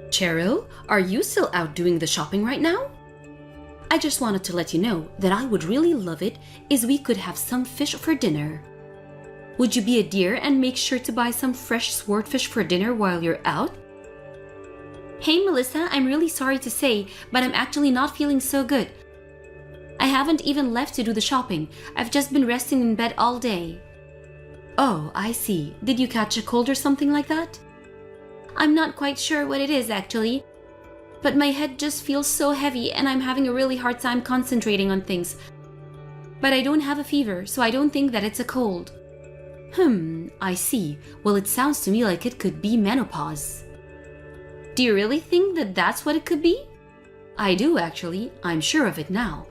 Cheryl, are you still out doing the shopping right now? I just wanted to let you know that I would really love it if we could have some fish for dinner. Would you be a dear and make sure to buy some fresh swordfish for dinner while you're out? Hey Melissa, I'm really sorry to say, but I'm actually not feeling so good. I haven't even left to do the shopping. I've just been resting in bed all day. Oh, I see. Did you catch a cold or something like that? I'm not quite sure what it is actually, but my head just feels so heavy and I'm having a really hard time concentrating on things. But I don't have a fever, so I don't think that it's a cold. I see. Well, it sounds to me like it could be menopause. Do you really think that that's what it could be? I do actually. I'm sure of it now.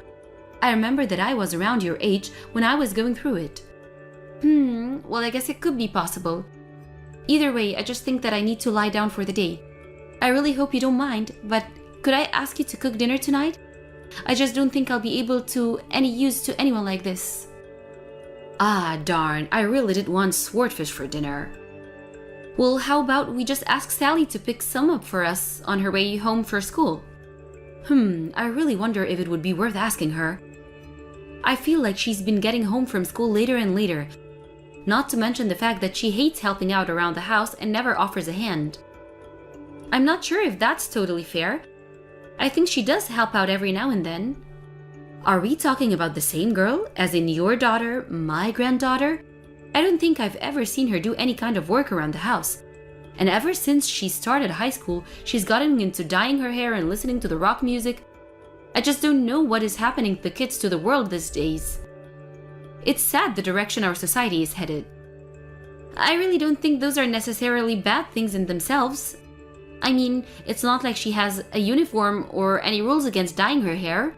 I remember that I was around your age when I was going through it. Well, I guess it could be possible. Either way, I just think that I need to lie down for the day. I really hope you don't mind, but could I ask you to cook dinner tonight? I just don't think I'll be able to any use to anyone like this. Ah, darn, I really did want swordfish for dinner. Well, how about we just ask Sally to pick some up for us on her way home for school? I really wonder if it would be worth asking her. I feel like she's been getting home from school later and later, not to mention the fact that she hates helping out around the house and never offers a hand. I'm not sure if that's totally fair. I think she does help out every now and then. Are we talking about the same girl, as in your daughter, my granddaughter? I don't think I've ever seen her do any kind of work around the house. And ever since she started high school, she's gotten into dyeing her hair and listening to the rock music. I just don't know what is happening to the kids to the world these days. It's sad the direction our society is headed. I really don't think those are necessarily bad things in themselves. I mean, it's not like she has a uniform or any rules against dyeing her hair.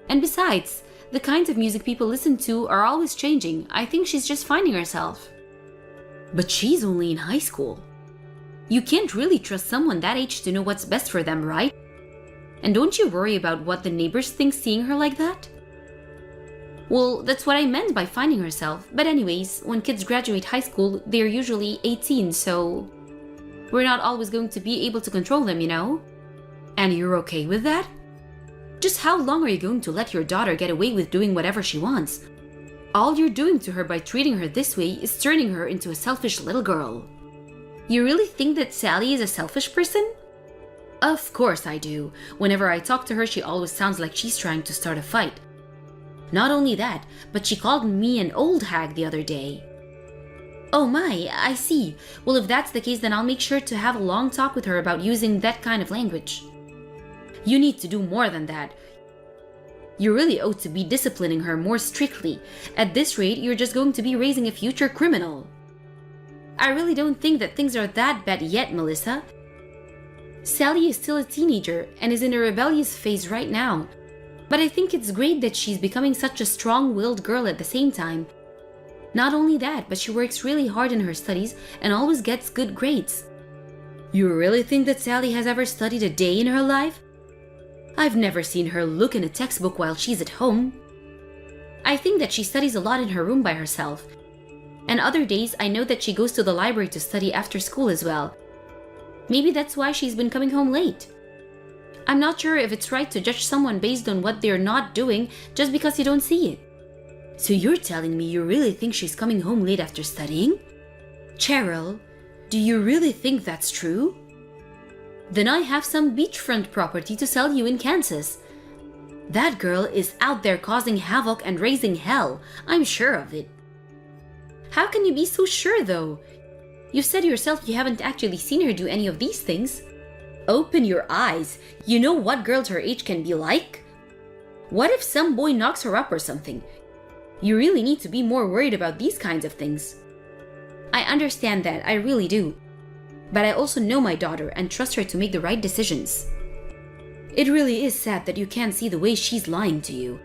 And besides, the kinds of music people listen to are always changing. I think she's just finding herself. But she's only in high school. You can't really trust someone that age to know what's best for them, right? And don't you worry about what the neighbors think seeing her like that? Well, that's what I meant by finding herself. But anyways, when kids graduate high school, they're usually 18, so we're not always going to be able to control them, you know? And you're okay with that? Just how long are you going to let your daughter get away with doing whatever she wants? All you're doing to her by treating her this way is turning her into a selfish little girl. You really think that Sally is a selfish person? Of course I do. Whenever I talk to her, she always sounds like she's trying to start a fight. Not only that, but she called me an old hag the other day. Oh my, I see. Well, if that's the case, then I'll make sure to have a long talk with her about using that kind of language. You need to do more than that. You really ought to be disciplining her more strictly. At this rate, you're just going to be raising a future criminal. I really don't think that things are that bad yet, Melissa. Sally is still a teenager and is in a rebellious phase right now. But I think it's great that she's becoming such a strong-willed girl at the same time. Not only that, but she works really hard in her studies and always gets good grades. You really think that Sally has ever studied a day in her life? I've never seen her look in a textbook while she's at home. I think that she studies a lot in her room by herself. And other days, I know that she goes to the library to study after school as well. Maybe that's why she's been coming home late. I'm not sure if it's right to judge someone based on what they're not doing just because you don't see it. So you're telling me you really think she's coming home late after studying? Cheryl, do you really think that's true? Then I have some beachfront property to sell you in Kansas. That girl is out there causing havoc and raising hell. I'm sure of it. How can you be so sure though? You said yourself you haven't actually seen her do any of these things. Open your eyes. You know what girls her age can be like? What if some boy knocks her up or something? You really need to be more worried about these kinds of things. I understand that, I really do. But I also know my daughter and trust her to make the right decisions. It really is sad that you can't see the way she's lying to you.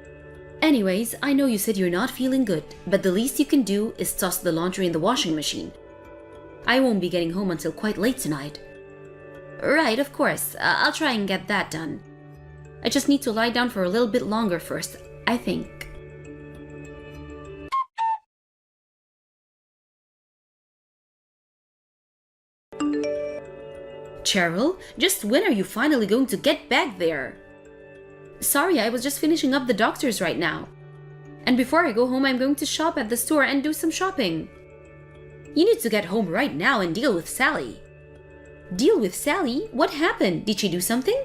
Anyways, I know you said you're not feeling good, but the least you can do is toss the laundry in the washing machine. I won't be getting home until quite late tonight. Right, of course. I'll try and get that done. I just need to lie down for a little bit longer first, I think. Cheryl, just when are you finally going to get back there? Sorry, I was just finishing up the doctor's right now. And before I go home, I'm going to shop at the store and do some shopping. You need to get home right now and deal with Sally. Deal with Sally? What happened? Did she do something?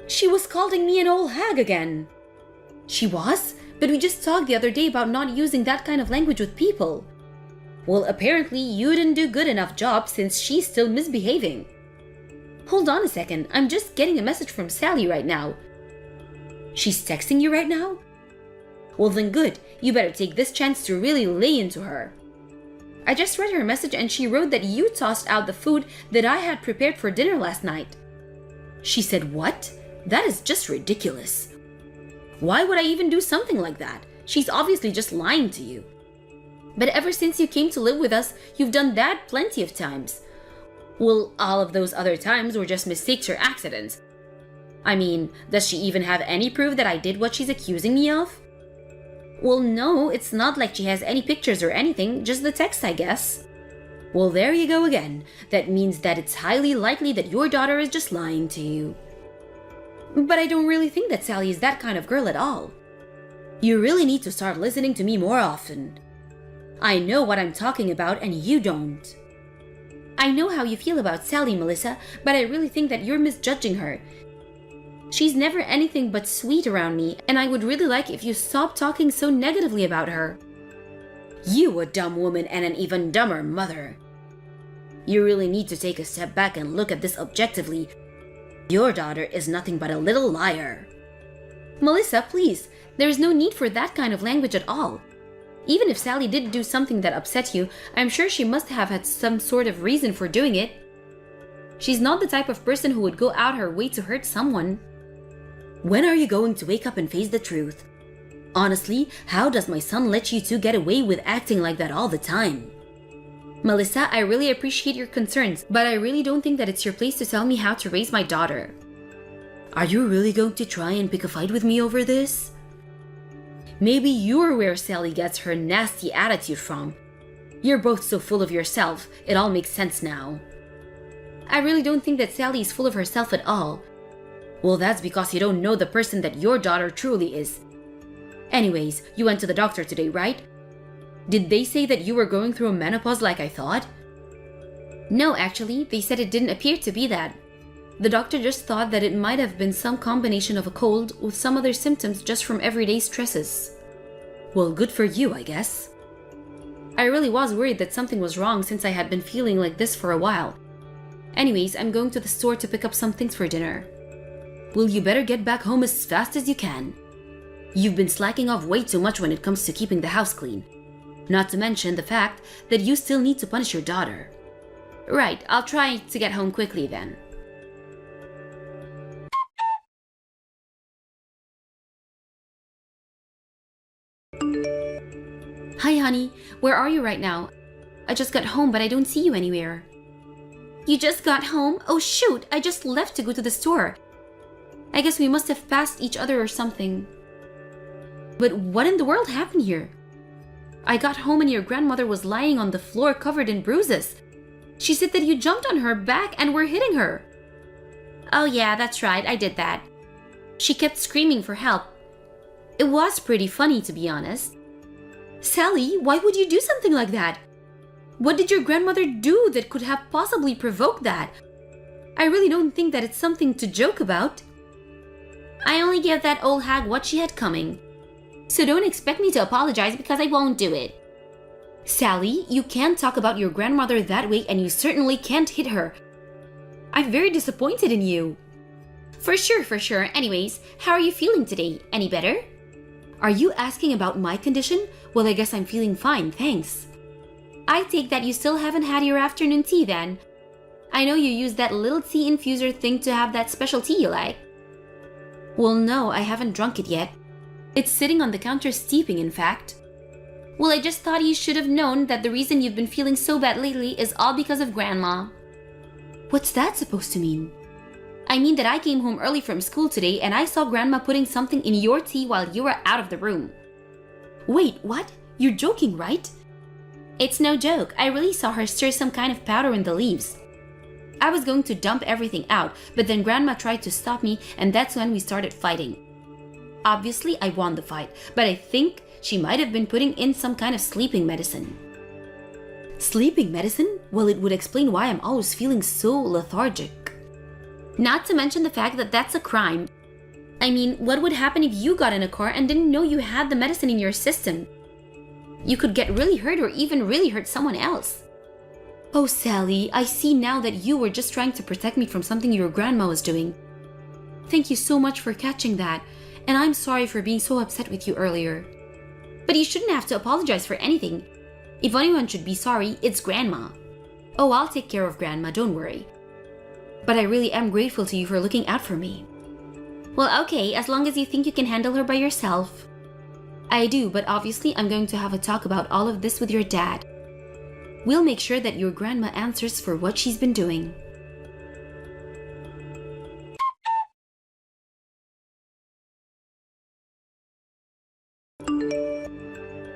She was calling me an old hag again. She was? But we just talked the other day about not using that kind of language with people. Well, apparently you didn't do good enough job since she's still misbehaving. Hold on a second, I'm just getting a message from Sally right now. She's texting you right now? Well then good, you better take this chance to really lay into her. I just read her message and she wrote that you tossed out the food that I had prepared for dinner last night. She said what? That is just ridiculous. Why would I even do something like that? She's obviously just lying to you. But ever since you came to live with us, you've done that plenty of times. Well, all of those other times were just mistakes or accidents. I mean, does she even have any proof that I did what she's accusing me of? Well, no, it's not like she has any pictures or anything, just the text, I guess. Well, there you go again. That means that it's highly likely that your daughter is just lying to you. But I don't really think that Sally is that kind of girl at all. You really need to start listening to me more often. I know what I'm talking about and you don't. I know how you feel about Sally, Melissa, but I really think that you're misjudging her. She's never anything but sweet around me, and I would really like if you stopped talking so negatively about her. You a dumb woman and an even dumber mother. You really need to take a step back and look at this objectively. Your daughter is nothing but a little liar. Melissa, please, there's no need for that kind of language at all. Even if Sally did do something that upset you, I'm sure she must have had some sort of reason for doing it. She's not the type of person who would go out her way to hurt someone. When are you going to wake up and face the truth? Honestly, how does my son let you two get away with acting like that all the time? Melissa, I really appreciate your concerns, but I really don't think that it's your place to tell me how to raise my daughter. Are you really going to try and pick a fight with me over this? Maybe you're where Sally gets her nasty attitude from. You're both so full of yourself, it all makes sense now. I really don't think that Sally is full of herself at all. Well, that's because you don't know the person that your daughter truly is. Anyways, you went to the doctor today, right? Did they say that you were going through a menopause like I thought? No, actually, they said it didn't appear to be that. The doctor just thought that it might have been some combination of a cold with some other symptoms just from everyday stresses. Well, good for you, I guess. I really was worried that something was wrong since I had been feeling like this for a while. Anyways, I'm going to the store to pick up some things for dinner. Well, you better get back home as fast as you can. You've been slacking off way too much when it comes to keeping the house clean. Not to mention the fact that you still need to punish your daughter. Right, I'll try to get home quickly then. Hi, honey. Where are you right now? I just got home, but I don't see you anywhere. You just got home? Oh shoot, I just left to go to the store. I guess we must have passed each other or something. But what in the world happened here? I got home and your grandmother was lying on the floor covered in bruises. She said that you jumped on her back and were hitting her. Oh yeah, that's right, I did that. She kept screaming for help. It was pretty funny, to be honest. Sally, why would you do something like that? What did your grandmother do that could have possibly provoked that? I really don't think that it's something to joke about. I only gave that old hag what she had coming. So don't expect me to apologize because I won't do it. Sally, you can't talk about your grandmother that way and you certainly can't hit her. I'm very disappointed in you. For sure. Anyways, how are you feeling today? Any better? Are you asking about my condition? Well, I guess I'm feeling fine, thanks. I take that you still haven't had your afternoon tea then. I know you use that little tea infuser thing to have that special tea you like. Well, no, I haven't drunk it yet. It's sitting on the counter steeping, in fact. Well, I just thought you should have known that the reason you've been feeling so bad lately is all because of Grandma. What's that supposed to mean? I mean that I came home early from school today and I saw Grandma putting something in your tea while you were out of the room. Wait, what? You're joking, right? It's no joke. I really saw her stir some kind of powder in the leaves. I was going to dump everything out, but then Grandma tried to stop me, and that's when we started fighting. Obviously, I won the fight, but I think she might have been putting in some kind of sleeping medicine. Sleeping medicine? Well, it would explain why I'm always feeling so lethargic. Not to mention the fact that that's a crime. I mean, what would happen if you got in a car and didn't know you had the medicine in your system? You could get really hurt or even really hurt someone else. Oh, Sally, I see now that you were just trying to protect me from something your grandma was doing. Thank you so much for catching that, and I'm sorry for being so upset with you earlier. But you shouldn't have to apologize for anything. If anyone should be sorry, it's Grandma. Oh, I'll take care of Grandma, don't worry. But I really am grateful to you for looking out for me. Well, okay, as long as you think you can handle her by yourself. I do, but obviously I'm going to have a talk about all of this with your dad. We'll make sure that your grandma answers for what she's been doing.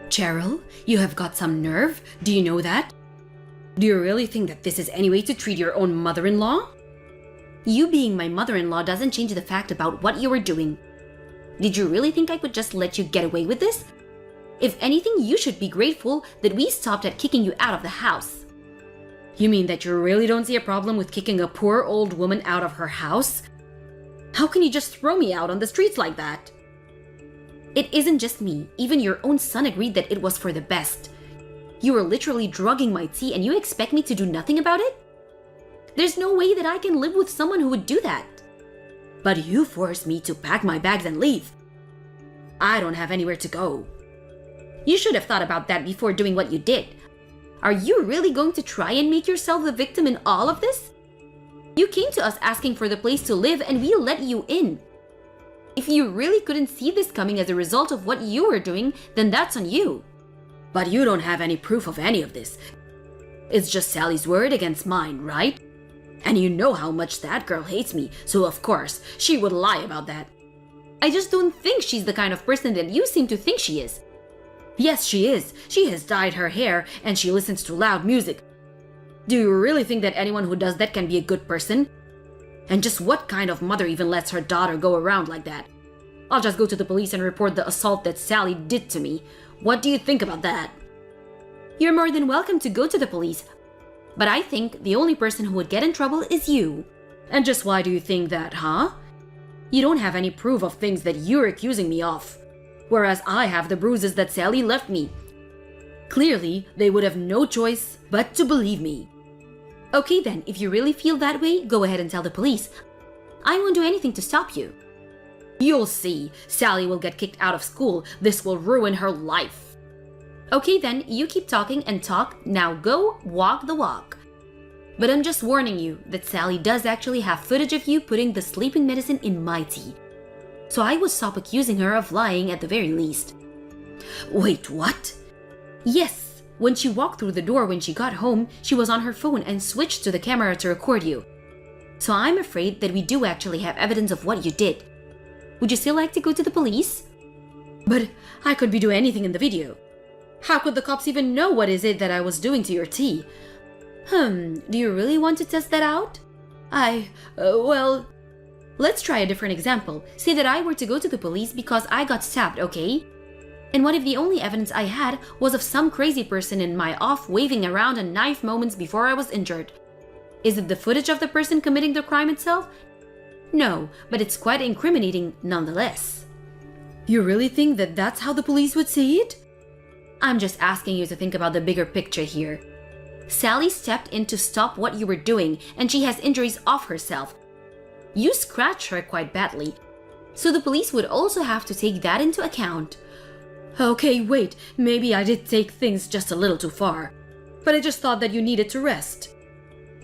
Cheryl, you have got some nerve. Do you know that? Do you really think that this is any way to treat your own mother-in-law? You being my mother-in-law doesn't change the fact about what you were doing. Did you really think I would just let you get away with this? If anything, you should be grateful that we stopped at kicking you out of the house. You mean that you really don't see a problem with kicking a poor old woman out of her house? How can you just throw me out on the streets like that? It isn't just me. Even your own son agreed that it was for the best. You were literally drugging my tea and you expect me to do nothing about it? There's no way that I can live with someone who would do that. But you forced me to pack my bags and leave. I don't have anywhere to go. You should have thought about that before doing what you did. Are you really going to try and make yourself the victim in all of this? You came to us asking for the place to live and we let you in. If you really couldn't see this coming as a result of what you were doing, then that's on you. But you don't have any proof of any of this. It's just Sally's word against mine, right? And you know how much that girl hates me, so of course, she would lie about that. I just don't think she's the kind of person that you seem to think she is. Yes, she is. She has dyed her hair and she listens to loud music. Do you really think that anyone who does that can be a good person? And just what kind of mother even lets her daughter go around like that? I'll just go to the police and report the assault that Sally did to me. What do you think about that? You're more than welcome to go to the police. But I think the only person who would get in trouble is you. And just why do you think that, huh? You don't have any proof of things that you're accusing me of. Whereas I have the bruises that Sally left me. Clearly, they would have no choice but to believe me. Okay then, if you really feel that way, go ahead and tell the police. I won't do anything to stop you. You'll see. Sally will get kicked out of school. This will ruin her life. Okay then, you keep talking and talk. Now go walk the walk. But I'm just warning you that Sally does actually have footage of you putting the sleeping medicine in my tea. So I would stop accusing her of lying at the very least. Wait, what? Yes. When she walked through the door when she got home, she was on her phone and switched to the camera to record you. So I'm afraid that we do actually have evidence of what you did. Would you still like to go to the police? But I could be doing anything in the video. How could the cops even know what is it that I was doing to your tea? Do you really want to test that out? Well, let's try a different example. Say that I were to go to the police because I got stabbed, okay? And what if the only evidence I had was of some crazy person in my off waving around a knife moments before I was injured? Is it the footage of the person committing the crime itself? No, but it's quite incriminating nonetheless. You really think that that's how the police would see it? I'm just asking you to think about the bigger picture here. Sally stepped in to stop what you were doing, and she has injuries of herself. You scratched her quite badly, so the police would also have to take that into account. Okay, wait, maybe I did take things just a little too far. But I just thought that you needed to rest.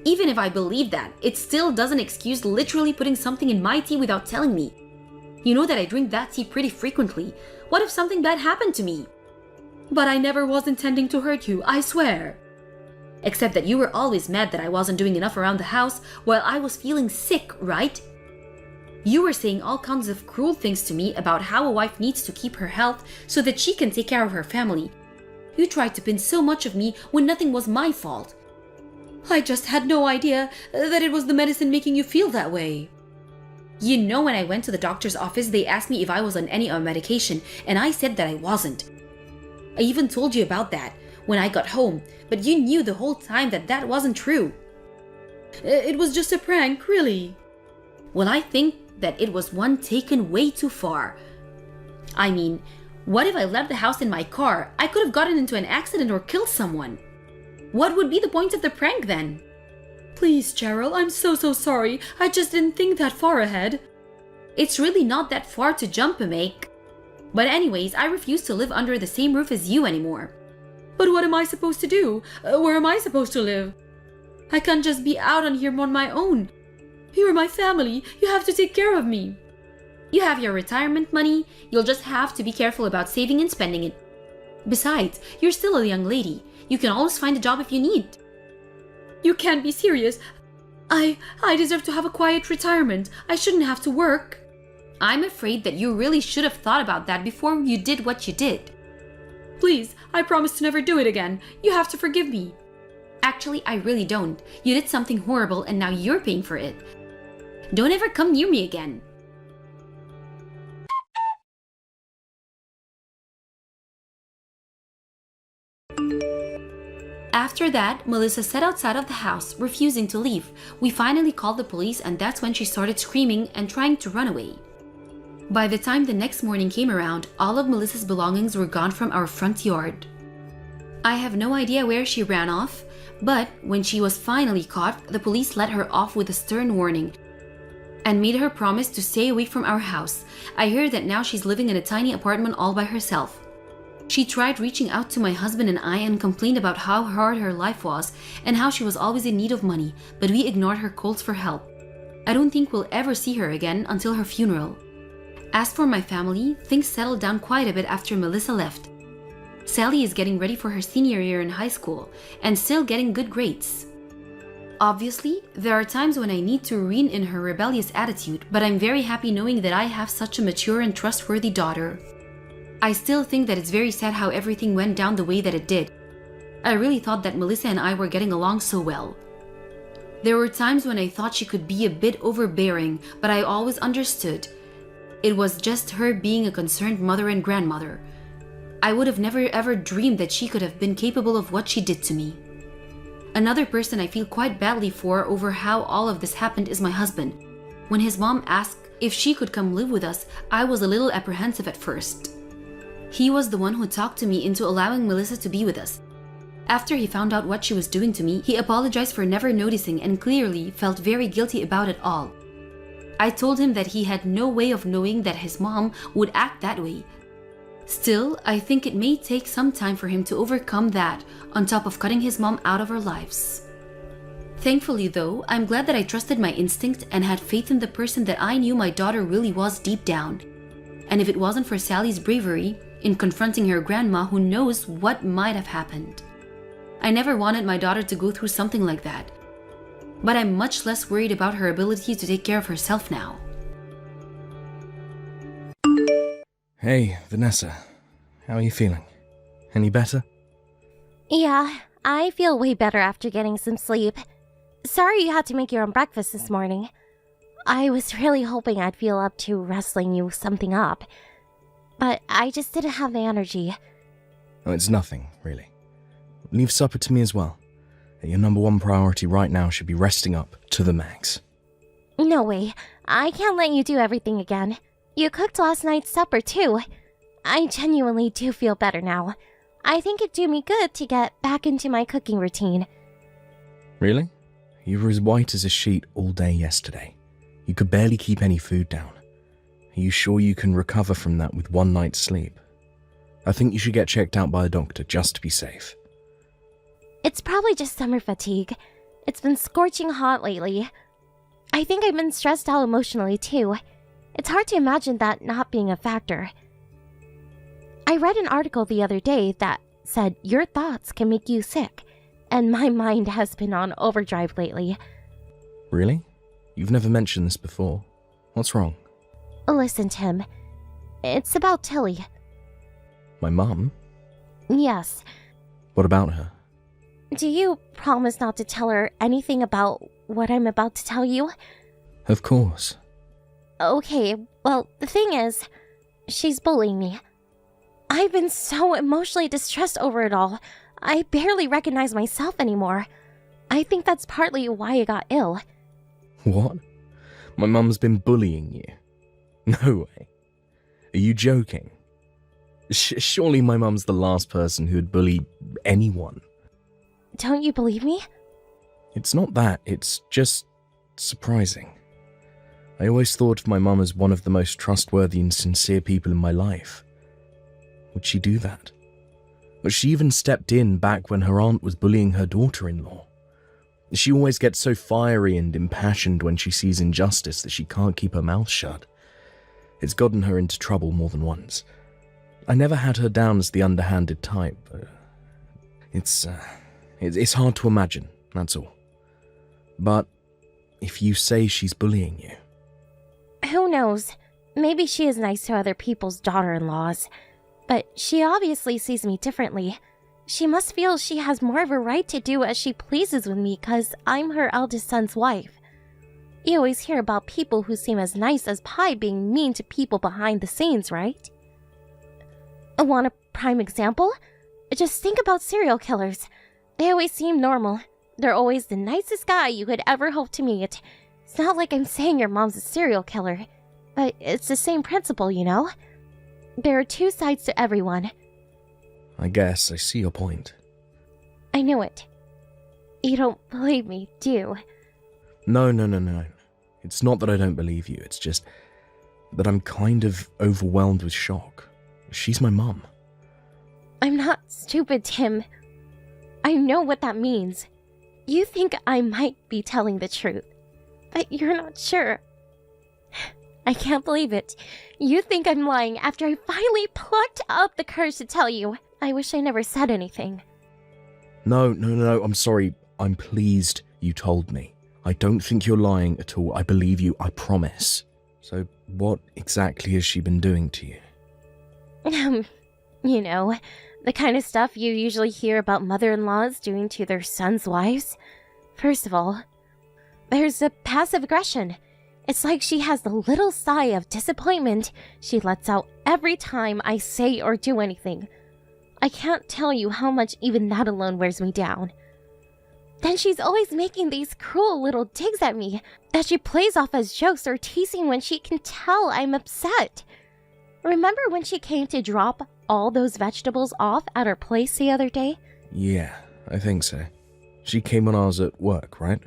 Even if I believe that, it still doesn't excuse literally putting something in my tea without telling me. You know that I drink that tea pretty frequently. What if something bad happened to me? But I never was intending to hurt you, I swear. Except that you were always mad that I wasn't doing enough around the house while I was feeling sick, right? You were saying all kinds of cruel things to me about how a wife needs to keep her health so that she can take care of her family. You tried to pin so much of me when nothing was my fault. I just had no idea that it was the medicine making you feel that way. You know, when I went to the doctor's office, they asked me if I was on any medication, and I said that I wasn't. I even told you about that when I got home, but you knew the whole time that that wasn't true. It was just a prank, really. Well, I think that it was one taken way too far. I mean, what if I left the house in my car? I could have gotten into an accident or killed someone. What would be the point of the prank then? Please, Cheryl, I'm so sorry. I just didn't think that far ahead. It's really not that far to jump and make. But anyways, I refuse to live under the same roof as you anymore. But what am I supposed to do? Where am I supposed to live? I can't just be out on here on my own. You're my family. You have to take care of me. You have your retirement money. You'll just have to be careful about saving and spending it. Besides, you're still a young lady. You can always find a job if you need. You can't be serious. I deserve to have a quiet retirement. I shouldn't have to work. I'm afraid that you really should have thought about that before you did what you did. Please, I promise to never do it again. You have to forgive me. Actually, I really don't. You did something horrible and now you're paying for it. Don't ever come near me again. After that, Melissa sat outside of the house, refusing to leave. We finally called the police, and that's when she started screaming and trying to run away. By the time the next morning came around, all of Melissa's belongings were gone from our front yard. I have no idea where she ran off, but when she was finally caught, the police let her off with a stern warning and made her promise to stay away from our house. I hear that now she's living in a tiny apartment all by herself. She tried reaching out to my husband and I and complained about how hard her life was and how she was always in need of money, but we ignored her calls for help. I don't think we'll ever see her again until her funeral. As for my family, things settled down quite a bit after Melissa left. Sally is getting ready for her senior year in high school and still getting good grades. Obviously, there are times when I need to rein in her rebellious attitude, but I'm very happy knowing that I have such a mature and trustworthy daughter. I still think that it's very sad how everything went down the way that it did. I really thought that Melissa and I were getting along so well. There were times when I thought she could be a bit overbearing, but I always understood. It was just her being a concerned mother and grandmother. I would have never ever dreamed that she could have been capable of what she did to me. Another person I feel quite badly for over how all of this happened is my husband. When his mom asked if she could come live with us, I was a little apprehensive at first. He was the one who talked to me into allowing Melissa to be with us. After he found out what she was doing to me, he apologized for never noticing and clearly felt very guilty about it all. I told him that he had no way of knowing that his mom would act that way. Still, I think it may take some time for him to overcome that, on top of cutting his mom out of our lives. Thankfully though, I'm glad that I trusted my instinct and had faith in the person that I knew my daughter really was deep down. And if it wasn't for Sally's bravery in confronting her grandma, who knows what might have happened. I never wanted my daughter to go through something like that. But I'm much less worried about her ability to take care of herself now. Hey, Vanessa. How are you feeling? Any better? Yeah, I feel way better after getting some sleep. Sorry you had to make your own breakfast this morning. I was really hoping I'd feel up to wrestling you something up. But I just didn't have the energy. Oh, it's nothing, really. Leave supper to me as well. Your number one priority right now should be resting up to the max. No way. I can't let you do everything again. You cooked last night's supper too. I genuinely do feel better now. I think it'd do me good to get back into my cooking routine. Really? You were as white as a sheet all day yesterday. You could barely keep any food down. Are you sure you can recover from that with one night's sleep? I think you should get checked out by a doctor just to be safe. It's probably just summer fatigue. It's been scorching hot lately. I think I've been stressed out emotionally too. It's hard to imagine that not being a factor. I read an article the other day that said your thoughts can make you sick, and my mind has been on overdrive lately. Really? You've never mentioned this before. What's wrong? Listen, Tim. It's about Tilly. My mum? Yes. What about her? Do you promise not to tell her anything about what I'm about to tell you? Of course. Okay, well, the thing is, she's bullying me. I've been so emotionally distressed over it all. I barely recognize myself anymore. I think that's partly why I got ill. What? My mum's been bullying you? No way. Are you joking? Surely my mum's the last person who would bully anyone. Don't you believe me? It's not that, it's just surprising. I always thought of my mum as one of the most trustworthy and sincere people in my life. Would she do that? But she even stepped in back when her aunt was bullying her daughter-in-law. She always gets so fiery and impassioned when she sees injustice that she can't keep her mouth shut. It's gotten her into trouble more than once. I never had her down as the underhanded type. It's hard to imagine, that's all. But if you say she's bullying you... Who knows? Maybe she is nice to other people's daughter-in-laws. But she obviously sees me differently. She must feel she has more of a right to do as she pleases with me because I'm her eldest son's wife. You always hear about people who seem as nice as pie being mean to people behind the scenes, right? Want a prime example? Just think about serial killers. They always seem normal. They're always the nicest guy you could ever hope to meet. It's not like I'm saying your mom's a serial killer, but it's the same principle, you know? There are two sides to everyone. I guess I see your point. I knew it. You don't believe me, do you? No. It's not that I don't believe you, it's just that I'm kind of overwhelmed with shock. She's my mum. I'm not stupid, Tim. I know what that means. You think I might be telling the truth, but you're not sure. I can't believe it. You think I'm lying after I finally plucked up the courage to tell you. I wish I never said anything. No, I'm sorry. I'm pleased you told me. I don't think you're lying at all. I believe you, I promise. So what exactly has she been doing to you? You know, the kind of stuff you usually hear about mother-in-laws doing to their sons' wives. First of all, there's a passive aggression. It's like she has the little sigh of disappointment she lets out every time I say or do anything. I can't tell you how much even that alone wears me down. Then she's always making these cruel little digs at me that she plays off as jokes or teasing when she can tell I'm upset. Remember when she came to drop all those vegetables off at our place the other day? Yeah, I think so. She came when I was at work, right?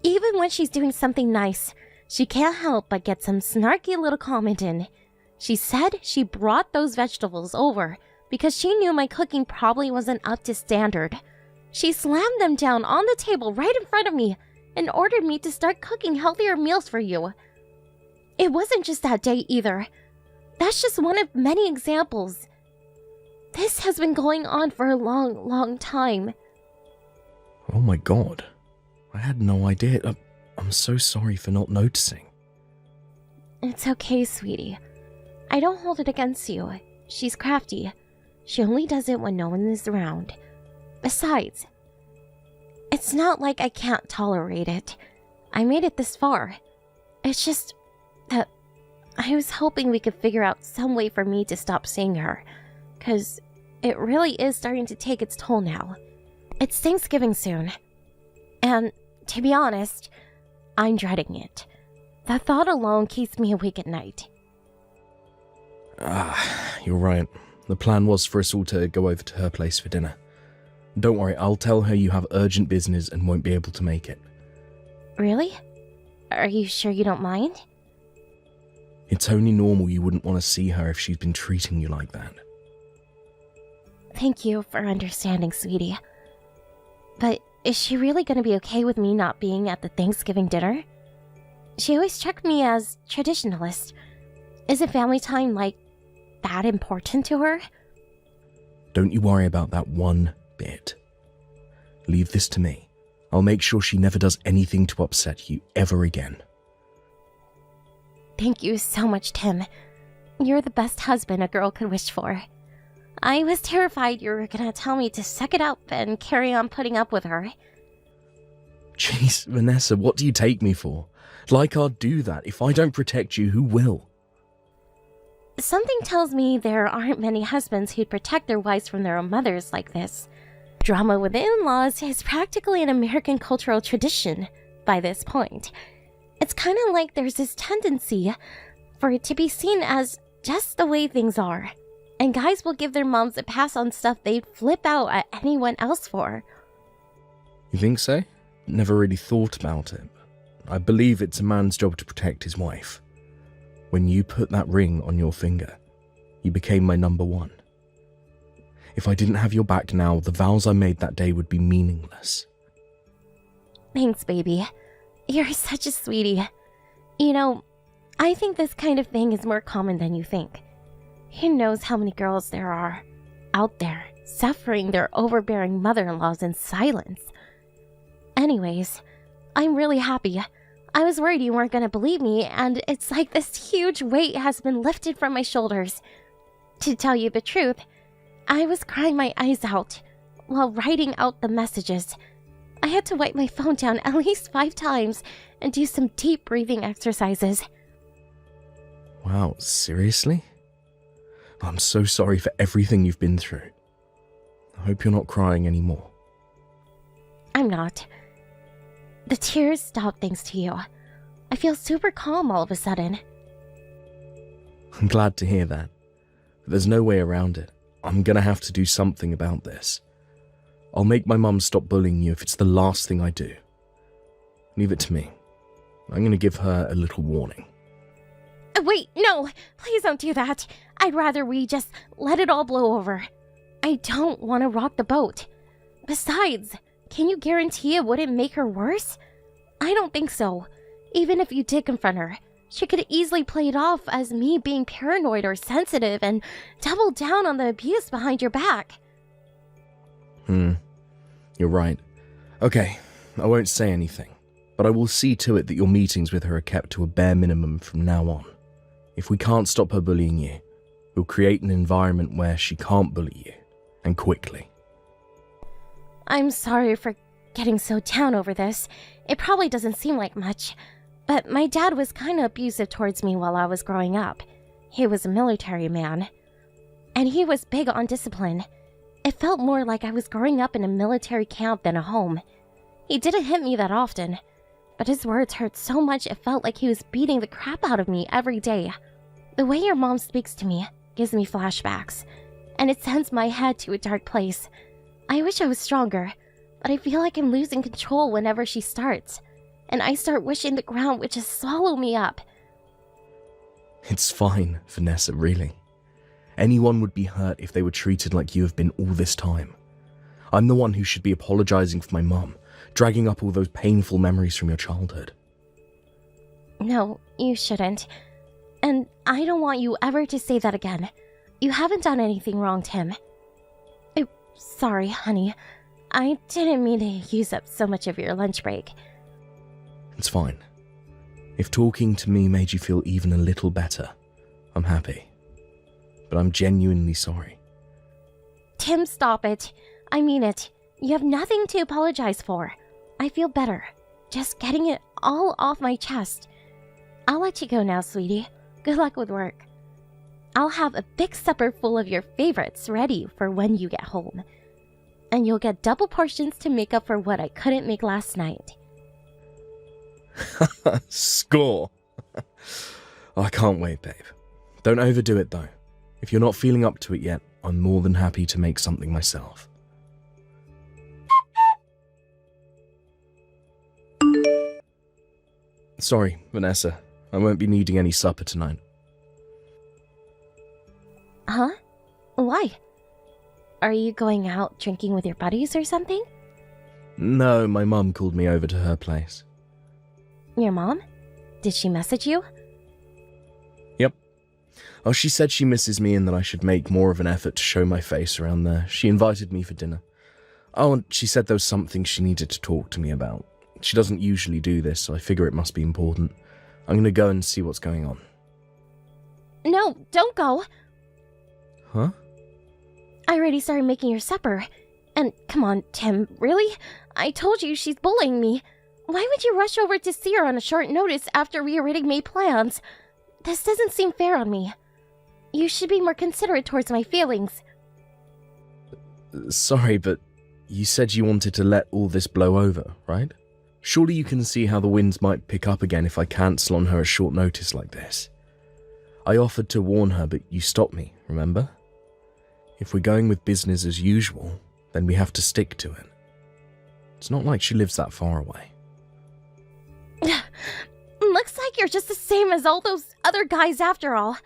Even when she's doing something nice, she can't help but get some snarky little comment in. She said she brought those vegetables over because she knew my cooking probably wasn't up to standard. She slammed them down on the table right in front of me and ordered me to start cooking healthier meals for you. It wasn't just that day either. That's just one of many examples. This has been going on for a long time. Oh my god. I had no idea. I'm so sorry for not noticing. It's okay, sweetie. I don't hold it against you. She's crafty. She only does it when no one is around. Besides, it's not like I can't tolerate it. I made it this far. It's just that I was hoping we could figure out some way for me to stop seeing her, 'cause it really is starting to take its toll now. It's Thanksgiving soon, and to be honest, I'm dreading it. The thought alone keeps me awake at night. You're right. The plan was for us all to go over to her place for dinner. Don't worry, I'll tell her you have urgent business and won't be able to make it. Really? Are you sure you don't mind? It's only normal you wouldn't want to see her if she's been treating you like that. Thank you for understanding, sweetie. But is she really going to be okay with me not being at the Thanksgiving dinner? She always struck me as traditionalist. Isn't family time, like, that important to her? Don't you worry about that one bit. Leave this to me. I'll make sure she never does anything to upset you ever again. Thank you so much, Tim. You're the best husband a girl could wish for. I was terrified you were gonna tell me to suck it up and carry on putting up with her. Jeez, Vanessa, what do you take me for? Like I'd do that. If I don't protect you, who will? Something tells me there aren't many husbands who'd protect their wives from their own mothers like this. Drama with the in-laws is practically an American cultural tradition by this point. It's kind of like there's this tendency for it to be seen as just the way things are. And guys will give their moms a pass on stuff they'd flip out at anyone else for. You think so? Never really thought about it. I believe it's a man's job to protect his wife. When you put that ring on your finger, you became my number one. If I didn't have your back now, the vows I made that day would be meaningless. Thanks, baby. You're such a sweetie. You know, I think this kind of thing is more common than you think. Who knows how many girls there are out there suffering their overbearing mother-in-laws in silence. Anyways, I'm really happy. I was worried you weren't going to believe me, and it's like this huge weight has been lifted from my shoulders. To tell you the truth, I was crying my eyes out while writing out the messages. I had to wipe my phone down at least 5 times and do some deep breathing exercises. Wow, seriously? I'm so sorry for everything you've been through. I hope you're not crying anymore. I'm not. The tears stopped thanks to you. I feel super calm all of a sudden. I'm glad to hear that. But there's no way around it. I'm gonna have to do something about this. I'll make my mum stop bullying you if it's the last thing I do. Leave it to me. I'm gonna give her a little warning. Wait, no! Please don't do that. I'd rather we just let it all blow over. I don't want to rock the boat. Besides, can you guarantee it wouldn't make her worse? I don't think so. Even if you did confront her, she could easily play it off as me being paranoid or sensitive and double down on the abuse behind your back. You're right. Okay, I won't say anything, but I will see to it that your meetings with her are kept to a bare minimum from now on. If we can't stop her bullying you, we'll create an environment where she can't bully you, and quickly. I'm sorry for getting so down over this. It probably doesn't seem like much, but my dad was kind of abusive towards me while I was growing up. He was a military man, and he was big on discipline. It felt more like I was growing up in a military camp than a home. He didn't hit me that often, but his words hurt so much it felt like he was beating the crap out of me every day. The way your mom speaks to me gives me flashbacks, and it sends my head to a dark place. I wish I was stronger, but I feel like I'm losing control whenever she starts, and I start wishing the ground would just swallow me up. It's fine, Vanessa, really. Anyone would be hurt if they were treated like you have been all this time. I'm the one who should be apologizing for my mum, dragging up all those painful memories from your childhood. No, you shouldn't. And I don't want you ever to say that again. You haven't done anything wrong, Tim. Sorry, honey. I didn't mean to use up so much of your lunch break. It's fine. If talking to me made you feel even a little better, I'm happy. But I'm genuinely sorry. Tim, stop it. I mean it. You have nothing to apologize for. I feel better. Just getting it all off my chest. I'll let you go now, sweetie. Good luck with work. I'll have a big supper full of your favorites ready for when you get home. And you'll get double portions to make up for what I couldn't make last night. Score! I can't wait, babe. Don't overdo it, though. If you're not feeling up to it yet, I'm more than happy to make something myself. Sorry, Vanessa. I won't be needing any supper tonight. Huh? Why? Are you going out drinking with your buddies or something? No, my mum called me over to her place. Your mom? Did she message you? Yep. Oh, she said she misses me and that I should make more of an effort to show my face around there. She invited me for dinner. Oh, and she said there was something she needed to talk to me about. She doesn't usually do this, so I figure it must be important. I'm gonna go and see what's going on. No, don't go! Huh? I already started making your supper. And come on, Tim, really? I told you she's bullying me. Why would you rush over to see her on a short notice after we already made plans? This doesn't seem fair on me. You should be more considerate towards my feelings. Sorry, but you said you wanted to let all this blow over, right? Surely you can see how the winds might pick up again if I cancel on her at short notice like this. I offered to warn her, but you stopped me, remember? If we're going with business as usual, then we have to stick to it. It's not like she lives that far away. Looks like you're just the same as all those other guys after all.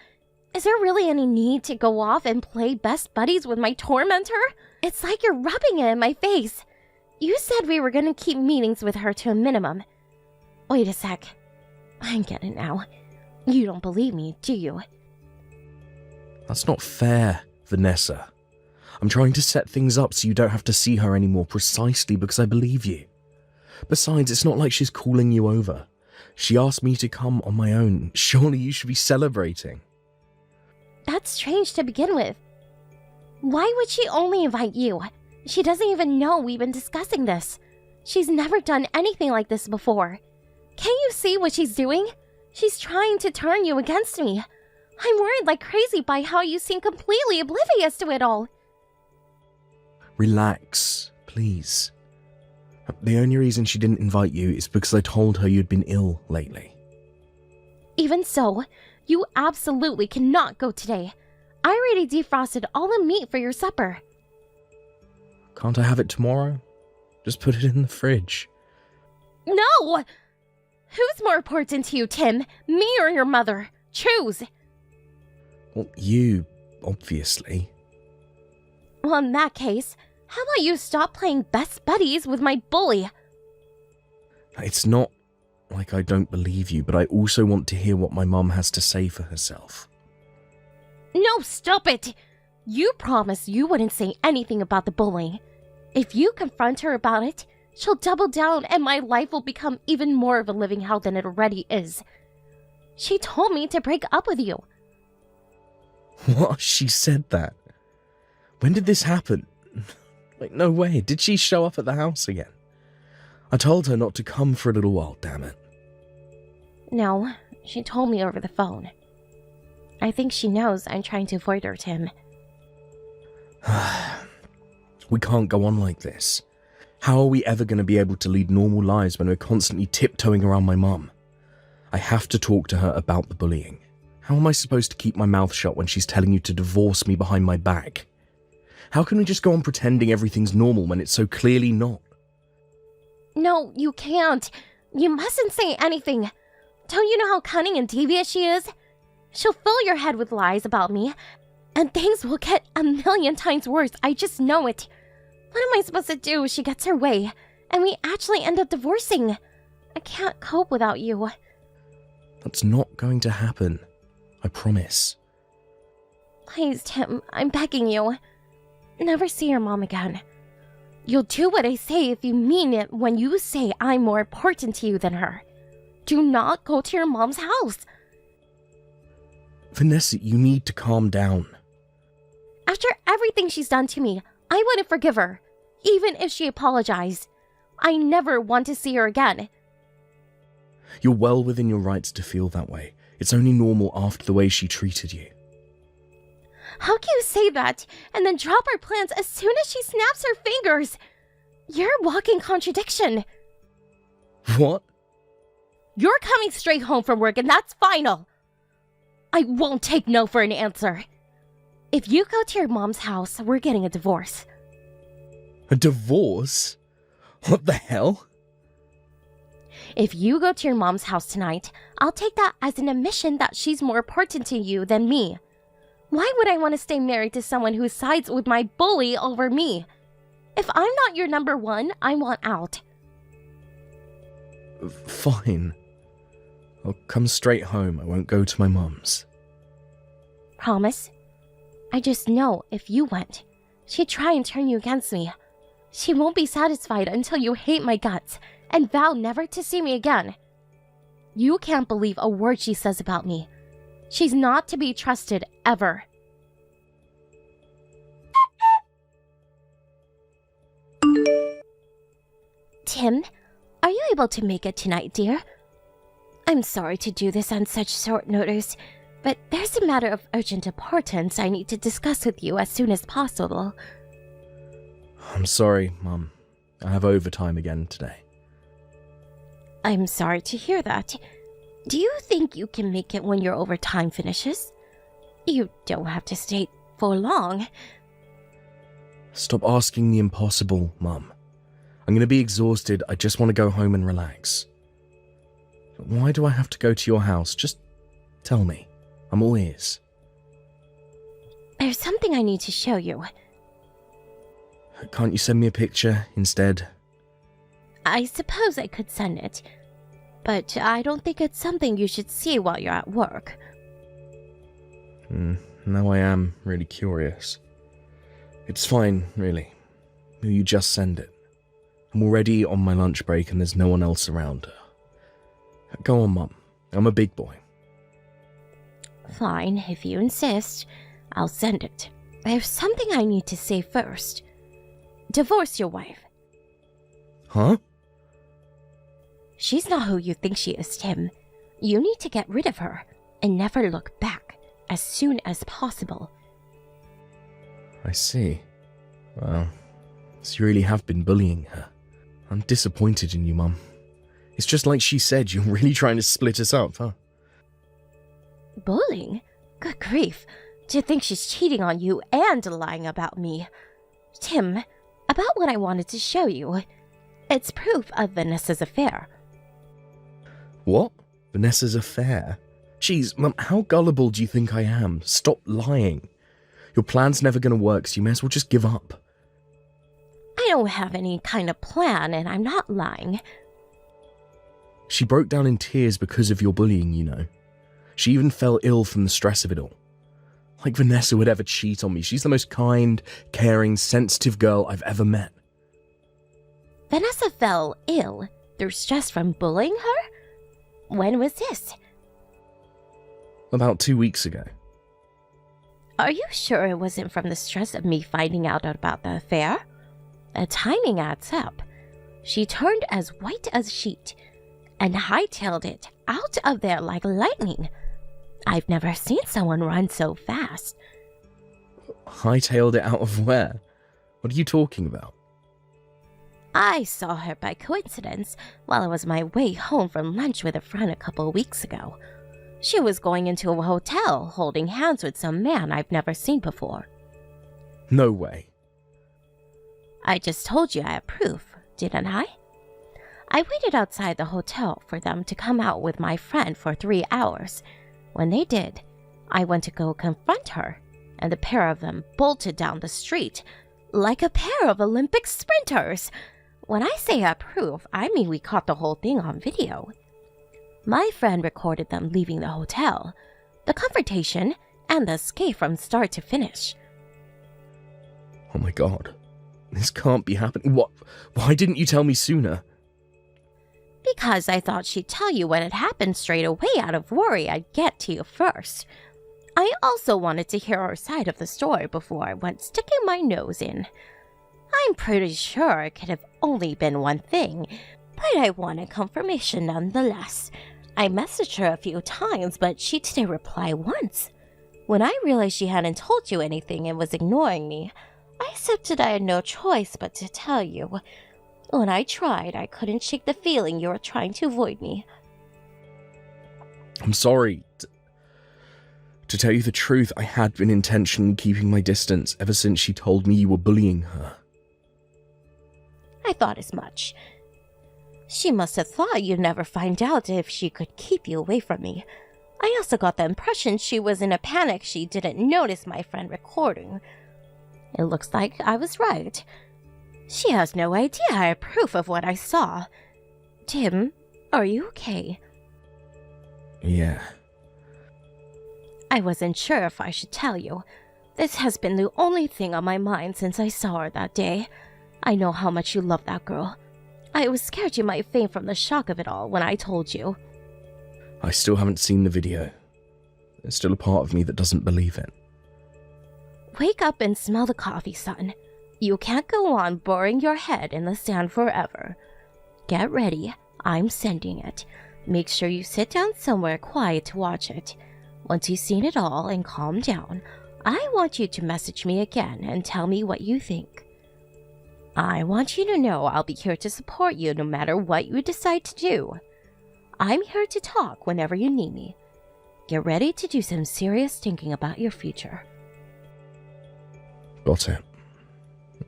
Is there really any need to go off and play best buddies with my tormentor? It's like you're rubbing it in my face. You said we were going to keep meetings with her to a minimum. Wait a sec. I get it now. You don't believe me, do you? That's not fair, Vanessa. I'm trying to set things up so you don't have to see her anymore precisely because I believe you. Besides, it's not like she's calling you over. She asked me to come on my own. Surely you should be celebrating. That's strange to begin with. Why would she only invite you? She doesn't even know we've been discussing this. She's never done anything like this before. Can't you see what she's doing? She's trying to turn you against me. I'm worried like crazy by how you seem completely oblivious to it all. Relax, please. The only reason she didn't invite you is because I told her you'd been ill lately. Even so, you absolutely cannot go today. I already defrosted all the meat for your supper. Can't I have it tomorrow? Just put it in the fridge. No! Who's more important to you, Tim? Me or your mother? Choose! Well, you, obviously. Well, in that case, how about you stop playing best buddies with my bully? It's not like I don't believe you, but I also want to hear what my mum has to say for herself. No, stop it! You promised you wouldn't say anything about the bullying. If you confront her about it, she'll double down and my life will become even more of a living hell than it already is. She told me to break up with you. What? She said that? When did this happen? Like, no way. Did she show up at the house again? I told her not to come for a little while, damn it. No, she told me over the phone. I think she knows I'm trying to avoid her, Tim. We can't go on like this. How are we ever going to be able to lead normal lives when we're constantly tiptoeing around my mum? I have to talk to her about the bullying. How am I supposed to keep my mouth shut when she's telling you to divorce me behind my back? How can we just go on pretending everything's normal when it's so clearly not? No, you can't. You mustn't say anything. Don't you know how cunning and devious she is? She'll fill your head with lies about me, and things will get a million times worse. I just know it. What am I supposed to do if she gets her way, and we actually end up divorcing? I can't cope without you. That's not going to happen. I promise. Please, Tim, I'm begging you. Never see your mom again. You'll do what I say if you mean it when you say I'm more important to you than her. Do not go to your mom's house. Vanessa, you need to calm down. After everything she's done to me, I wouldn't forgive her, even if she apologized. I never want to see her again. You're well within your rights to feel that way. It's only normal after the way she treated you. How can you say that and then drop our plans as soon as she snaps her fingers? You're a walking contradiction. What? You're coming straight home from work and that's final. I won't take no for an answer. If you go to your mom's house, we're getting a divorce. A divorce? What the hell? If you go to your mom's house tonight, I'll take that as an admission that she's more important to you than me. Why would I want to stay married to someone who sides with my bully over me? If I'm not your number one, I want out. Fine. I'll come straight home. I won't go to my mum's. Promise? I just know if you went, she'd try and turn you against me. She won't be satisfied until you hate my guts and vow never to see me again. You can't believe a word she says about me. She's not to be trusted ever. Tim, are you able to make it tonight, dear? I'm sorry to do this on such short notice, but there's a matter of urgent importance I need to discuss with you as soon as possible. I'm sorry, Mum. I have overtime again today. I'm sorry to hear that. Do you think you can make it when your overtime finishes? You don't have to stay for long. Stop asking the impossible, Mum. I'm going to be exhausted. I just want to go home and relax. But why do I have to go to your house? Just tell me. I'm all ears. There's something I need to show you. Can't you send me a picture instead? I suppose I could send it, but I don't think it's something you should see while you're at work. Now I am really curious. It's fine, really. Will you just send it? I'm already on my lunch break and there's no one else around. Go on, Mum. I'm a big boy. Fine, if you insist. I'll send it. There's something I need to say first. Divorce your wife. Huh? She's not who you think she is, Tim. You need to get rid of her and never look back as soon as possible. I see. Well, so you really have been bullying her. I'm disappointed in you, Mum. It's just like she said, you're really trying to split us up, huh? Bullying? Good grief. To think she's cheating on you and lying about me. Tim, about what I wanted to show you. It's proof of Vanessa's affair. What? Vanessa's affair? Jeez, Mum, how gullible do you think I am? Stop lying. Your plan's never gonna work, so you may as well just give up. I don't have any kind of plan, and I'm not lying. She broke down in tears because of your bullying, you know. She even fell ill from the stress of it all. Like Vanessa would ever cheat on me. She's the most kind, caring, sensitive girl I've ever met. Vanessa fell ill through stress from bullying her? When was this? About 2 weeks ago. Are you sure it wasn't from the stress of me finding out about the affair? The timing adds up. She turned as white as a sheet and hightailed it out of there like lightning. I've never seen someone run so fast. Hightailed it out of where? What are you talking about? I saw her by coincidence while I was on my way home from lunch with a friend a couple of weeks ago. She was going into a hotel holding hands with some man I've never seen before. No way. I just told you I had proof, didn't I? I waited outside the hotel for them to come out with my friend for 3 hours. When they did, I went to go confront her, and the pair of them bolted down the street like a pair of Olympic sprinters. When I say I prove, I mean we caught the whole thing on video. My friend recorded them leaving the hotel, the confrontation, and the escape from start to finish. Oh my god. This can't be happening. What? Why didn't you tell me sooner? Because I thought she'd tell you what had happened straight away out of worry I'd get to you first. I also wanted to hear her side of the story before I went sticking my nose in. I'm pretty sure it could have only been one thing, but I wanted confirmation nonetheless. I messaged her a few times, but she didn't reply once. When I realized she hadn't told you anything and was ignoring me, I accepted I had no choice but to tell you. When I tried, I couldn't shake the feeling you were trying to avoid me. I'm sorry. To tell you the truth, I had been intentionally keeping my distance ever since she told me you were bullying her. I thought as much. She must have thought you'd never find out if she could keep you away from me. I also got the impression she was in a panic she didn't notice my friend recording. It looks like I was right. She has no idea I have proof of what I saw. Tim, are you okay? Yeah. I wasn't sure if I should tell you. This has been the only thing on my mind since I saw her that day. I know how much you love that girl. I was scared you might faint from the shock of it all when I told you. I still haven't seen the video. There's still a part of me that doesn't believe it. Wake up and smell the coffee, son. You can't go on burying your head in the sand forever. Get ready. I'm sending it. Make sure you sit down somewhere quiet to watch it. Once you've seen it all and calmed down, I want you to message me again and tell me what you think. I want you to know I'll be here to support you no matter what you decide to do. I'm here to talk whenever you need me. Get ready to do some serious thinking about your future. Got it.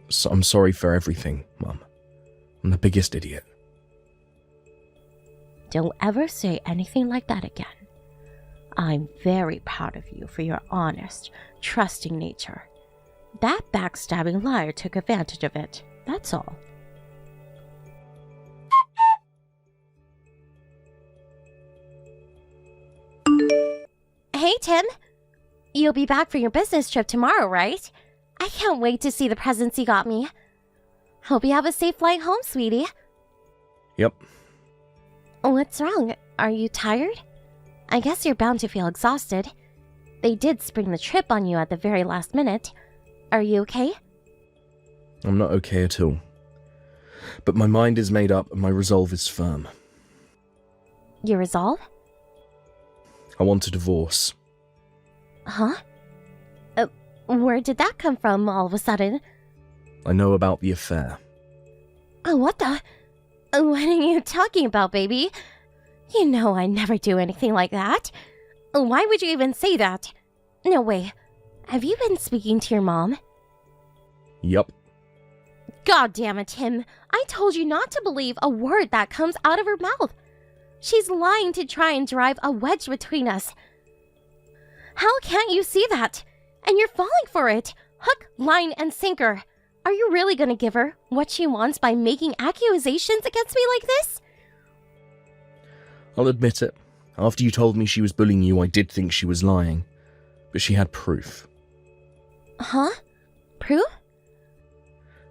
So I'm sorry for everything, Mum. I'm the biggest idiot. Don't ever say anything like that again. I'm very proud of you for your honest, trusting nature. That backstabbing liar took advantage of it, that's all. Hey, Tim. You'll be back for your business trip tomorrow, right? I can't wait to see the presents you got me. Hope you have a safe flight home, sweetie. Yep. What's wrong? Are you tired? I guess you're bound to feel exhausted. They did spring the trip on you at the very last minute. Are you okay? I'm not okay at all. But my mind is made up and my resolve is firm. Your resolve? I want a divorce. Huh? Where did that come from all of a sudden? I know about the affair. Oh, what the? What are you talking about, baby? You know I never do anything like that. Why would you even say that? No way. Have you been speaking to your mom? Yup. God damn it, Tim. I told you not to believe a word that comes out of her mouth. She's lying to try and drive a wedge between us. How can't you see that? And you're falling for it. Hook, line, and sinker. Are you really gonna give her what she wants by making accusations against me like this? I'll admit it. After you told me she was bullying you, I did think she was lying. But she had proof. Huh? Proof?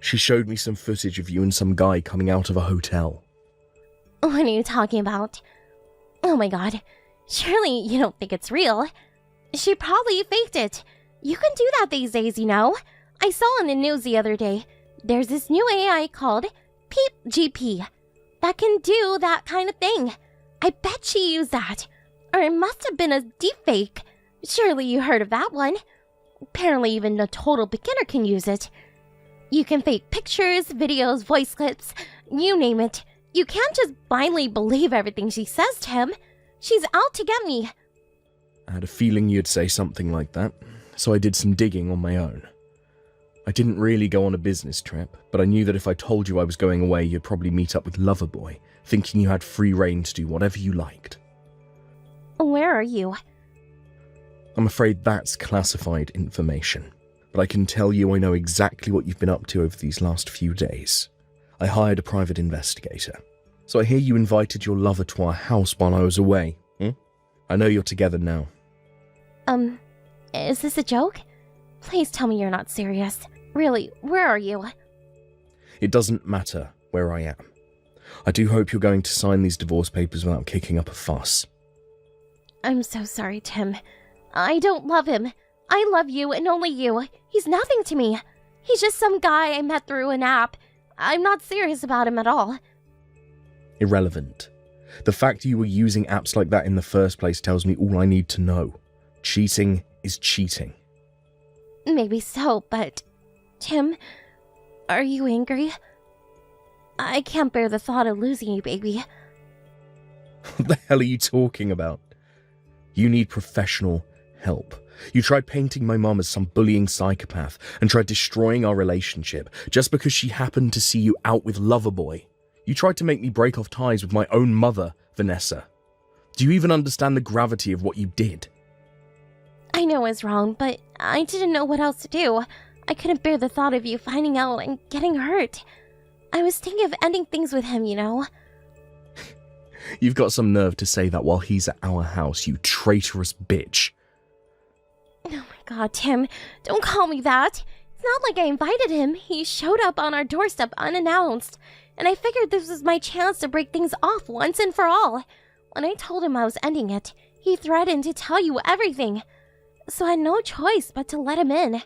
She showed me some footage of you and some guy coming out of a hotel. What are you talking about? Oh my god. Surely you don't think it's real. She probably faked it. You can do that these days, you know. I saw on the news the other day, there's this new AI called PeepGP that can do that kind of thing. I bet she used that. Or it must have been a deepfake. Surely you heard of that one. Apparently even a total beginner can use it. You can fake pictures, videos, voice clips, you name it. You can't just blindly believe everything she says to him. She's out to get me. I had a feeling you'd say something like that, so I did some digging on my own. I didn't really go on a business trip, but I knew that if I told you I was going away, you'd probably meet up with Loverboy, thinking you had free reign to do whatever you liked. Where are you? I'm afraid that's classified information, but I can tell you I know exactly what you've been up to over these last few days. I hired a private investigator. So I hear you invited your lover to our house while I was away. I know you're together now. Is this a joke? Please tell me you're not serious. Really, where are you? It doesn't matter where I am. I do hope you're going to sign these divorce papers without kicking up a fuss. I'm so sorry, Tim. I don't love him. I love you and only you. He's nothing to me. He's just some guy I met through an app. I'm not serious about him at all. Irrelevant. The fact you were using apps like that in the first place tells me all I need to know. Cheating is cheating. Maybe so, but... Tim, are you angry? I can't bear the thought of losing you, baby. What the hell are you talking about? You need professional help. You tried painting my mum as some bullying psychopath and tried destroying our relationship just because she happened to see you out with Loverboy. You tried to make me break off ties with my own mother, Vanessa. Do you even understand the gravity of what you did? I know I was wrong, but I didn't know what else to do. I couldn't bear the thought of you finding out and getting hurt. I was thinking of ending things with him, you know. You've got some nerve to say that while he's at our house, you traitorous bitch. Oh my god, Tim, don't call me that. It's not like I invited him. He showed up on our doorstep unannounced, and I figured this was my chance to break things off once and for all. When I told him I was ending it, he threatened to tell you everything. So I had no choice but to let him in.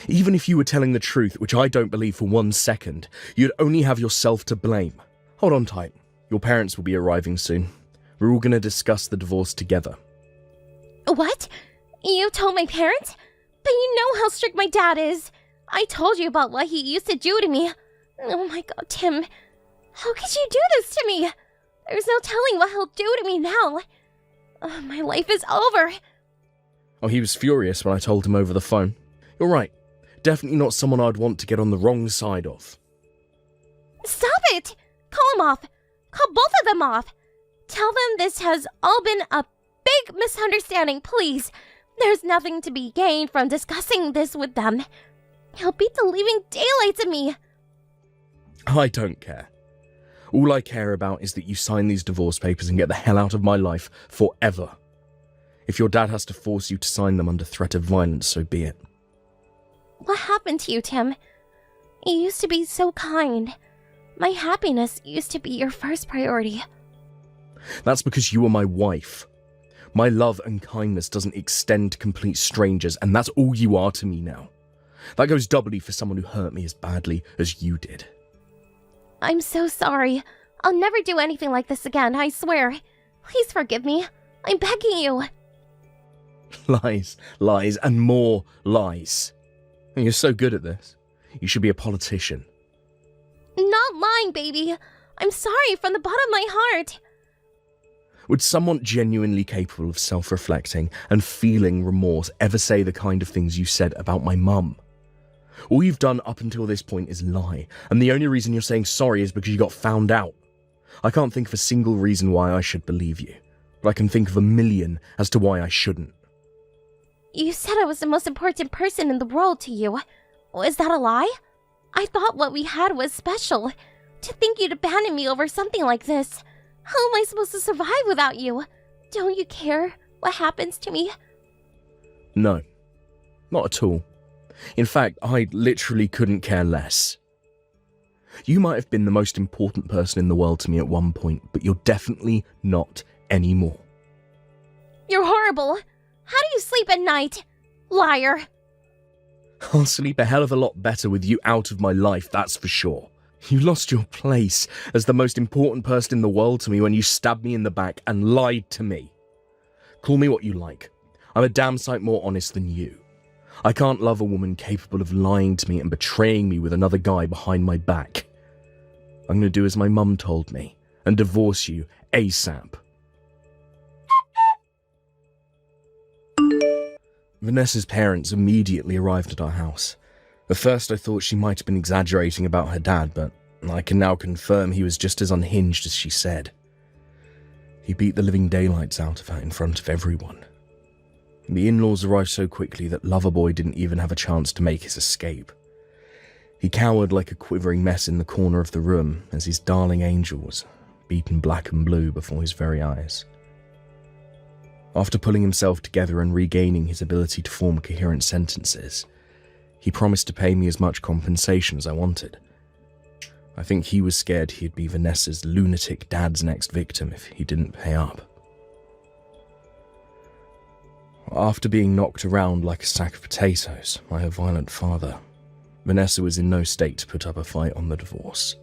Even if you were telling the truth, which I don't believe for 1 second, you'd only have yourself to blame. Hold on tight. Your parents will be arriving soon. We're all going to discuss the divorce together. What? You told my parents? But you know how strict my dad is. I told you about what he used to do to me. Oh my god, Tim. How could you do this to me? There's no telling what he'll do to me now. My life is over. Oh, he was furious when I told him over the phone. You're right. Definitely not someone I'd want to get on the wrong side of. Stop it! Call him off. Call both of them off. Tell them this has all been a big misunderstanding, please. There's nothing to be gained from discussing this with them. He'll beat the living daylights of me. I don't care. All I care about is that you sign these divorce papers and get the hell out of my life forever. If your dad has to force you to sign them under threat of violence, so be it. What happened to you, Tim? You used to be so kind. My happiness used to be your first priority. That's because you are my wife. My love and kindness doesn't extend to complete strangers, and that's all you are to me now. That goes doubly for someone who hurt me as badly as you did. I'm so sorry. I'll never do anything like this again, I swear. Please forgive me. I'm begging you. Lies, lies, and more lies. You're so good at this. You should be a politician. Not lying, baby. I'm sorry from the bottom of my heart. Would someone genuinely capable of self-reflecting and feeling remorse ever say the kind of things you said about my mum? All you've done up until this point is lie, and the only reason you're saying sorry is because you got found out. I can't think of a single reason why I should believe you, but I can think of a million as to why I shouldn't. You said I was the most important person in the world to you. Is that a lie? I thought what we had was special. To think you'd abandon me over something like this. How am I supposed to survive without you? Don't you care what happens to me? No, not at all. In fact, I literally couldn't care less. You might have been the most important person in the world to me at one point, but you're definitely not anymore. You're horrible. How do you sleep at night? Liar. I'll sleep a hell of a lot better with you out of my life, that's for sure. You lost your place as the most important person in the world to me when you stabbed me in the back and lied to me. Call me what you like. I'm a damn sight more honest than you. I can't love a woman capable of lying to me and betraying me with another guy behind my back. I'm going to do as my mum told me and divorce you ASAP. Vanessa's parents immediately arrived at our house. At first I thought she might have been exaggerating about her dad, but I can now confirm he was just as unhinged as she said. He beat the living daylights out of her in front of everyone. The in-laws arrived so quickly that Loverboy didn't even have a chance to make his escape. He cowered like a quivering mess in the corner of the room as his darling angel was beaten black and blue before his very eyes. After pulling himself together and regaining his ability to form coherent sentences, he promised to pay me as much compensation as I wanted. I think he was scared he'd be Vanessa's lunatic dad's next victim if he didn't pay up. After being knocked around like a sack of potatoes by her violent father, Vanessa was in no state to put up a fight on the divorce.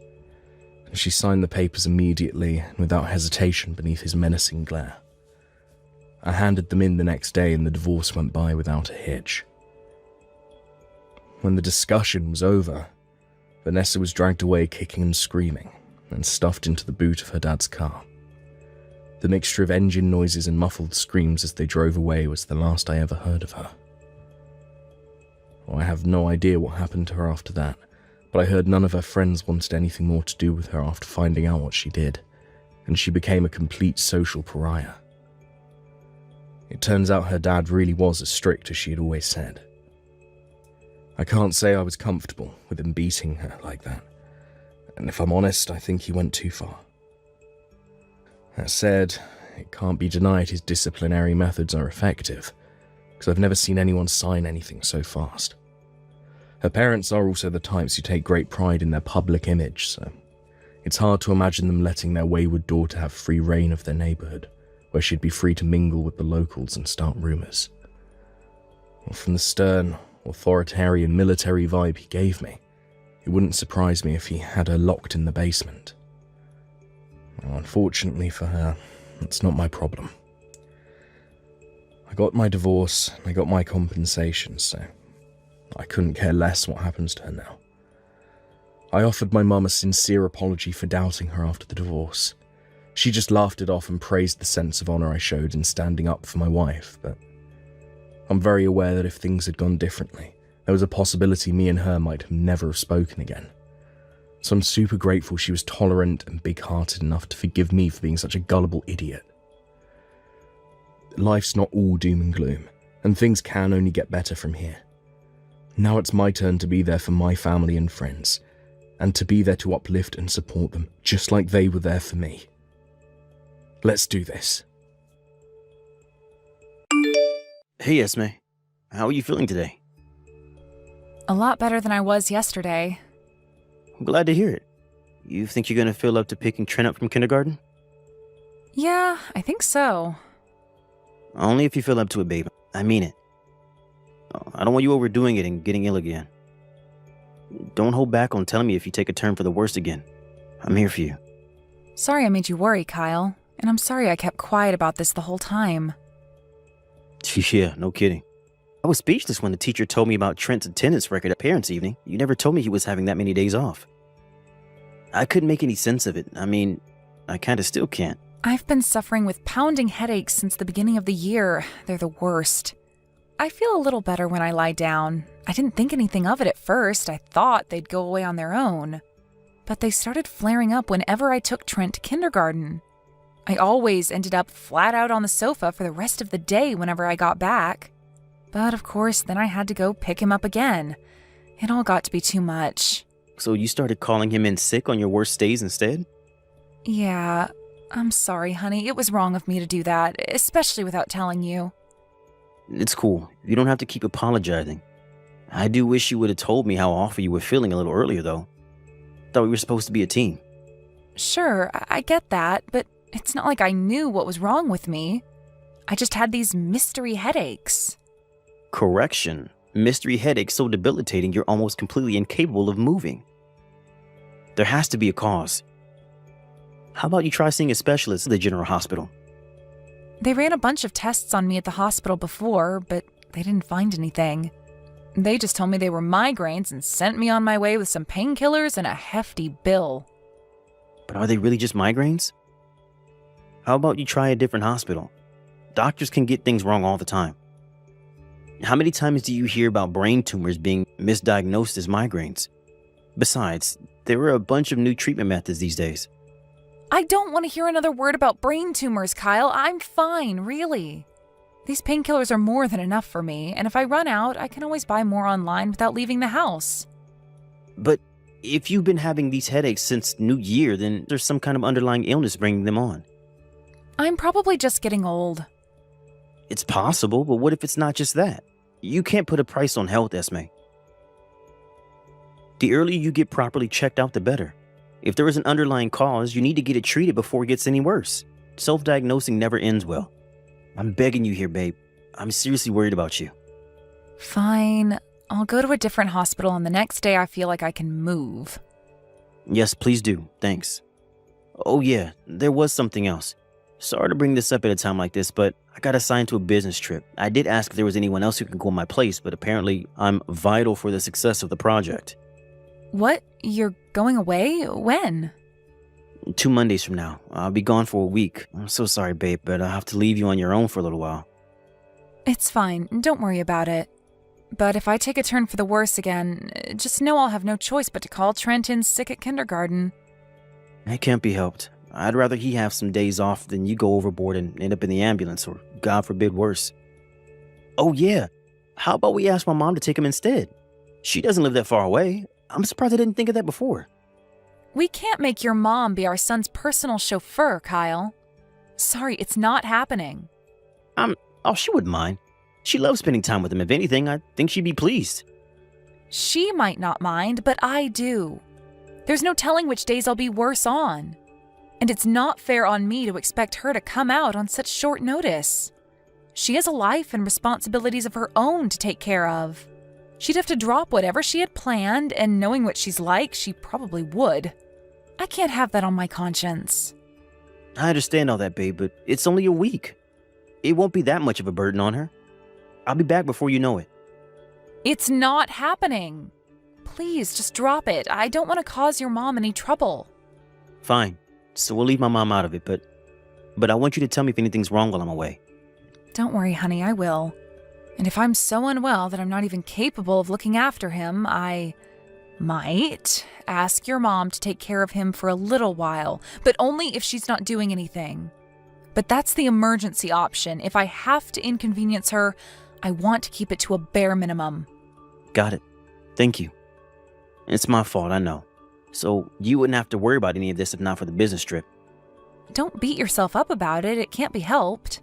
She signed the papers immediately and without hesitation beneath his menacing glare. I handed them in the next day and the divorce went by without a hitch. When the discussion was over, Vanessa was dragged away kicking and screaming and stuffed into the boot of her dad's car. The mixture of engine noises and muffled screams as they drove away was the last I ever heard of her. I have no idea what happened to her after that, but I heard none of her friends wanted anything more to do with her after finding out what she did, and she became a complete social pariah. It turns out her dad really was as strict as she had always said. I can't say I was comfortable with him beating her like that, and if I'm honest, I think he went too far. That said, it can't be denied his disciplinary methods are effective, because I've never seen anyone sign anything so fast. Her parents are also the types who take great pride in their public image, so it's hard to imagine them letting their wayward daughter have free reign of their neighbourhood, where she'd be free to mingle with the locals and start rumours. From the stern, authoritarian military vibe he gave me, it wouldn't surprise me if he had her locked in the basement. Well, unfortunately for her, that's not my problem. I got my divorce, and I got my compensation, so I couldn't care less what happens to her now. I offered my mum a sincere apology for doubting her after the divorce. She just laughed it off and praised the sense of honour I showed in standing up for my wife, but I'm very aware that if things had gone differently, there was a possibility me and her might never have spoken again. So I'm super grateful she was tolerant and big-hearted enough to forgive me for being such a gullible idiot. Life's not all doom and gloom, and things can only get better from here. Now it's my turn to be there for my family and friends, and to be there to uplift and support them, just like they were there for me. Let's do this. Hey, Esme. How are you feeling today? A lot better than I was yesterday. I'm glad to hear it. You think you're gonna feel up to picking Trent up from kindergarten? Yeah, I think so. Only if you feel up to it, babe. I mean it. I don't want you overdoing it and getting ill again. Don't hold back on telling me if you take a turn for the worst again. I'm here for you. Sorry I made you worry, Kyle. And I'm sorry I kept quiet about this the whole time. Yeah, no kidding. I was speechless when the teacher told me about Trent's attendance record at parents' evening. You never told me he was having that many days off. I couldn't make any sense of it. I mean, I kinda still can't. I've been suffering with pounding headaches since the beginning of the year. They're the worst. I feel a little better when I lie down. I didn't think anything of it at first. I thought they'd go away on their own. But they started flaring up whenever I took Trent to kindergarten. I always ended up flat out on the sofa for the rest of the day whenever I got back. But of course, then I had to go pick him up again. It all got to be too much. So you started calling him in sick on your worst days instead? Yeah, I'm sorry, honey. It was wrong of me to do that, especially without telling you. It's cool. You don't have to keep apologizing. I do wish you would have told me how awful you were feeling a little earlier, though. Thought we were supposed to be a team. Sure, I get that, but it's not like I knew what was wrong with me. I just had these mystery headaches. Correction. Mystery headache so debilitating you're almost completely incapable of moving. There has to be a cause. How about you try seeing a specialist at the general hospital? They ran a bunch of tests on me at the hospital before, but they didn't find anything. They just told me they were migraines and sent me on my way with some painkillers and a hefty bill. But are they really just migraines? How about you try a different hospital? Doctors can get things wrong all the time. How many times do you hear about brain tumors being misdiagnosed as migraines? Besides, there are a bunch of new treatment methods these days. I don't want to hear another word about brain tumors, Kyle. I'm fine, really. These painkillers are more than enough for me, and if I run out, I can always buy more online without leaving the house. But if you've been having these headaches since New Year, then there's some kind of underlying illness bringing them on. I'm probably just getting old. It's possible, but what if it's not just that? You can't put a price on health, Esme. The earlier you get properly checked out, the better. If there is an underlying cause, you need to get it treated before it gets any worse. Self-diagnosing never ends well. I'm begging you here, babe. I'm seriously worried about you. Fine. I'll go to a different hospital, and the next day I feel like I can move. Yes, please do. Thanks. Oh yeah, there was something else. Sorry to bring this up at a time like this, but I got assigned to a business trip. I did ask if there was anyone else who could go in my place, but apparently I'm vital for the success of the project. What? You're going away? When? 2 Mondays from now. I'll be gone for a week. I'm so sorry, babe, but I'll have to leave you on your own for a little while. It's fine. Don't worry about it. But if I take a turn for the worse again, just know I'll have no choice but to call Trent in sick at kindergarten. It can't be helped. I'd rather he have some days off than you go overboard and end up in the ambulance, or God forbid worse. Oh yeah, how about we ask my mom to take him instead? She doesn't live that far away. I'm surprised I didn't think of that before. We can't make your mom be our son's personal chauffeur, Kyle. Sorry, it's not happening. Oh, she wouldn't mind. She loves spending time with him. If anything, I think she'd be pleased. She might not mind, but I do. There's no telling which days I'll be worse on. And it's not fair on me to expect her to come out on such short notice. She has a life and responsibilities of her own to take care of. She'd have to drop whatever she had planned, and knowing what she's like, she probably would. I can't have that on my conscience. I understand all that, babe, but it's only a week. It won't be that much of a burden on her. I'll be back before you know it. It's not happening. Please, just drop it. I don't want to cause your mom any trouble. Fine. So we'll leave my mom out of it, but I want you to tell me if anything's wrong while I'm away. Don't worry, honey, I will. And if I'm so unwell that I'm not even capable of looking after him, I might ask your mom to take care of him for a little while, but only if she's not doing anything. But that's the emergency option. If I have to inconvenience her, I want to keep it to a bare minimum. Got it. Thank you. It's my fault, I know. So you wouldn't have to worry about any of this if not for the business trip. Don't beat yourself up about it. It can't be helped.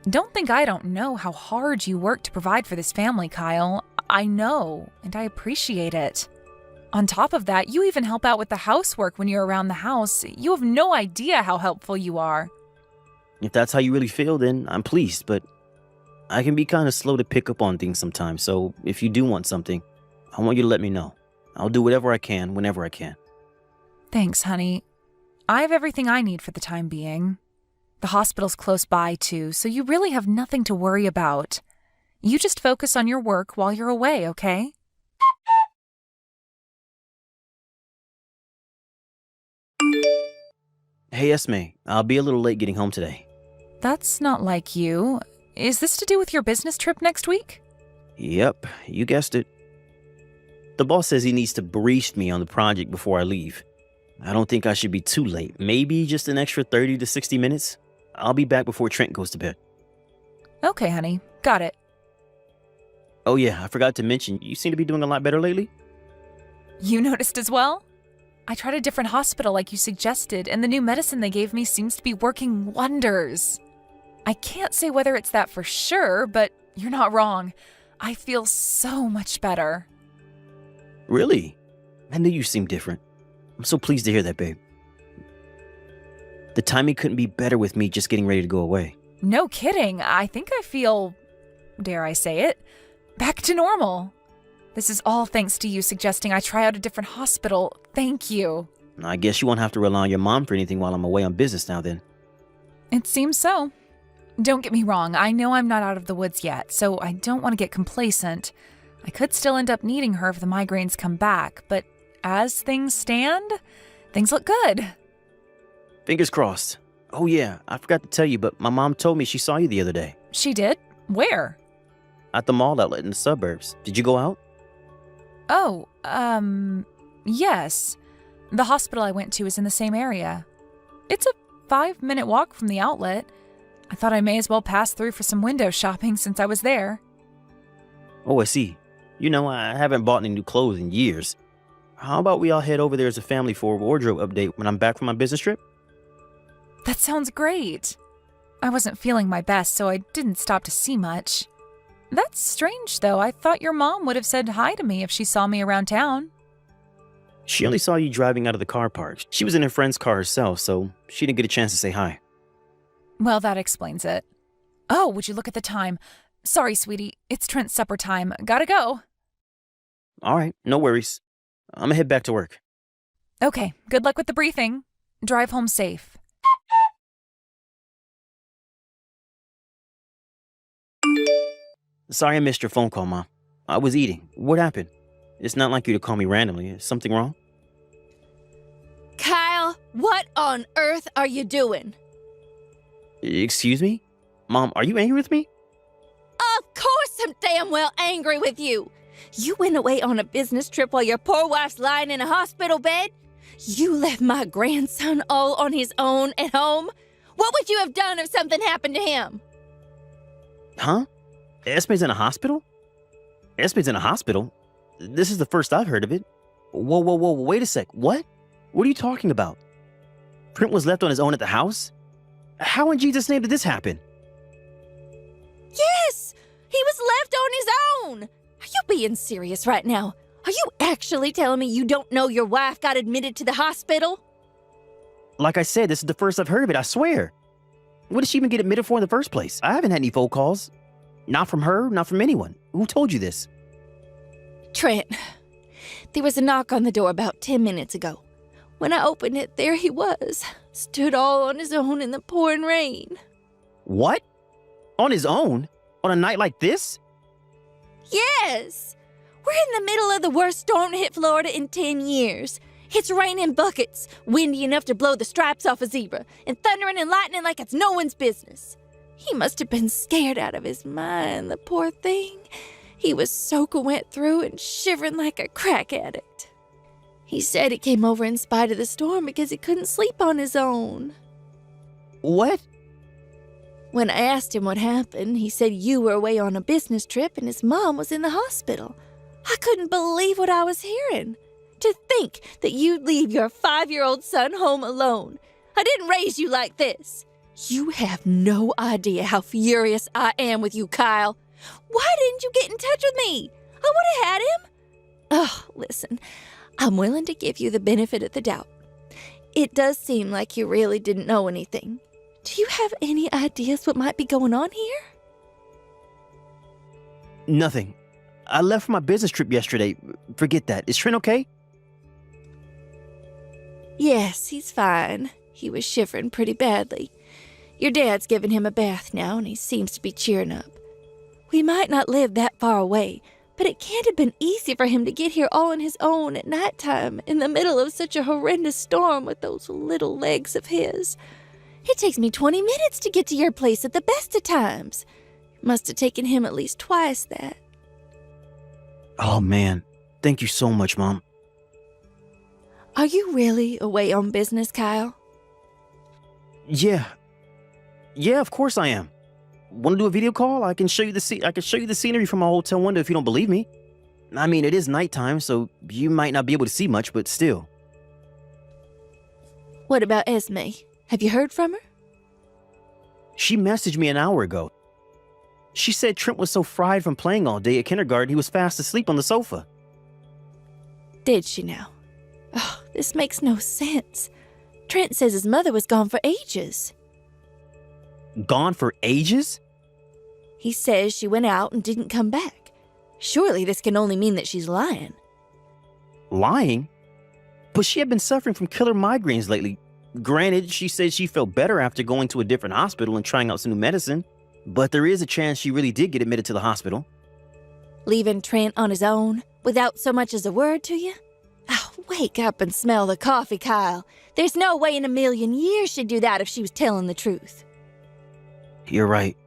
Don't think I don't know how hard you work to provide for this family, Kyle. I know, and I appreciate it. On top of that, you even help out with the housework when you're around the house. You have no idea how helpful you are. If that's how you really feel, then I'm pleased, but I can be kind of slow to pick up on things sometimes, so if you do want something, I want you to let me know. I'll do whatever I can, whenever I can. Thanks, honey. I have everything I need for the time being. The hospital's close by, too, so you really have nothing to worry about. You just focus on your work while you're away, okay? Hey, Esme, I'll be a little late getting home today. That's not like you. Is this to do with your business trip next week? Yep, you guessed it. The boss says he needs to brief me on the project before I leave. I don't think I should be too late. Maybe just an extra 30 to 60 minutes. I'll be back before Trent goes to bed. Okay, honey. Got it. Oh yeah, I forgot to mention, you seem to be doing a lot better lately. You noticed as well? I tried a different hospital like you suggested, and the new medicine they gave me seems to be working wonders. I can't say whether it's that for sure, but you're not wrong. I feel so much better. Really? I knew you seemed different. I'm so pleased to hear that, babe. The timing couldn't be better with me just getting ready to go away. No kidding. I think I feel, dare I say it, back to normal. This is all thanks to you suggesting I try out a different hospital. Thank you. I guess you won't have to rely on your mom for anything while I'm away on business now then. It seems so. Don't get me wrong, I know I'm not out of the woods yet, so I don't want to get complacent. I could still end up needing her if the migraines come back, but as things stand, things look good. Fingers crossed. Oh yeah, I forgot to tell you, but my mom told me she saw you the other day. She did? Where? At the mall outlet in the suburbs. Did you go out? Oh, yes. The hospital I went to is in the same area. It's a 5-minute walk from the outlet. I thought I may as well pass through for some window shopping since I was there. Oh, I see. You know, I haven't bought any new clothes in years. How about we all head over there as a family for a wardrobe update when I'm back from my business trip? That sounds great. I wasn't feeling my best, so I didn't stop to see much. That's strange, though. I thought your mom would have said hi to me if she saw me around town. She only saw you driving out of the car park. She was in her friend's car herself, so she didn't get a chance to say hi. Well, that explains it. Oh, would you look at the time? Sorry, sweetie. It's Trent's supper time. Gotta go. All right, no worries. I'm gonna head back to work. Okay, good luck with the briefing. Drive home safe. Sorry I missed your phone call, Mom. I was eating. What happened? It's not like you to call me randomly. Is something wrong? Kyle, what on earth are you doing? Excuse me? Mom, are you angry with me? Of course I'm damn well angry with you. You went away on a business trip while your poor wife's lying in a hospital bed. You left my grandson all on his own at home. What would you have done if something happened to him? Huh? Esme's in a hospital? Esme's in a hospital? This is the first I've heard of it. Whoa, wait a sec. What? What are you talking about? Trent was left on his own at the house? How in Jesus' name did this happen? Yes! He was left on his own! Are you being serious right now? Are you actually telling me you don't know your wife got admitted to the hospital? Like I said, this is the first I've heard of it, I swear. What did she even get admitted for in the first place? I haven't had any phone calls. Not from her, not from anyone. Who told you this? Trent, there was a knock on the door about 10 minutes ago. When I opened it, there he was, stood all on his own in the pouring rain. What? On his own? On a night like this? Yes! We're in the middle of the worst storm to hit Florida in 10 years. It's raining buckets, windy enough to blow the stripes off a zebra, and thundering and lightning like it's no one's business. He must have been scared out of his mind, the poor thing. He was soaking wet through and shivering like a crack addict. He said he came over in spite of the storm because he couldn't sleep on his own. What? When I asked him what happened, he said you were away on a business trip and his mom was in the hospital. I couldn't believe what I was hearing. To think that you'd leave your 5-year-old son home alone. I didn't raise you like this. You have no idea how furious I am with you, Kyle. Why didn't you get in touch with me? I would have had him. Oh, listen, I'm willing to give you the benefit of the doubt. It does seem like you really didn't know anything. Do you have any ideas what might be going on here? Nothing. I left for my business trip yesterday. Forget that. Is Trent okay? Yes, he's fine. He was shivering pretty badly. Your dad's given him a bath now, and he seems to be cheering up. We might not live that far away, but it can't have been easy for him to get here all on his own at nighttime in the middle of such a horrendous storm with those little legs of his. It takes me 20 minutes to get to your place at the best of times. Must have taken him at least twice that. Oh, man. Thank you so much, Mom. Are you really away on business, Kyle? Yeah. Yeah, of course I am. Want to do a video call? I can show you the scenery from my hotel window if you don't believe me. I mean, it is nighttime, so you might not be able to see much, but still. What about Esme? Have you heard from her? She messaged me an hour ago. She said Trent was so fried from playing all day at kindergarten he was fast asleep on the sofa. Did she now? Oh, this makes no sense. Trent says his mother was gone for ages. Gone for ages? He says she went out and didn't come back. Surely this can only mean that she's lying. Lying? But she had been suffering from killer migraines lately. Granted, she said she felt better after going to a different hospital and trying out some new medicine. But there is a chance she really did get admitted to the hospital. Leaving Trent on his own, without so much as a word to you? Oh, wake up and smell the coffee, Kyle. There's no way in a million years she'd do that if she was telling the truth. You're right.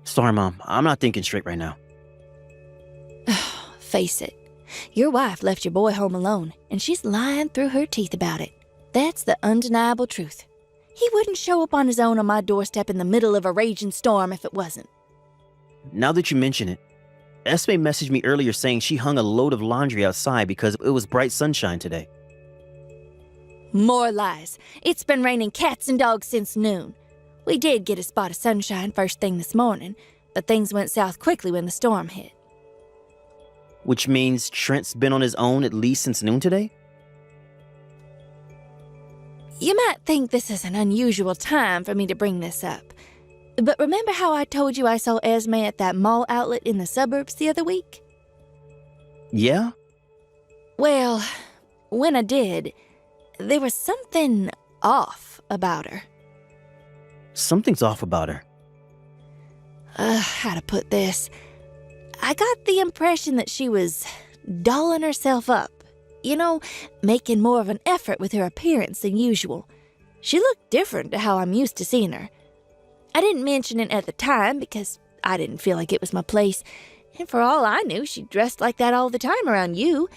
Sorry, Mom. I'm not thinking straight right now. Face it. Your wife left your boy home alone, and she's lying through her teeth about it. That's the undeniable truth. He wouldn't show up on his own on my doorstep in the middle of a raging storm if it wasn't. Now that you mention it, Esme messaged me earlier saying she hung a load of laundry outside because it was bright sunshine today. More lies. It's been raining cats and dogs since noon. We did get a spot of sunshine first thing this morning, but things went south quickly when the storm hit. Which means Trent's been on his own at least since noon today? You might think this is an unusual time for me to bring this up, but remember how I told you I saw Esme at that mall outlet in the suburbs the other week? Yeah? Well, when I did, there was something off about her. Something's off about her. How to put this? I got the impression that she was dolling herself up. You know, making more of an effort with her appearance than usual. She looked different to how I'm used to seeing her. I didn't mention it at the time because I didn't feel like it was my place. And for all I knew, she dressed like that all the time around you.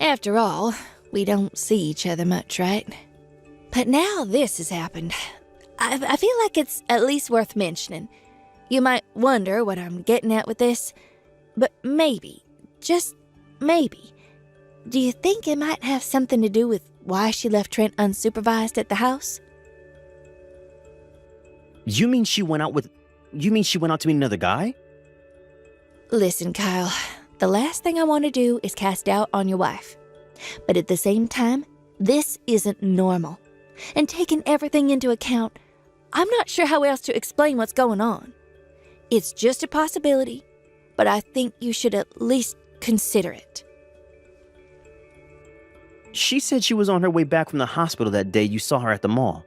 After all, we don't see each other much, right? But now this has happened. I feel like it's at least worth mentioning. You might wonder what I'm getting at with this, but maybe, just maybe, do you think it might have something to do with why she left Trent unsupervised at the house? You mean she went out to meet another guy? Listen, Kyle, the last thing I want to do is cast doubt on your wife. But at the same time, this isn't normal. And taking everything into account, I'm not sure how else to explain what's going on. It's just a possibility, but I think you should at least consider it. She said she was on her way back from the hospital that day you saw her at the mall.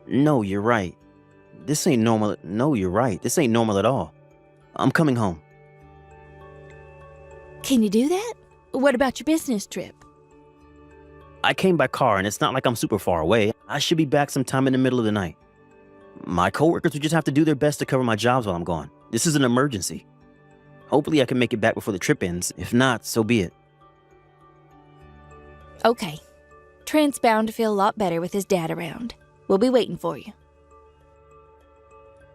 No, you're right. This ain't normal. No, you're right. This ain't normal at all. I'm coming home. Can you do that? What about your business trip? I came by car and it's not like I'm super far away. I should be back sometime in the middle of the night. My coworkers would just have to do their best to cover my jobs while I'm gone. This is an emergency. Hopefully I can make it back before the trip ends. If not, so be it. Okay. Trent's bound to feel a lot better with his dad around. We'll be waiting for you.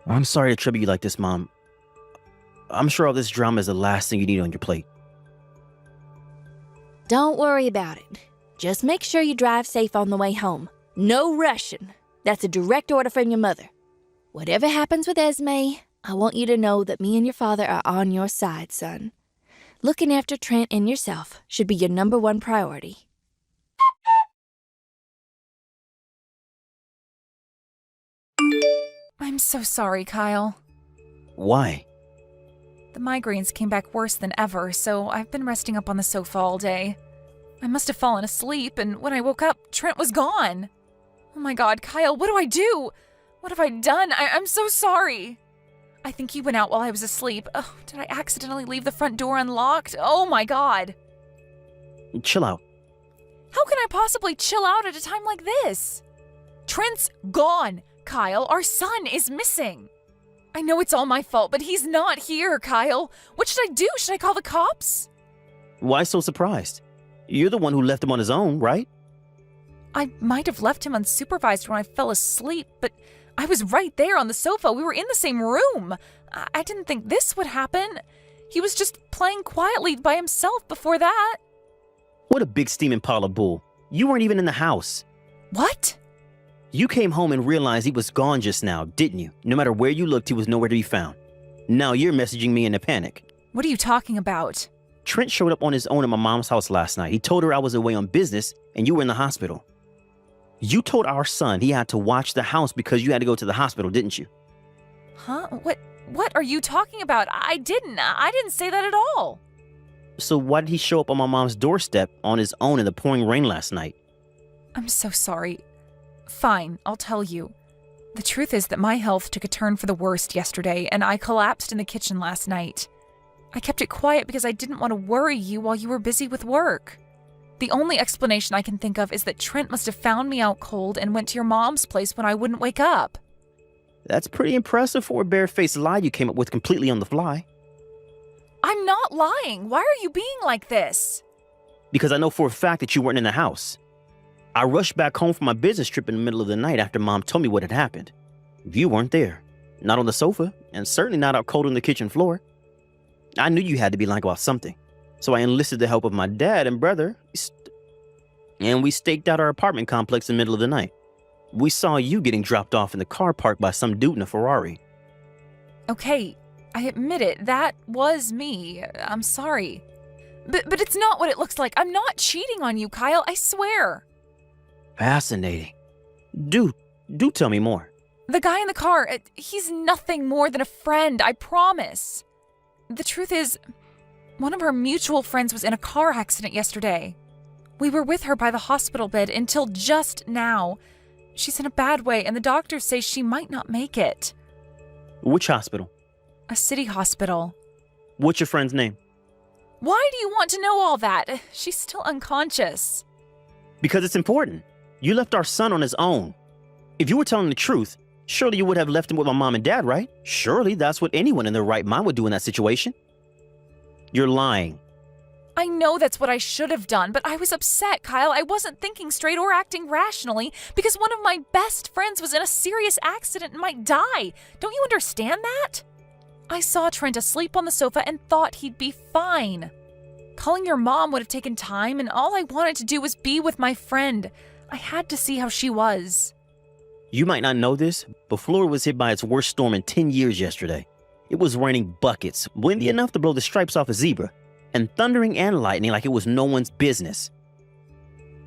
I'm sorry to trouble you like this, Mom. I'm sure all this drama is the last thing you need on your plate. Don't worry about it. Just make sure you drive safe on the way home. No rushing. That's a direct order from your mother. Whatever happens with Esme, I want you to know that me and your father are on your side, son. Looking after Trent and yourself should be your #1 priority. I'm so sorry, Kyle. Why? The migraines came back worse than ever, so I've been resting up on the sofa all day. I must have fallen asleep, and when I woke up, Trent was gone. Oh my God, Kyle, what do I do? What have I done? I'm so sorry. I think he went out while I was asleep. Oh, did I accidentally leave the front door unlocked? Oh my God. Chill out. How can I possibly chill out at a time like this? Trent's gone, Kyle. Our son is missing. I know it's all my fault, but he's not here, Kyle. What should I do? Should I call the cops? Why so surprised? You're the one who left him on his own, right? I might have left him unsupervised when I fell asleep, but I was right there on the sofa. We were in the same room. I didn't think this would happen. He was just playing quietly by himself before that. What a big steaming pile of bull. You weren't even in the house. What? You came home and realized he was gone just now, didn't you? No matter where you looked, he was nowhere to be found. Now you're messaging me in a panic. What are you talking about? Trent showed up on his own at my mom's house last night. He told her I was away on business and you were in the hospital. You told our son he had to watch the house because you had to go to the hospital, didn't you? Huh? What are you talking about? I didn't say that at all. So why did he show up on my mom's doorstep on his own in the pouring rain last night? I'm so sorry. Fine, I'll tell you. The truth is that my health took a turn for the worst yesterday, and I collapsed in the kitchen last night. I kept it quiet because I didn't want to worry you while you were busy with work. The only explanation I can think of is that Trent must have found me out cold and went to your mom's place when I wouldn't wake up. That's pretty impressive for a barefaced lie you came up with completely on the fly. I'm not lying. Why are you being like this? Because I know for a fact that you weren't in the house. I rushed back home from my business trip in the middle of the night after Mom told me what had happened. You weren't there. Not on the sofa, and certainly not out cold on the kitchen floor. I knew you had to be lying about something. So I enlisted the help of my dad and brother, and we staked out our apartment complex in the middle of the night. We saw you getting dropped off in the car park by some dude in a Ferrari. Okay, I admit it. That was me. I'm sorry. But it's not what it looks like. I'm not cheating on you, Kyle. I swear. Fascinating. Do tell me more. The guy in the car, he's nothing more than a friend, I promise. The truth is, one of our mutual friends was in a car accident yesterday. We were with her by the hospital bed until just now. She's in a bad way, and the doctors say she might not make it. Which hospital? A city hospital. What's your friend's name? Why do you want to know all that? She's still unconscious. Because it's important. You left our son on his own. If you were telling the truth, surely you would have left him with my mom and dad, right? Surely that's what anyone in their right mind would do in that situation. You're lying. I know that's what I should have done, but I was upset, Kyle. I wasn't thinking straight or acting rationally because one of my best friends was in a serious accident and might die. Don't you understand that? I saw Trent asleep on the sofa and thought he'd be fine. Calling your mom would have taken time, and all I wanted to do was be with my friend. I had to see how she was. You might not know this, but Florida was hit by its worst storm in 10 years yesterday. It was raining buckets, windy enough to blow the stripes off a zebra, and thundering and lightning like it was no one's business.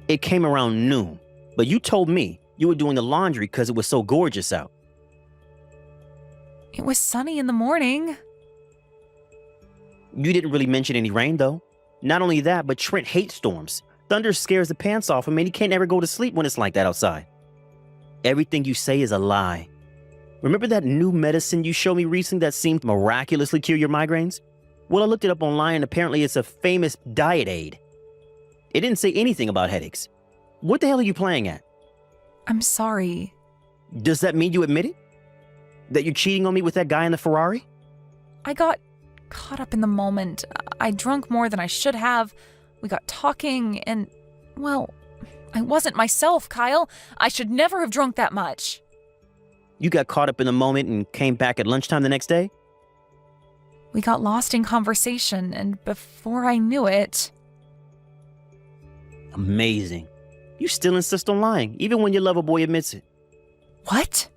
It came around noon, but you told me you were doing the laundry because it was so gorgeous out. It was sunny in the morning. You didn't really mention any rain, though. Not only that, but Trent hates storms. Thunder scares the pants off him and he can't ever go to sleep when it's like that outside. Everything you say is a lie. Remember that new medicine you showed me recently that seemed to miraculously cure your migraines? Well, I looked it up online and apparently it's a famous diet aid. It didn't say anything about headaches. What the hell are you playing at? I'm sorry. Does that mean you admit it? That you're cheating on me with that guy in the Ferrari? I got caught up in the moment. I drank more than I should have. We got talking and, well, I wasn't myself, Kyle. I should never have drunk that much. You got caught up in the moment and came back at lunchtime the next day? We got lost in conversation, and before I knew it... Amazing. You still insist on lying, even when your lover boy admits it. What?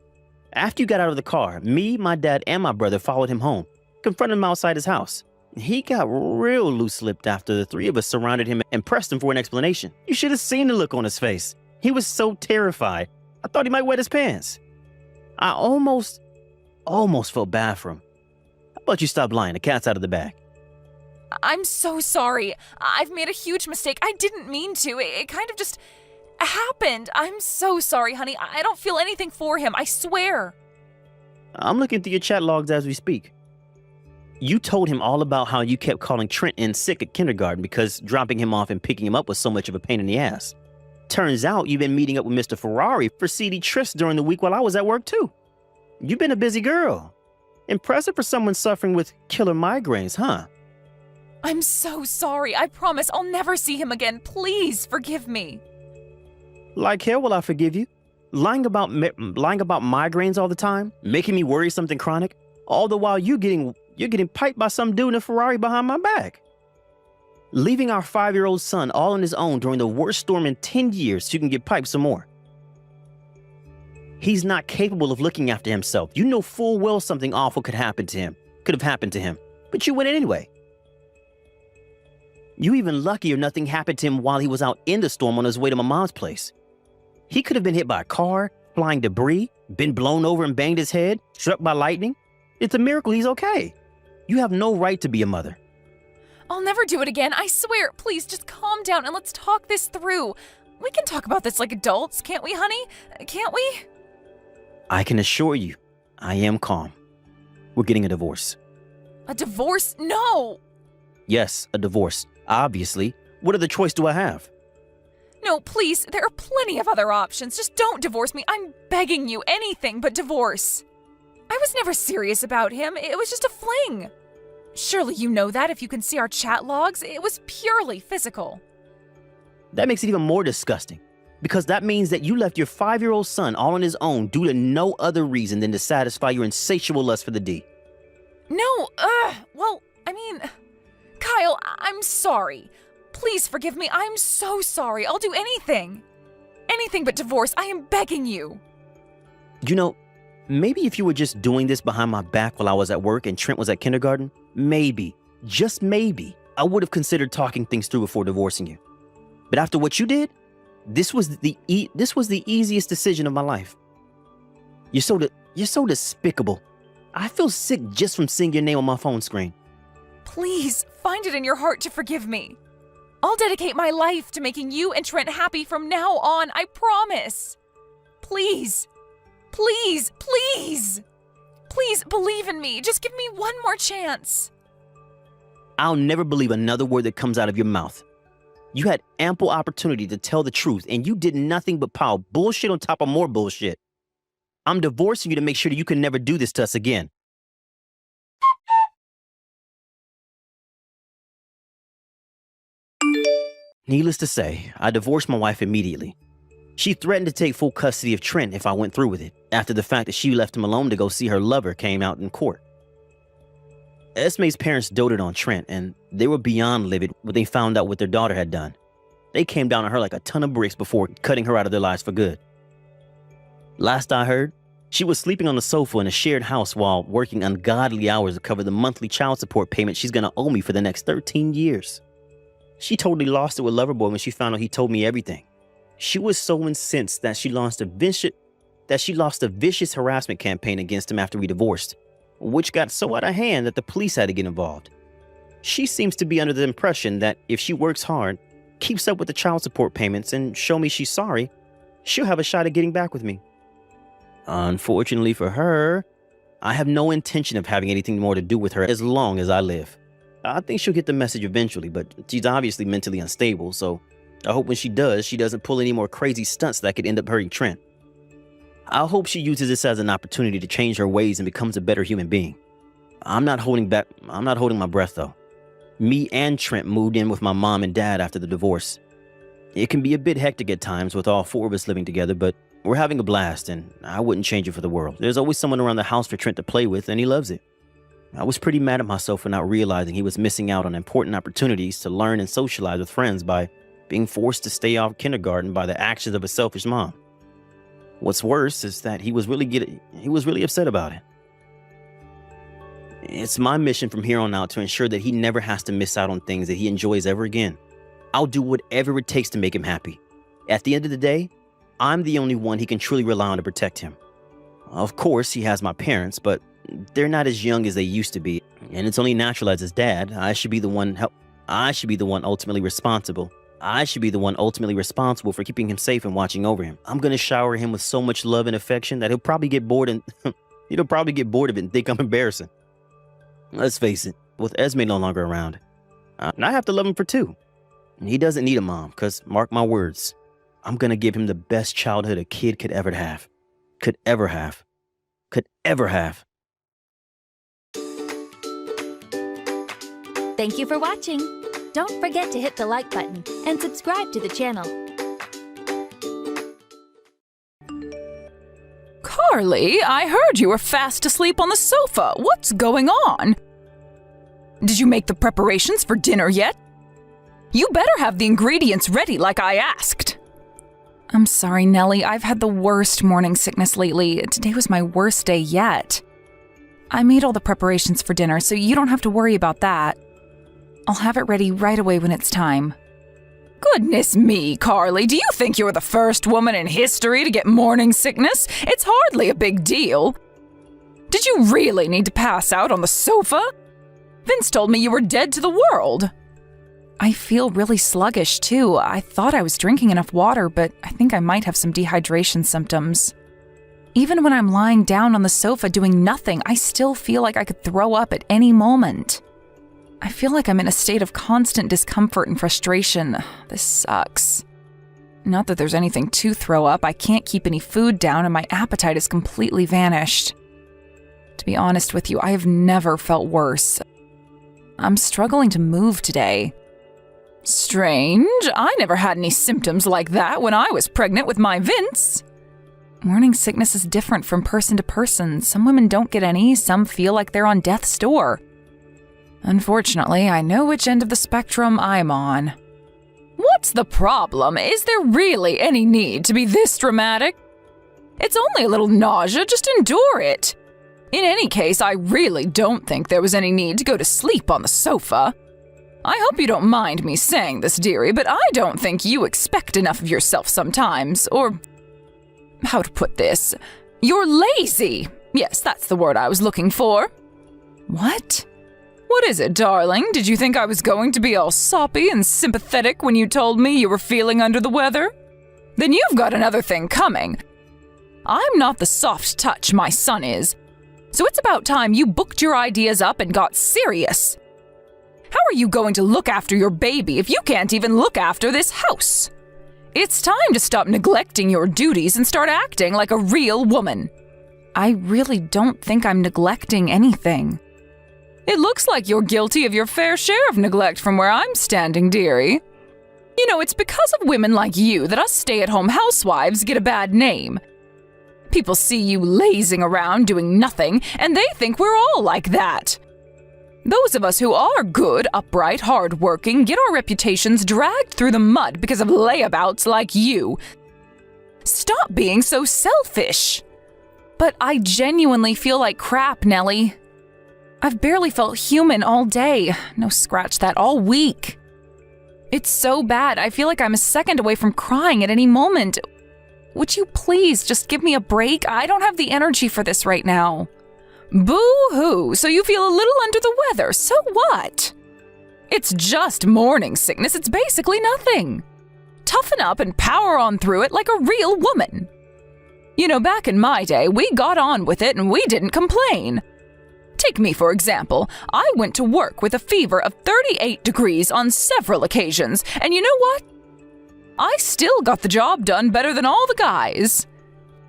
After you got out of the car, me, my dad, and my brother followed him home, confronted him outside his house. He got real loose-lipped after the three of us surrounded him and pressed him for an explanation. You should have seen the look on his face. He was so terrified. I thought he might wet his pants. I almost felt bad for him. How about you stop lying? The cat's out of the bag. I'm so sorry. I've made a huge mistake. I didn't mean to. It kind of just happened. I'm so sorry, honey. I don't feel anything for him. I swear. I'm looking through your chat logs as we speak. You told him all about how you kept calling Trent in sick at kindergarten because dropping him off and picking him up was so much of a pain in the ass. Turns out you've been meeting up with Mr. Ferrari for seedy trysts during the week while I was at work too. You've been a busy girl. Impressive for someone suffering with killer migraines, huh? I'm so sorry. I promise I'll never see him again. Please forgive me. Like hell will I forgive you? Lying about migraines all the time, making me worry something chronic, all the while you're getting piped by some dude in a Ferrari behind my back. Leaving our 5-year-old son all on his own during the worst storm in 10 years so you can get piped some more. He's not capable of looking after himself. You know full well something awful could have happened to him, but you went anyway. You even luckier nothing happened to him while he was out in the storm on his way to my mom's place. He could have been hit by a car, flying debris, been blown over and banged his head, struck by lightning. It's a miracle he's okay. You have no right to be a mother. I'll never do it again. I swear. Please just calm down and let's talk this through. We can talk about this like adults, can't we, honey? Can't we? I can assure you, I am calm. We're getting a divorce. A divorce? No! Yes, a divorce. Obviously. What other choice do I have? No, please. There are plenty of other options. Just don't divorce me. I'm begging you. Anything but divorce. I was never serious about him. It was just a fling. Surely you know that if you can see our chat logs. It was purely physical. That makes it even more disgusting. Because that means that you left your 5-year-old son all on his own due to no other reason than to satisfy your insatiable lust for the D. No, well, I mean, Kyle, I'm sorry. Please forgive me. I'm so sorry. I'll do anything. Anything but divorce. I am begging you. You know, maybe if you were just doing this behind my back while I was at work and Trent was at kindergarten, maybe, just maybe, I would have considered talking things through before divorcing you. But after what you did, this was the easiest decision of my life. You're so despicable. I feel sick just from seeing your name on my phone screen. Please, find it in your heart to forgive me. I'll dedicate my life to making you and Trent happy from now on, I promise. Please, please, please. Please believe in me. Just give me one more chance. I'll never believe another word that comes out of your mouth. You had ample opportunity to tell the truth, and you did nothing but pile bullshit on top of more bullshit. I'm divorcing you to make sure that you can never do this to us again. Needless to say, I divorced my wife immediately. She threatened to take full custody of Trent if I went through with it, after the fact that she left him alone to go see her lover came out in court. Esme's parents doted on Trent, and they were beyond livid when they found out what their daughter had done. They came down on her like a ton of bricks before cutting her out of their lives for good. Last I heard, she was sleeping on the sofa in a shared house while working ungodly hours to cover the monthly child support payment she's gonna owe me for the next 13 years. She totally lost it with Loverboy when she found out he told me everything. She was so incensed that she launched a vicious harassment campaign against him after we divorced, which got so out of hand that the police had to get involved. She seems to be under the impression that if she works hard, keeps up with the child support payments and show me she's sorry, she'll have a shot at getting back with me. Unfortunately for her, I have no intention of having anything more to do with her as long as I live. I think she'll get the message eventually, but she's obviously mentally unstable, so I hope when she does, she doesn't pull any more crazy stunts that could end up hurting Trent. I hope she uses this as an opportunity to change her ways and becomes a better human being. I'm not holding my breath, though. Me and Trent moved in with my mom and dad after the divorce. It can be a bit hectic at times with all four of us living together, but we're having a blast, and I wouldn't change it for the world. There's always someone around the house for Trent to play with, and he loves it. I was pretty mad at myself for not realizing he was missing out on important opportunities to learn and socialize with friends by being forced to stay off kindergarten by the actions of a selfish mom. What's worse is that he was really upset about it. It's my mission from here on out to ensure that he never has to miss out on things that he enjoys ever again. I'll do whatever it takes to make him happy. At the end of the day, I'm the only one he can truly rely on to protect him. Of course, he has my parents, but they're not as young as they used to be, and it's only natural as his dad. I should be the one ultimately responsible for keeping him safe and watching over him. I'm going to shower him with so much love and affection that he'll probably get bored of it and think I'm embarrassing. Let's face it, with Esme no longer around, I have to love him for two. He doesn't need a mom, because mark my words, I'm going to give him the best childhood a kid could ever have. Thank you for watching. Don't forget to hit the like button and subscribe to the channel. Carly, I heard you were fast asleep on the sofa. What's going on? Did you make the preparations for dinner yet? You better have the ingredients ready like I asked. I'm sorry, Nellie. I've had the worst morning sickness lately. Today was my worst day yet. I made all the preparations for dinner, so you don't have to worry about that. I'll have it ready right away when it's time. Goodness me, Carly, do you think you're the first woman in history to get morning sickness? It's hardly a big deal. Did you really need to pass out on the sofa? Vince told me you were dead to the world. I feel really sluggish, too. I thought I was drinking enough water, but I think I might have some dehydration symptoms. Even when I'm lying down on the sofa doing nothing, I still feel like I could throw up at any moment. I feel like I'm in a state of constant discomfort and frustration. This sucks. Not that there's anything to throw up. I can't keep any food down and my appetite has completely vanished. To be honest with you, I have never felt worse. I'm struggling to move today. Strange. I never had any symptoms like that when I was pregnant with my Vince. Morning sickness is different from person to person. Some women don't get any, some feel like they're on death's door. Unfortunately, I know which end of the spectrum I'm on. What's the problem? Is there really any need to be this dramatic? It's only a little nausea, just endure it. In any case, I really don't think there was any need to go to sleep on the sofa. I hope you don't mind me saying this, dearie, but I don't think you expect enough of yourself sometimes, or how to put this? You're lazy. Yes, that's the word I was looking for. What? What is it, darling? Did you think I was going to be all soppy and sympathetic when you told me you were feeling under the weather? Then you've got another thing coming. I'm not the soft touch my son is, so it's about time you booked your ideas up and got serious. How are you going to look after your baby if you can't even look after this house? It's time to stop neglecting your duties and start acting like a real woman. I really don't think I'm neglecting anything. It looks like you're guilty of your fair share of neglect from where I'm standing, dearie. You know, it's because of women like you that us stay-at-home housewives get a bad name. People see you lazing around doing nothing, and they think we're all like that. Those of us who are good, upright, hard-working get our reputations dragged through the mud because of layabouts like you. Stop being so selfish. But I genuinely feel like crap, Nellie. I've barely felt human all day. No, scratch that, all week. It's so bad, I feel like I'm a second away from crying at any moment. Would you please just give me a break? I don't have the energy for this right now. Boo-hoo, so you feel a little under the weather, so what? It's just morning sickness. It's basically nothing. Toughen up and power on through it like a real woman. You know, back in my day, we got on with it and we didn't complain. Take me, for example. I went to work with a fever of 38 degrees on several occasions, and you know what? I still got the job done better than all the guys.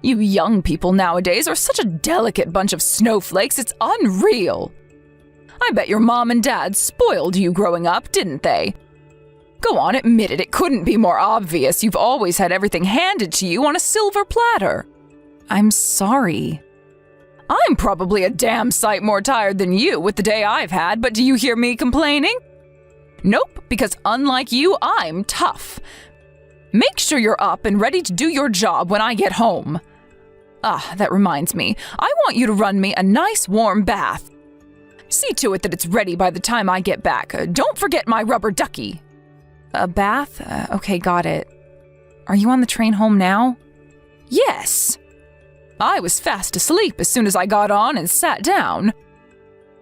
You young people nowadays are such a delicate bunch of snowflakes, it's unreal. I bet your mom and dad spoiled you growing up, didn't they? Go on, admit it. It couldn't be more obvious. You've always had everything handed to you on a silver platter. I'm sorry. I'm probably a damn sight more tired than you with the day I've had, but do you hear me complaining? Nope, because unlike you, I'm tough. Make sure you're up and ready to do your job when I get home. Ah, that reminds me. I want you to run me a nice warm bath. See to it that it's ready by the time I get back. Don't forget my rubber ducky. A bath? Okay, got it. Are you on the train home now? Yes. I was fast asleep as soon as I got on and sat down.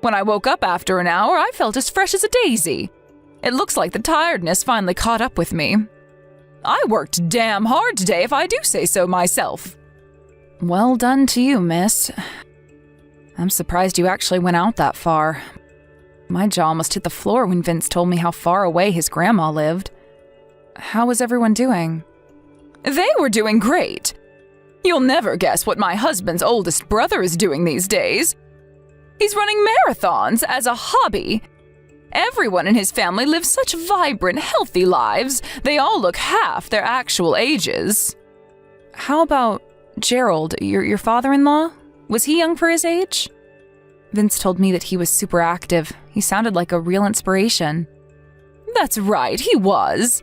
When I woke up after an hour, I felt as fresh as a daisy. It looks like the tiredness finally caught up with me. I worked damn hard today, if I do say so myself. Well done to you, miss. I'm surprised you actually went out that far. My jaw almost hit the floor when Vince told me how far away his grandma lived. How was everyone doing? They were doing great. You'll never guess what my husband's oldest brother is doing these days. He's running marathons as a hobby. Everyone in his family lives such vibrant, healthy lives. They all look half their actual ages. How about Gerald, your father-in-law? Was he young for his age? Vince told me that he was super active. He sounded like a real inspiration. That's right, he was.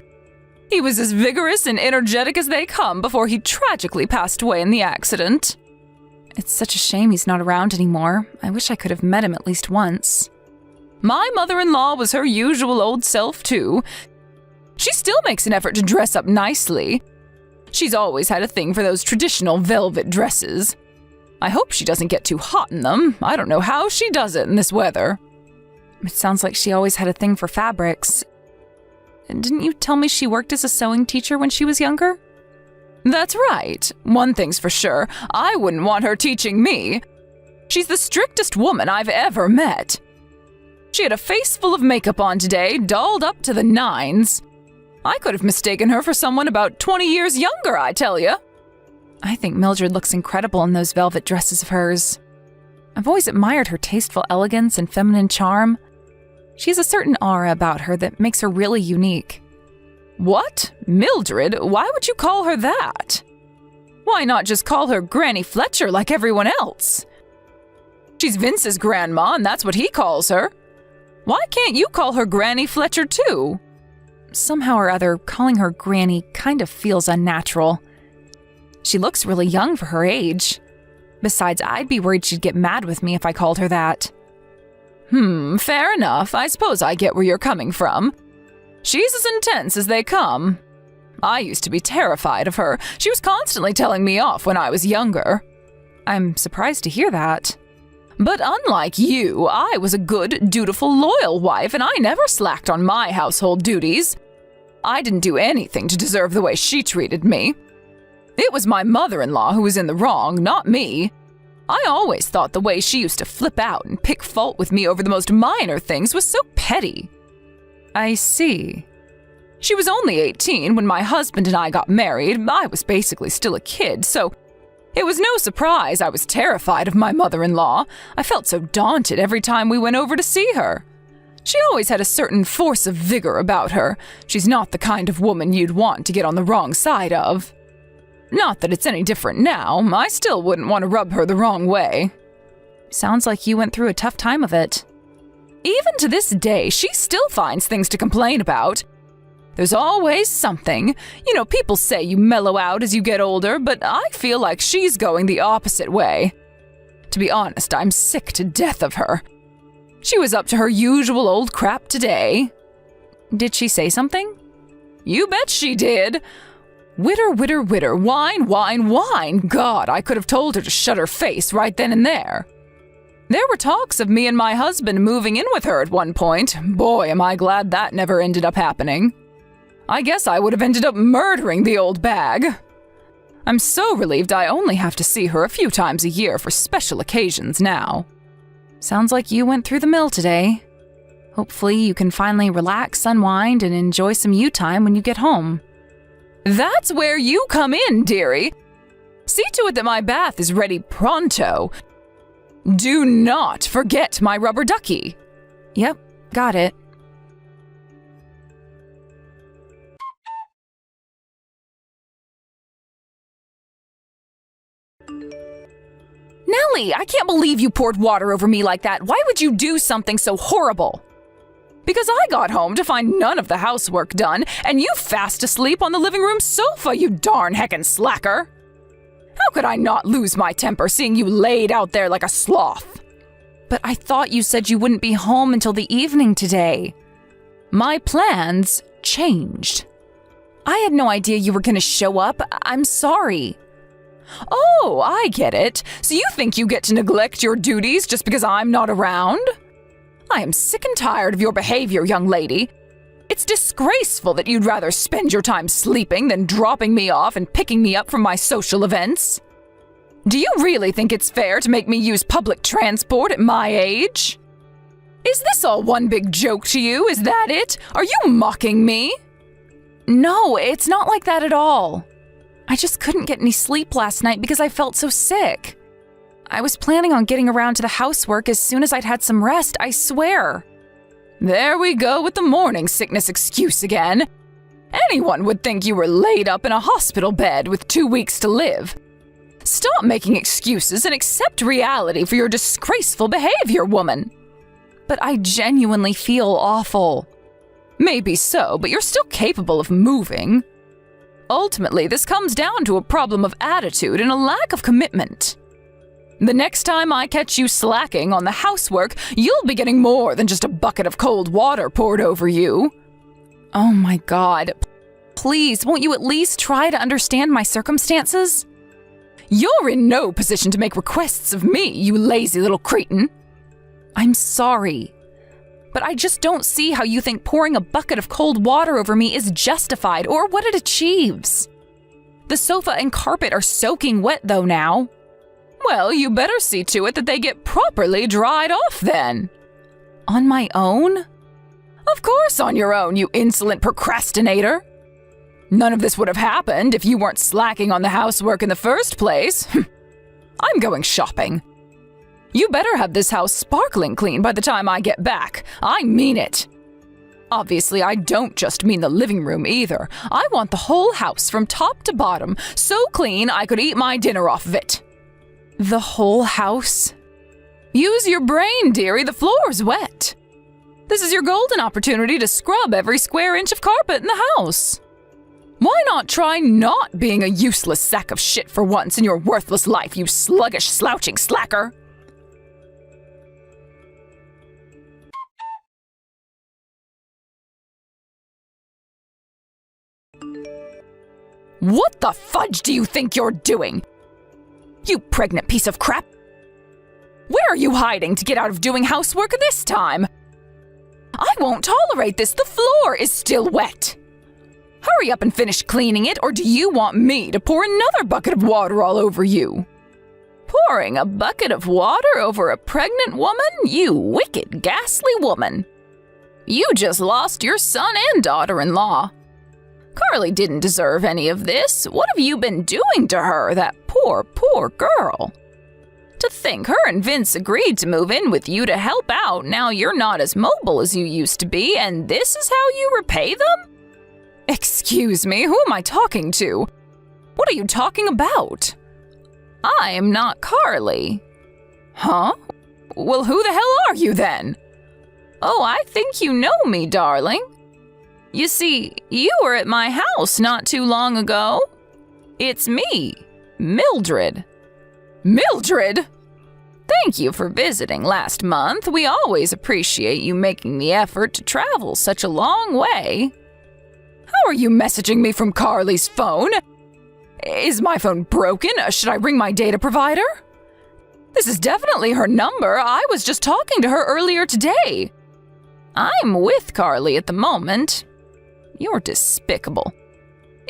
He was as vigorous and energetic as they come before he tragically passed away in the accident. It's such a shame he's not around anymore. I wish I could have met him at least once. My mother-in-law was her usual old self, too. She still makes an effort to dress up nicely. She's always had a thing for those traditional velvet dresses. I hope she doesn't get too hot in them. I don't know how she does it in this weather. It sounds like she always had a thing for fabrics. Didn't you tell me she worked as a sewing teacher when she was younger? That's right. One thing's for sure. I wouldn't want her teaching me. She's the strictest woman I've ever met. She had a face full of makeup on today, dolled up to the nines. I could have mistaken her for someone about 20 years younger, I tell you. I think Mildred looks incredible in those velvet dresses of hers. I've always admired her tasteful elegance and feminine charm. She has a certain aura about her that makes her really unique. What? Mildred? Why would you call her that? Why not just call her Granny Fletcher like everyone else? She's Vince's grandma, and that's what he calls her. Why can't you call her Granny Fletcher too? Somehow or other, calling her Granny kind of feels unnatural. She looks really young for her age. Besides, I'd be worried she'd get mad with me if I called her that. Fair enough. I suppose I get where you're coming from. She's as intense as they come. I used to be terrified of her. She was constantly telling me off when I was younger. I'm surprised to hear that. But unlike you, I was a good, dutiful, loyal wife, and I never slacked on my household duties. I didn't do anything to deserve the way she treated me. It was my mother-in-law who was in the wrong, not me. I always thought the way she used to flip out and pick fault with me over the most minor things was so petty. I see. She was only 18 when my husband and I got married. I was basically still a kid, so it was no surprise I was terrified of my mother-in-law. I felt so daunted every time we went over to see her. She always had a certain force of vigor about her. She's not the kind of woman you'd want to get on the wrong side of. Not that it's any different now. I still wouldn't want to rub her the wrong way. Sounds like you went through a tough time of it. Even to this day, she still finds things to complain about. There's always something. You know, people say you mellow out as you get older, but I feel like she's going the opposite way. To be honest, I'm sick to death of her. She was up to her usual old crap today. Did she say something? You bet she did. Witter, witter, witter, whine, whine, whine. God, I could have told her to shut her face right then and there. There were talks of me and my husband moving in with her at one point. Boy, am I glad that never ended up happening. I guess I would have ended up murdering the old bag. I'm so relieved I only have to see her a few times a year for special occasions now. Sounds like you went through the mill today. Hopefully you can finally relax, unwind, and enjoy some you time when you get home. That's where you come in, dearie. See to it that my bath is ready pronto. Do not forget my rubber ducky. Yep, got it. Nellie, I can't believe you poured water over me like that. Why would you do something so horrible? Because I got home to find none of the housework done, and you fast asleep on the living room sofa, you darn heckin' slacker. How could I not lose my temper seeing you laid out there like a sloth? But I thought you said you wouldn't be home until the evening today. My plans changed. I had no idea you were going to show up. I'm sorry. Oh, I get it. So you think you get to neglect your duties just because I'm not around? I am sick and tired of your behavior, young lady. It's disgraceful that you'd rather spend your time sleeping than dropping me off and picking me up from my social events. Do you really think it's fair to make me use public transport at my age? Is this all one big joke to you? Is that it? Are you mocking me? No, it's not like that at all. I just couldn't get any sleep last night because I felt so sick. I was planning on getting around to the housework as soon as I'd had some rest, I swear. There we go with the morning sickness excuse again. Anyone would think you were laid up in a hospital bed with 2 weeks to live. Stop making excuses and accept reality for your disgraceful behavior, woman. But I genuinely feel awful. Maybe so, but you're still capable of moving. Ultimately, this comes down to a problem of attitude and a lack of commitment. The next time I catch you slacking on the housework, you'll be getting more than just a bucket of cold water poured over you. Oh my God. Please, won't you at least try to understand my circumstances? You're in no position to make requests of me, you lazy little cretin. I'm sorry, but I just don't see how you think pouring a bucket of cold water over me is justified or what it achieves. The sofa and carpet are soaking wet though now. Well, you better see to it that they get properly dried off then. On my own? Of course on your own, you insolent procrastinator. None of this would have happened if you weren't slacking on the housework in the first place. I'm going shopping. You better have this house sparkling clean by the time I get back. I mean it. Obviously, I don't just mean the living room either. I want the whole house from top to bottom so clean I could eat my dinner off of it. The whole house? Use your brain, dearie. The floor's wet. This is your golden opportunity to scrub every square inch of carpet in the house. Why not try not being a useless sack of shit for once in your worthless life, you sluggish, slouching slacker? What the fudge do you think you're doing? You pregnant piece of crap! Where are you hiding to get out of doing housework this time? I won't tolerate this. The floor is still wet. Hurry up and finish cleaning it, or do you want me to pour another bucket of water all over you? Pouring a bucket of water over a pregnant woman? You wicked, ghastly woman. You just lost your son and daughter-in-law. Carly didn't deserve any of this. What have you been doing to her, that poor, poor girl? To think her and Vince agreed to move in with you to help out. Now you're not as mobile as you used to be, and this is how you repay them? Excuse me, who am I talking to? What are you talking about? I'm not Carly. Huh? Well, who the hell are you then? Oh, I think you know me, darling. You see, you were at my house not too long ago. It's me, Mildred. Mildred? Thank you for visiting last month. We always appreciate you making the effort to travel such a long way. How are you messaging me from Carly's phone? Is my phone broken? Should I ring my data provider? This is definitely her number. I was just talking to her earlier today. I'm with Carly at the moment. You're despicable.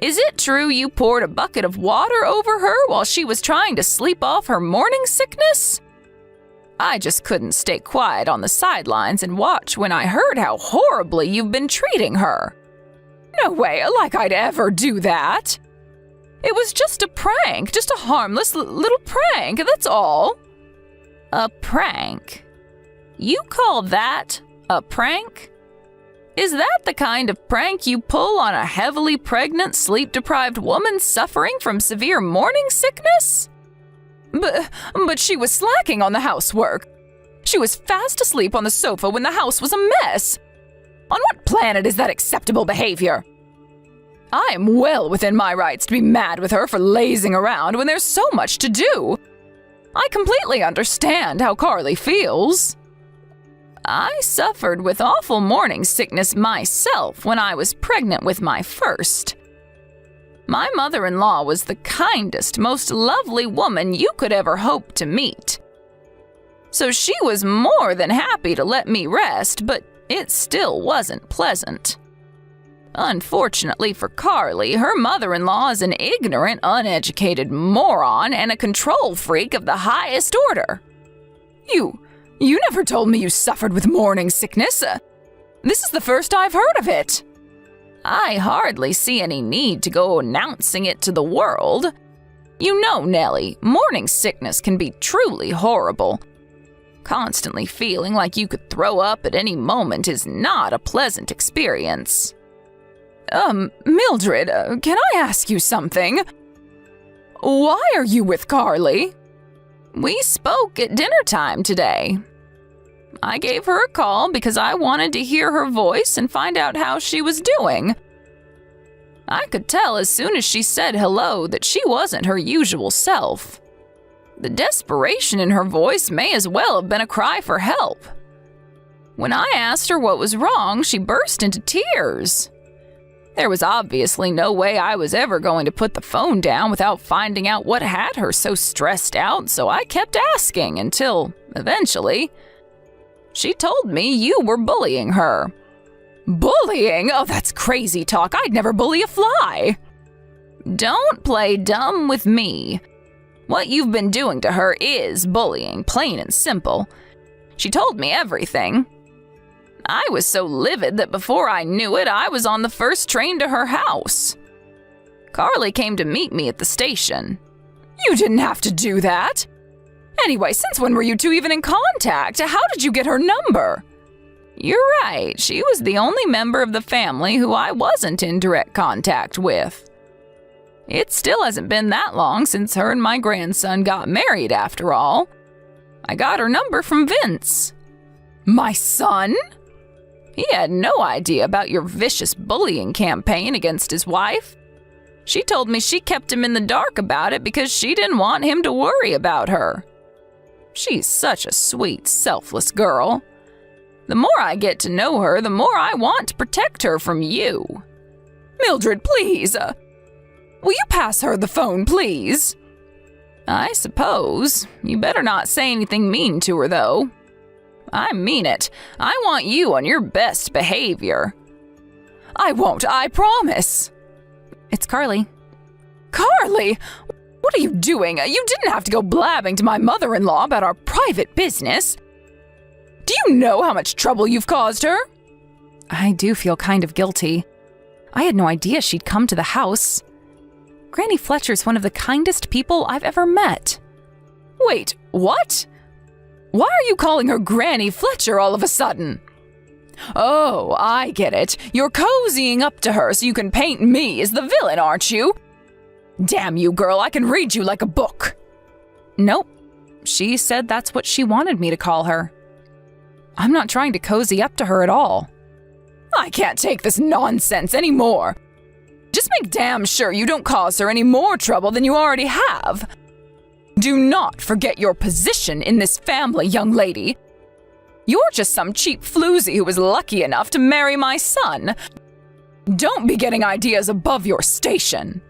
Is it true you poured a bucket of water over her while she was trying to sleep off her morning sickness? I just couldn't stay quiet on the sidelines and watch when I heard how horribly you've been treating her. No way, like I'd ever do that. It was just a prank, just a harmless little prank, that's all. A prank? You call that a prank? Is that the kind of prank you pull on a heavily pregnant, sleep-deprived woman suffering from severe morning sickness? But she was slacking on the housework. She was fast asleep on the sofa when the house was a mess. On what planet is that acceptable behavior? I am well within my rights to be mad with her for lazing around when there's so much to do. I completely understand how Carly feels. I suffered with awful morning sickness myself when I was pregnant with my first. My mother-in-law was the kindest, most lovely woman you could ever hope to meet. So she was more than happy to let me rest, but it still wasn't pleasant. Unfortunately for Carly, her mother-in-law is an ignorant, uneducated moron and a control freak of the highest order. You never told me you suffered with morning sickness. This is the first I've heard of it. I hardly see any need to go announcing it to the world. You know, Nellie, morning sickness can be truly horrible. Constantly feeling like you could throw up at any moment is not a pleasant experience. Mildred, can I ask you something? Why are you with Carly? We spoke at dinner time today. I gave her a call because I wanted to hear her voice and find out how she was doing. I could tell as soon as she said hello that she wasn't her usual self. The desperation in her voice may as well have been a cry for help. When I asked her what was wrong, she burst into tears. There was obviously no way I was ever going to put the phone down without finding out what had her so stressed out, so I kept asking until, eventually, she told me you were bullying her. Bullying? Oh, that's crazy talk. I'd never bully a fly. Don't play dumb with me. What you've been doing to her is bullying, plain and simple. She told me everything. I was so livid that before I knew it, I was on the first train to her house. Carly came to meet me at the station. You didn't have to do that. Anyway, since when were you two even in contact? How did you get her number? You're right, she was the only member of the family who I wasn't in direct contact with. It still hasn't been that long since her and my grandson got married, after all. I got her number from Vince. My son? He had no idea about your vicious bullying campaign against his wife. She told me she kept him in the dark about it because she didn't want him to worry about her. She's such a sweet, selfless girl. The more I get to know her, the more I want to protect her from you. Mildred, please. Will you pass her the phone, please? I suppose. You better not say anything mean to her, though. I mean it. I want you on your best behavior. I won't, I promise. It's Carly. Carly! What are you doing? You didn't have to go blabbing to my mother-in-law about our private business. Do you know how much trouble you've caused her? I do feel kind of guilty. I had no idea she'd come to the house. Granny Fletcher's one of the kindest people I've ever met. Wait, what? Why are you calling her Granny Fletcher all of a sudden? Oh, I get it. You're cozying up to her so you can paint me as the villain, aren't you? Damn you, girl, I can read you like a book. Nope. She said that's what she wanted me to call her. I'm not trying to cozy up to her at all. I can't take this nonsense anymore. Just make damn sure you don't cause her any more trouble than you already have. Do not forget your position in this family, young lady. You're just some cheap floozy who was lucky enough to marry my son. Don't be getting ideas above your station.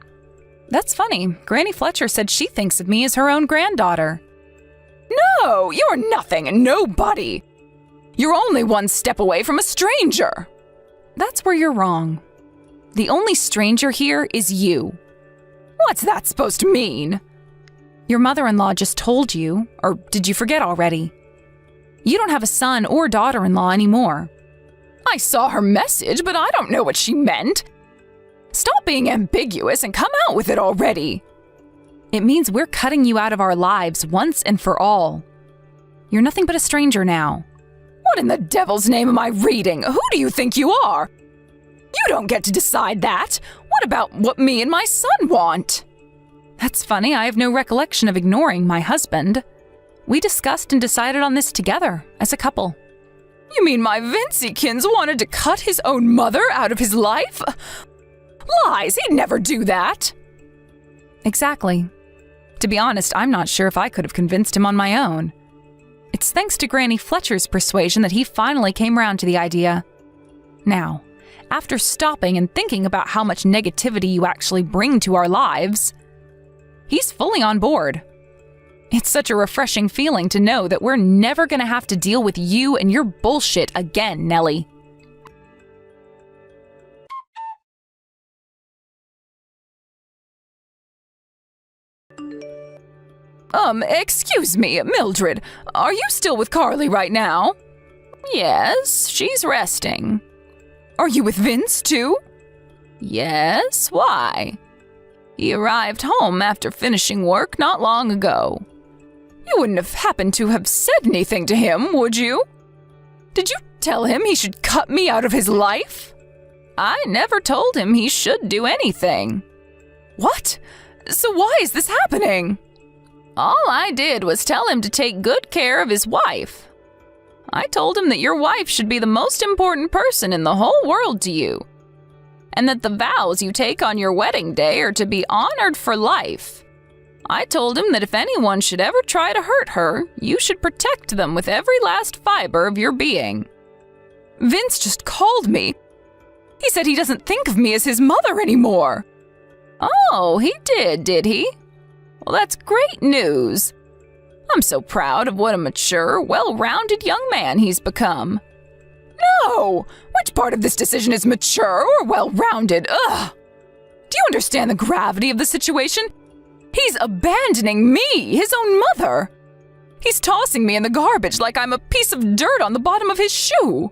That's funny. Granny Fletcher said she thinks of me as her own granddaughter. No, you're nothing and nobody. You're only one step away from a stranger. That's where you're wrong. The only stranger here is you. What's that supposed to mean? Your mother-in-law just told you, or did you forget already? You don't have a son or daughter-in-law anymore. I saw her message, but I don't know what she meant. Stop being ambiguous and come out with it already. It means we're cutting you out of our lives once and for all. You're nothing but a stranger now. What in the devil's name am I reading? Who do you think you are? You don't get to decide that. What about what me and my son want? That's funny, I have no recollection of ignoring my husband. We discussed and decided on this together, as a couple. You mean my Vincykins wanted to cut his own mother out of his life? Lies, he'd never do that. Exactly. To be honest, I'm not sure if I could have convinced him on my own. It's thanks to Granny Fletcher's persuasion that he finally came around to the idea. Now, after stopping and thinking about how much negativity you actually bring to our lives, he's fully on board. It's such a refreshing feeling to know that we're never going to have to deal with you and your bullshit again, Nellie. Excuse me, Mildred, are you still with Carly right now? Yes, she's resting. Are you with Vince, too? Yes, why? He arrived home after finishing work not long ago. You wouldn't have happened to have said anything to him, would you? Did you tell him he should cut me out of his life? I never told him he should do anything. What? So why is this happening? All I did was tell him to take good care of his wife. I told him that your wife should be the most important person in the whole world to you, and that the vows you take on your wedding day are to be honored for life. I told him that if anyone should ever try to hurt her, you should protect them with every last fiber of your being. Vince just called me. He said he doesn't think of me as his mother anymore. Oh, he did he? Well, that's great news. I'm so proud of what a mature, well-rounded young man he's become. No! Which part of this decision is mature or well-rounded? Ugh! Do you understand the gravity of the situation? He's abandoning me, his own mother. He's tossing me in the garbage like I'm a piece of dirt on the bottom of his shoe.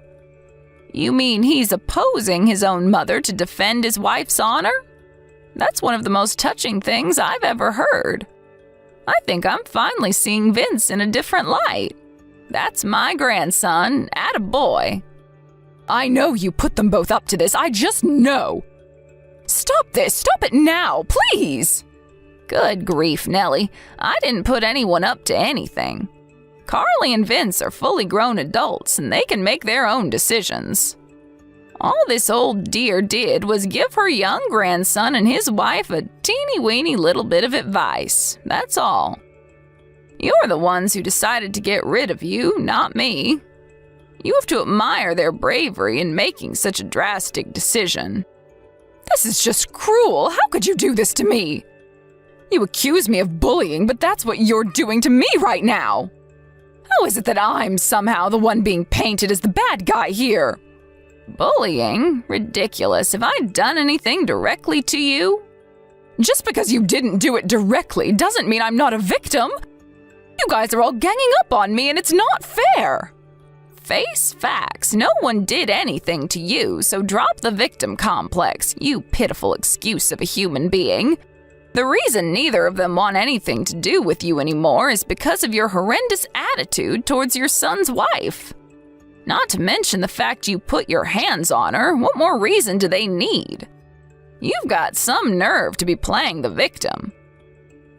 You mean he's opposing his own mother to defend his wife's honor? That's one of the most touching things I've ever heard. I think I'm finally seeing Vince in a different light. That's my grandson, attaboy. I know you put them both up to this, I just know. Stop this, stop it now, please. Good grief, Nellie. I didn't put anyone up to anything. Carly and Vince are fully grown adults and they can make their own decisions. All this old dear did was give her young grandson and his wife a teeny-weeny little bit of advice. That's all. You're the ones who decided to get rid of you, not me. You have to admire their bravery in making such a drastic decision. This is just cruel. How could you do this to me? You accuse me of bullying, but that's what you're doing to me right now. How is it that I'm somehow the one being painted as the bad guy here? Bullying? Ridiculous. Have I done anything directly to you? Just because you didn't do it directly doesn't mean I'm not a victim. You guys are all ganging up on me and it's not fair. Face facts. No one did anything to you, so drop the victim complex, you pitiful excuse of a human being. The reason neither of them want anything to do with you anymore is because of your horrendous attitude towards your son's wife. Not to mention the fact you put your hands on her. What more reason do they need? You've got some nerve to be playing the victim.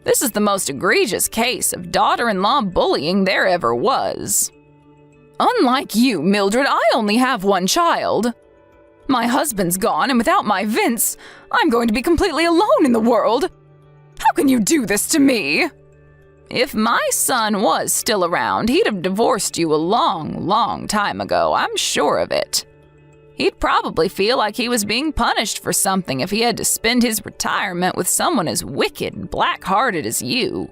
This is the most egregious case of daughter-in-law bullying there ever was. Unlike you, Mildred, I only have one child. My husband's gone, and without my Vince, I'm going to be completely alone in the world. How can you do this to me? If my son was still around, he'd have divorced you a long, long time ago, I'm sure of it. He'd probably feel like he was being punished for something if he had to spend his retirement with someone as wicked and black-hearted as you.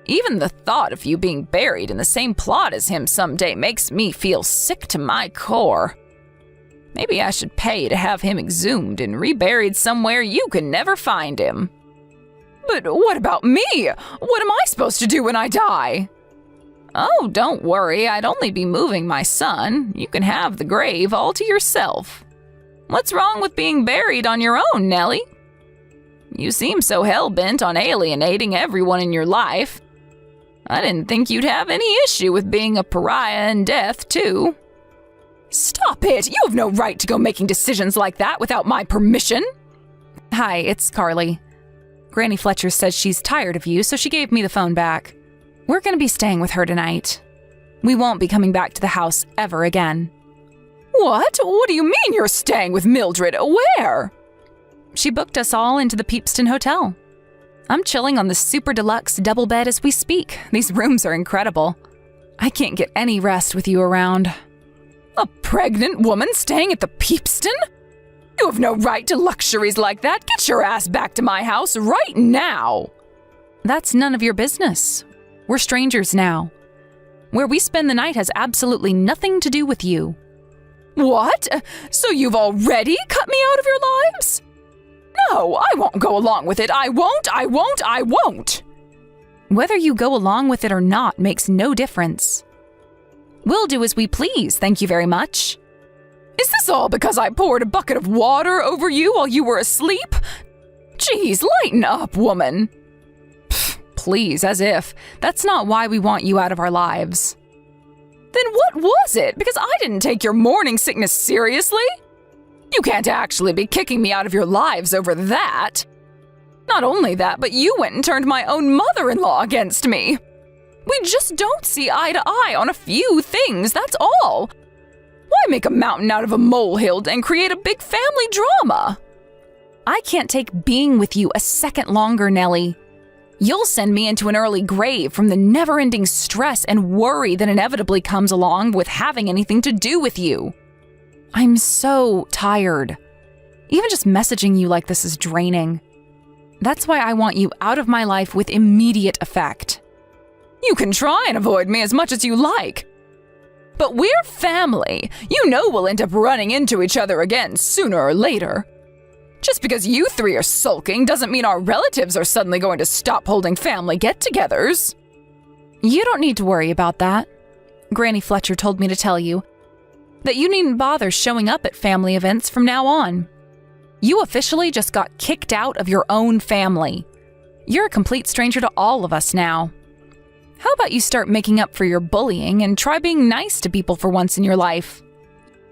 Even the thought of you being buried in the same plot as him someday makes me feel sick to my core. Maybe I should pay to have him exhumed and reburied somewhere you can never find him. But what about me? What am I supposed to do when I die? Oh, don't worry, I'd only be moving my son. You can have the grave all to yourself. What's wrong with being buried on your own, Nellie? You seem so hell-bent on alienating everyone in your life. I didn't think you'd have any issue with being a pariah in death, too. Stop it! You have no right to go making decisions like that without my permission. Hi, it's Carly. Granny Fletcher says she's tired of you, so she gave me the phone back. We're going to be staying with her tonight. We won't be coming back to the house ever again. What? What do you mean you're staying with Mildred? Where? She booked us all into the Peepston Hotel. I'm chilling on the super deluxe double bed as we speak. These rooms are incredible. I can't get any rest with you around. A pregnant woman staying at the Peepston? You have no right to luxuries like that. Get your ass back to my house right now. That's none of your business. We're strangers now. Where we spend the night has absolutely nothing to do with you. What? So you've already cut me out of your lives? No, I won't go along with it. I won't. Whether you go along with it or not makes no difference. We'll do as we please, thank you very much. Is this all because I poured a bucket of water over you while you were asleep? Geez, lighten up, woman. Pfft, please, as if. That's not why we want you out of our lives. Then what was it? Because I didn't take your morning sickness seriously? You can't actually be kicking me out of your lives over that. Not only that, but you went and turned my own mother-in-law against me. We just don't see eye to eye on a few things, that's all. Why make a mountain out of a molehill and create a big family drama? I can't take being with you a second longer, Nellie. You'll send me into an early grave from the never-ending stress and worry that inevitably comes along with having anything to do with you. I'm so tired. Even just messaging you like this is draining. That's why I want you out of my life with immediate effect. You can try and avoid me as much as you like. But we're family. You know we'll end up running into each other again sooner or later. Just because you three are sulking doesn't mean our relatives are suddenly going to stop holding family get-togethers. You don't need to worry about that. Granny Fletcher told me to tell you that you needn't bother showing up at family events from now on. You officially just got kicked out of your own family. You're a complete stranger to all of us now. How about you start making up for your bullying and try being nice to people for once in your life?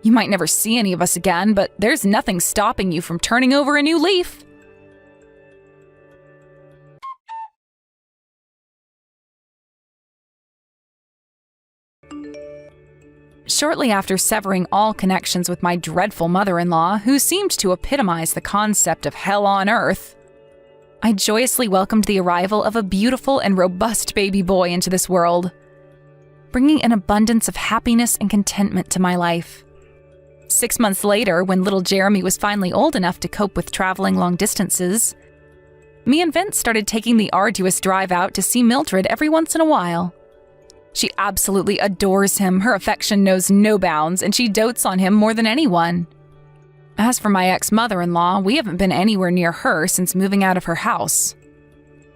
You might never see any of us again, but there's nothing stopping you from turning over a new leaf. Shortly after severing all connections with my dreadful mother-in-law, who seemed to epitomize the concept of hell on earth, I joyously welcomed the arrival of a beautiful and robust baby boy into this world, bringing an abundance of happiness and contentment to my life. 6 months later, when little Jeremy was finally old enough to cope with traveling long distances, me and Vince started taking the arduous drive out to see Mildred every once in a while. She absolutely adores him, her affection knows no bounds, and she dotes on him more than anyone. As for my ex-mother-in-law, we haven't been anywhere near her since moving out of her house.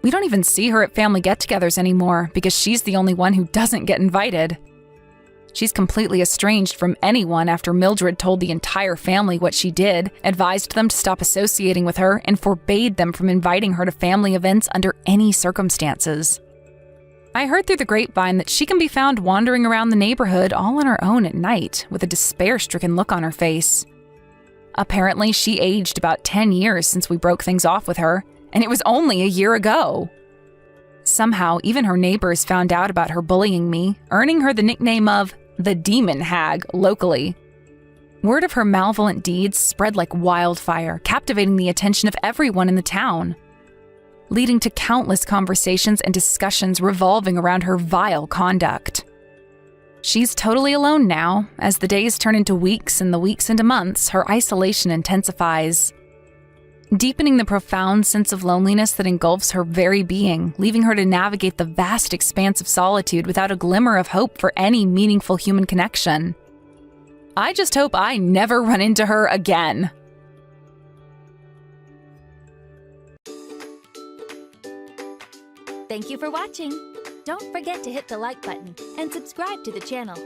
We don't even see her at family get-togethers anymore because she's the only one who doesn't get invited. She's completely estranged from anyone after Mildred told the entire family what she did, advised them to stop associating with her, and forbade them from inviting her to family events under any circumstances. I heard through the grapevine that she can be found wandering around the neighborhood all on her own at night with a despair-stricken look on her face. Apparently, she aged about 10 years since we broke things off with her, and it was only a year ago. Somehow, even her neighbors found out about her bullying me, earning her the nickname of the Demon Hag locally. Word of her malevolent deeds spread like wildfire, captivating the attention of everyone in the town, leading to countless conversations and discussions revolving around her vile conduct. She's totally alone now. As the days turn into weeks and the weeks into months, her isolation intensifies. deepening the profound sense of loneliness that engulfs her very being, leaving her to navigate the vast expanse of solitude without a glimmer of hope for any meaningful human connection. I just hope I never run into her again. Thank you for watching. Don't forget to hit the like button and subscribe to the channel.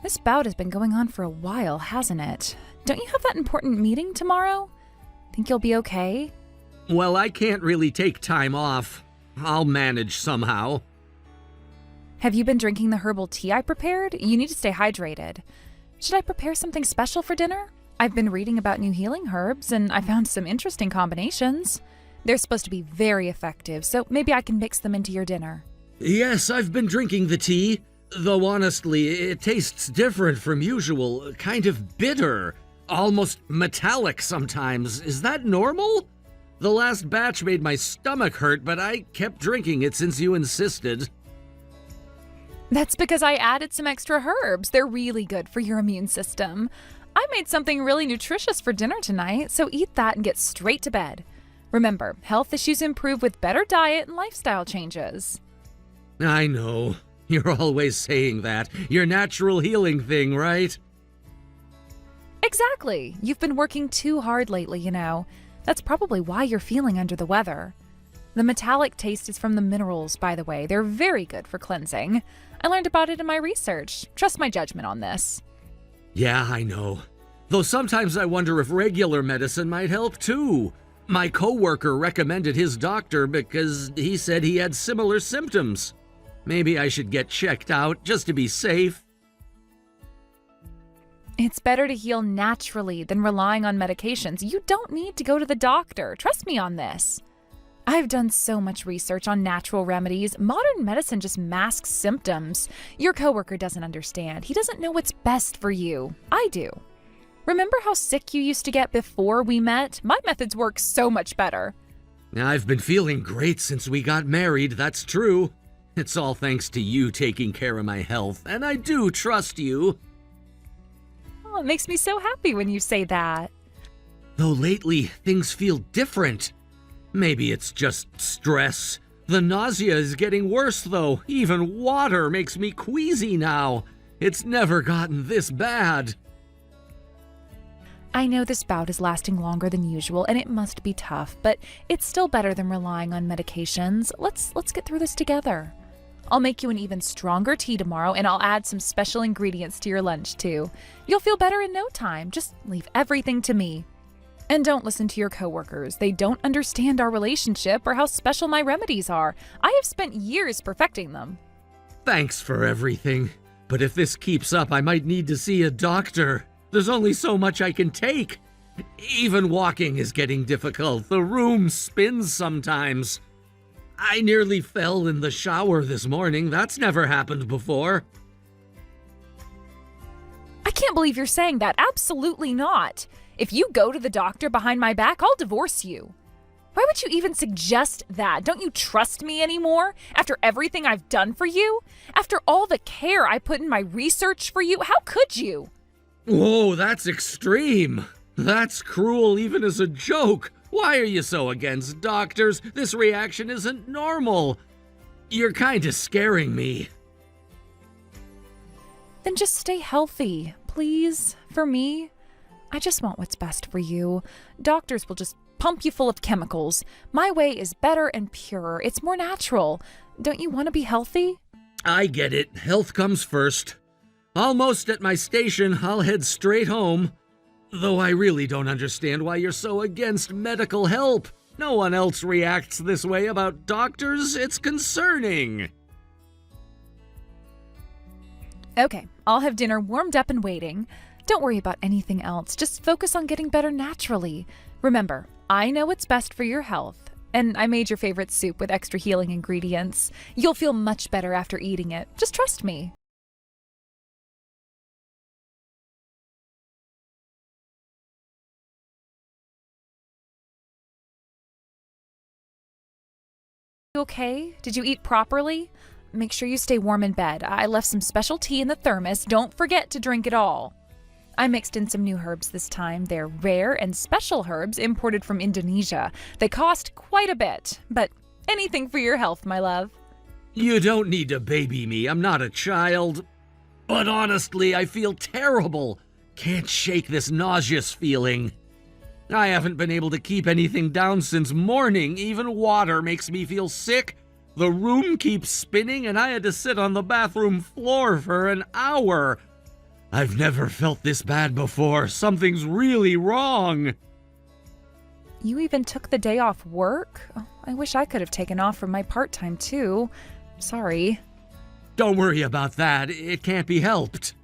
This bout has been going on for a while, hasn't it? Don't you have that important meeting tomorrow? Think you'll be okay? Well, I can't really take time off. I'll manage somehow. Have you been drinking the herbal tea I prepared? You need to stay hydrated. Should I prepare something special for dinner? I've been reading about new healing herbs, and I found some interesting combinations. They're supposed to be very effective, so maybe I can mix them into your dinner. Yes, I've been drinking the tea, though honestly, it tastes different from usual, kind of bitter, almost metallic sometimes. Is that normal? The last batch made my stomach hurt, but I kept drinking it since you insisted. That's because I added some extra herbs. They're really good for your immune system. I made something really nutritious for dinner tonight, so eat that and get straight to bed. Remember, health issues improve with better diet and lifestyle changes. I know. You're always saying that. Your natural healing thing, right? Exactly. You've been working too hard lately, you know. That's probably why you're feeling under the weather. The metallic taste is from the minerals, by the way. They're very good for cleansing. I learned about it in my research. Trust my judgment on this. Yeah, I know. Though sometimes I wonder if regular medicine might help too. My coworker recommended his doctor because he said he had similar symptoms. Maybe I should get checked out just to be safe. It's better to heal naturally than relying on medications. You don't need to go to the doctor. Trust me on this. I've done so much research on natural remedies. Modern medicine just masks symptoms. Your coworker doesn't understand. He doesn't know what's best for you. I do. Remember how sick you used to get before we met? My methods work so much better. I've been feeling great since we got married, that's true. It's all thanks to you taking care of my health, and I do trust you. Oh, it makes me so happy when you say that. Though lately, things feel different. Maybe it's just stress. The nausea is getting worse, though. Even water makes me queasy now. It's never gotten this bad. I know this bout is lasting longer than usual, and it must be tough, but it's still better than relying on medications. Let's get through this together. I'll make you an even stronger tea tomorrow, and I'll add some special ingredients to your lunch, too. You'll feel better in no time. Just leave everything to me. And don't listen to your coworkers. They don't understand our relationship or how special my remedies are. I have spent years perfecting them. Thanks for everything. But if this keeps up, I might need to see a doctor. There's only so much I can take. Even walking is getting difficult. The room spins sometimes. I nearly fell in the shower this morning. That's never happened before. I can't believe you're saying that. Absolutely not. If you go to the doctor behind my back, I'll divorce you. Why would you even suggest that? Don't you trust me anymore? After everything I've done for you? After all the care I put in my research for you? How could you? Whoa, that's extreme. That's cruel even as a joke. Why are you so against doctors? This reaction isn't normal. You're kinda scaring me. Then just stay healthy, please, for me. I just want what's best for you. Doctors will just pump you full of chemicals. My way is better and purer. It's more natural. Don't you want to be healthy? I get it. Health comes first. Almost at my station, I'll head straight home. Though I really don't understand why you're so against medical help. No one else reacts this way about doctors. It's concerning. Okay, I'll have dinner warmed up and waiting. Don't worry about anything else. Just focus on getting better naturally. Remember, I know what's best for your health, and I made your favorite soup with extra healing ingredients. You'll feel much better after eating it. Just trust me. You okay? Did you eat properly? Make sure you stay warm in bed. I left some special tea in the thermos. Don't forget to drink it all. I mixed in some new herbs this time. They're rare and special herbs imported from Indonesia. They cost quite a bit, but anything for your health, my love. You don't need to baby me. I'm not a child. But honestly, I feel terrible. Can't shake this nauseous feeling. I haven't been able to keep anything down since morning. Even water makes me feel sick. The room keeps spinning, and I had to sit on the bathroom floor for an hour. I've never felt this bad before. Something's really wrong. You even took the day off work? Oh, I wish I could have taken off from my part-time too. Sorry. Don't worry about that. It can't be helped.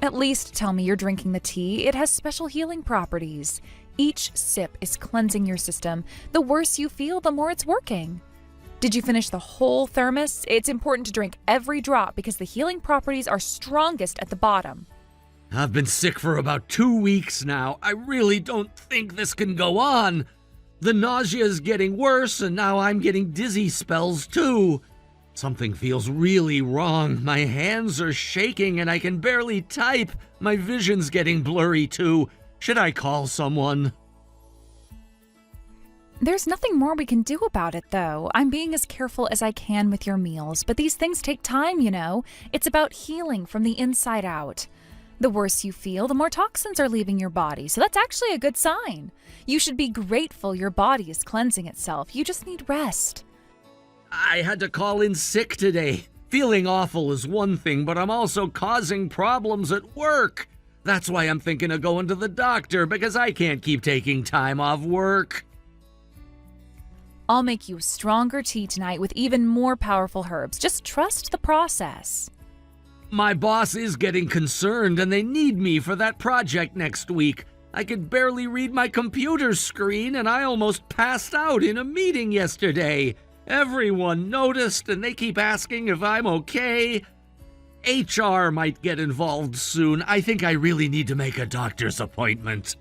At least tell me you're drinking the tea. It has special healing properties. Each sip is cleansing your system. The worse you feel, the more it's working. Did you finish the whole thermos? It's important to drink every drop because the healing properties are strongest at the bottom. I've been sick for about 2 weeks now. I really don't think this can go on. The nausea is getting worse, and now I'm getting dizzy spells too. Something feels really wrong. My hands are shaking and I can barely type. My vision's getting blurry too. Should I call someone? There's nothing more we can do about it, though. I'm being as careful as I can with your meals, but these things take time, you know. It's about healing from the inside out. The worse you feel, the more toxins are leaving your body, so that's actually a good sign. You should be grateful your body is cleansing itself. You just need rest. I had to call in sick today. Feeling awful is one thing, but I'm also causing problems at work. That's why I'm thinking of going to the doctor, because I can't keep taking time off work. I'll make you a stronger tea tonight with even more powerful herbs. Just trust the process. My boss is getting concerned and they need me for that project next week. I could barely read my computer screen and I almost passed out in a meeting yesterday. Everyone noticed and they keep asking if I'm okay. HR might get involved soon. I think I really need to make a doctor's appointment.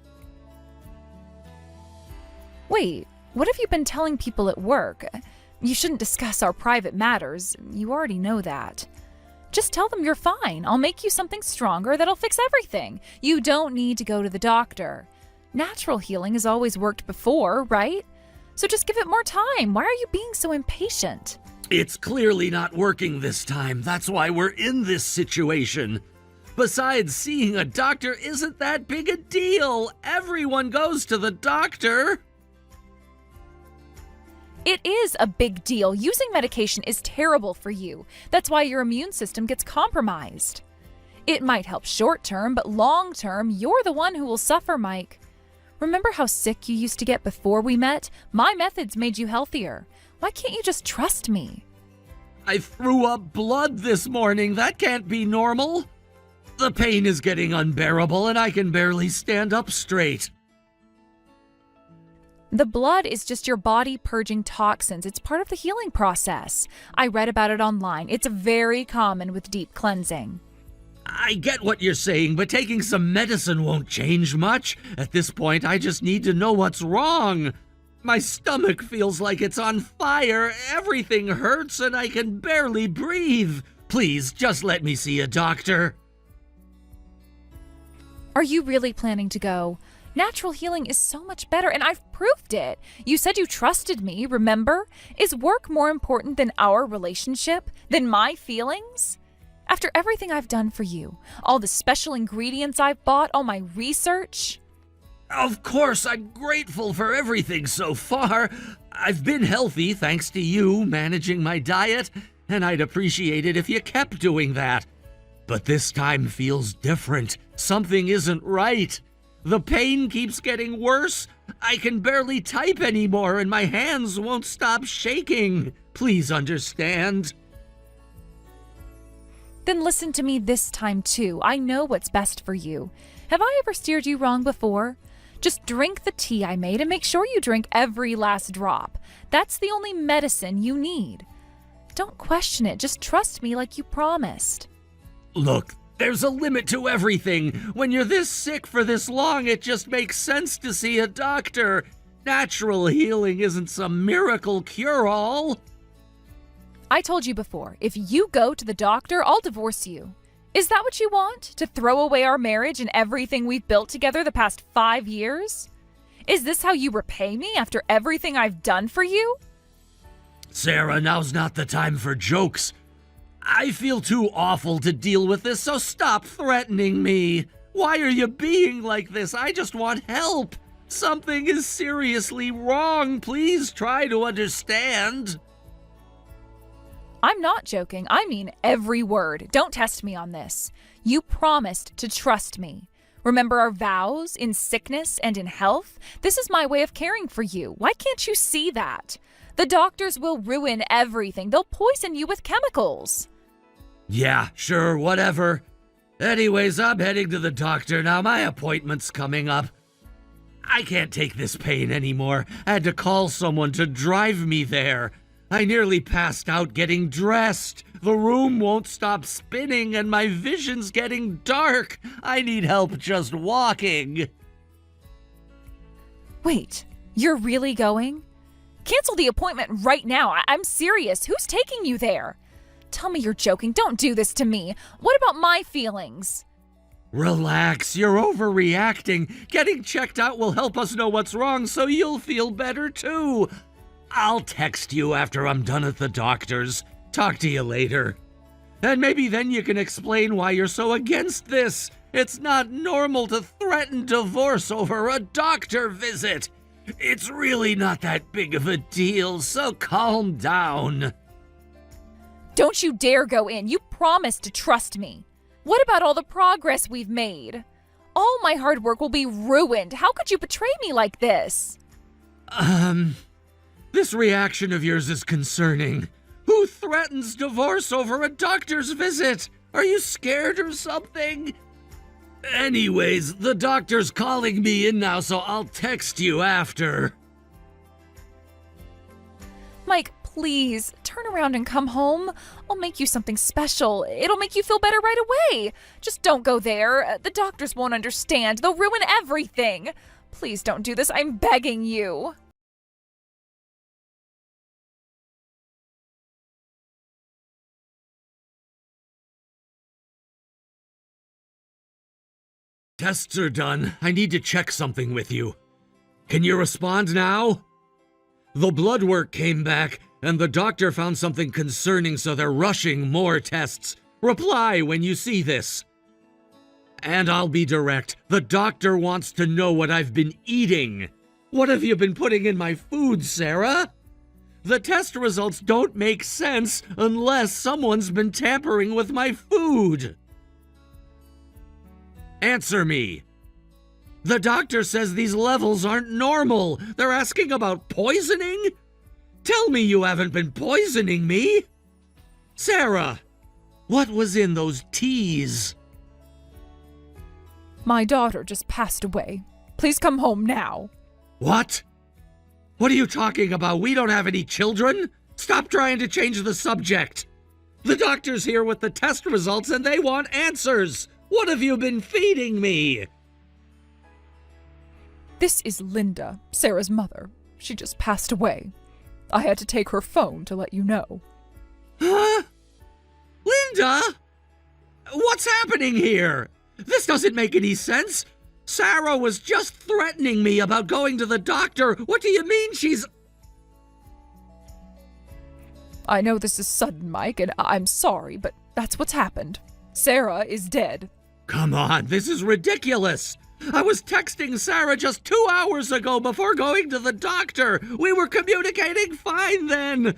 Wait, what have you been telling people at work? You shouldn't discuss our private matters. You already know that. Just tell them you're fine. I'll make you something stronger that'll fix everything. You don't need to go to the doctor. Natural healing has always worked before, right? So just give it more time. Why are you being so impatient? It's clearly not working this time. That's why we're in this situation. Besides, seeing a doctor isn't that big a deal. Everyone goes to the doctor. It is a big deal. Using medication is terrible for you. That's why your immune system gets compromised. It might help short term, but long term, you're the one who will suffer, Mike. Remember how sick you used to get before we met? My methods made you healthier. Why can't you just trust me? I threw up blood this morning. That can't be normal. The pain is getting unbearable and I can barely stand up straight. The blood is just your body purging toxins. It's part of the healing process. I read about it online. It's very common with deep cleansing. I get what you're saying, but taking some medicine won't change much. At this point, I just need to know what's wrong. My stomach feels like it's on fire. Everything hurts and I can barely breathe. Please, just let me see a doctor. Are you really planning to go? Natural healing is so much better, and I've proved it. You said you trusted me, remember? Is work more important than our relationship? Than my feelings? After everything I've done for you, all the special ingredients I've bought, all my research? Of course, I'm grateful for everything so far. I've been healthy thanks to you managing my diet, and I'd appreciate it if you kept doing that. But this time feels different. Something isn't right. The pain keeps getting worse. I can barely type anymore and my hands won't stop shaking. Please understand. Then listen to me this time too. I know what's best for you. Have I ever steered you wrong before? Just drink the tea I made and make sure you drink every last drop. That's the only medicine you need. Don't question it. Just trust me like you promised. Look, there's a limit to everything. When you're this sick for this long, it just makes sense to see a doctor. Natural healing isn't some miracle cure-all. I told you before, if you go to the doctor, I'll divorce you. Is that what you want? To throw away our marriage and everything we've built together the past 5 years? Is this how you repay me after everything I've done for you? Sarah, now's not the time for jokes. I feel too awful to deal with this, so stop threatening me. Why are you being like this? I just want help. Something is seriously wrong. Please try to understand. I'm not joking. I mean every word. Don't test me on this. You promised to trust me. Remember our vows in sickness and in health? This is my way of caring for you. Why can't you see that? The doctors will ruin everything. They'll poison you with chemicals. Yeah, sure, whatever. Anyways, I'm heading to the doctor now. My appointment's coming up. I can't take this pain anymore. I had to call someone to drive me there. I nearly passed out getting dressed. The room won't stop spinning and my vision's getting dark. I need help just walking. Wait, you're really going? Cancel the appointment right now. I'm serious. Who's taking you there? Tell me you're joking. Don't do this to me. What about my feelings? Relax, you're overreacting. Getting checked out will help us know what's wrong so you'll feel better too. I'll text you after I'm done at the doctor's. Talk to you later. And maybe then you can explain why you're so against this. It's not normal to threaten divorce over a doctor visit. It's really not that big of a deal, so calm down. Don't you dare go in. You promised to trust me. What about all the progress we've made? All my hard work will be ruined. How could you betray me like this? This reaction of yours is concerning. Who threatens divorce over a doctor's visit? Are you scared or something? Anyways, the doctor's calling me in now, so I'll text you after. Mike, please, turn around and come home. I'll make you something special. It'll make you feel better right away. Just don't go there. The doctors won't understand. They'll ruin everything. Please don't do this. I'm begging you. Tests are done. I need to check something with you. Can you respond now? The blood work came back, and the doctor found something concerning, so they're rushing more tests. Reply when you see this. And I'll be direct. The doctor wants to know what I've been eating. What have you been putting in my food, Sarah? The test results don't make sense unless someone's been tampering with my food. Answer me. The doctor says these levels aren't normal. They're asking about poisoning? Tell me you haven't been poisoning me. Sarah, what was in those teas? My daughter just passed away. Please come home now. What? What are you talking about? We don't have any children? Stop trying to change the subject. The doctor's here with the test results and they want answers. What have you been feeding me? This is Linda, Sarah's mother. She just passed away. I had to take her phone to let you know. Huh? Linda? What's happening here? This doesn't make any sense. Sarah was just threatening me about going to the doctor. What do you mean she's... I know this is sudden, Mike, and I'm sorry, but that's what's happened. Sarah is dead. Come on, this is ridiculous. I was texting Sarah just 2 hours ago before going to the doctor. We were communicating fine then.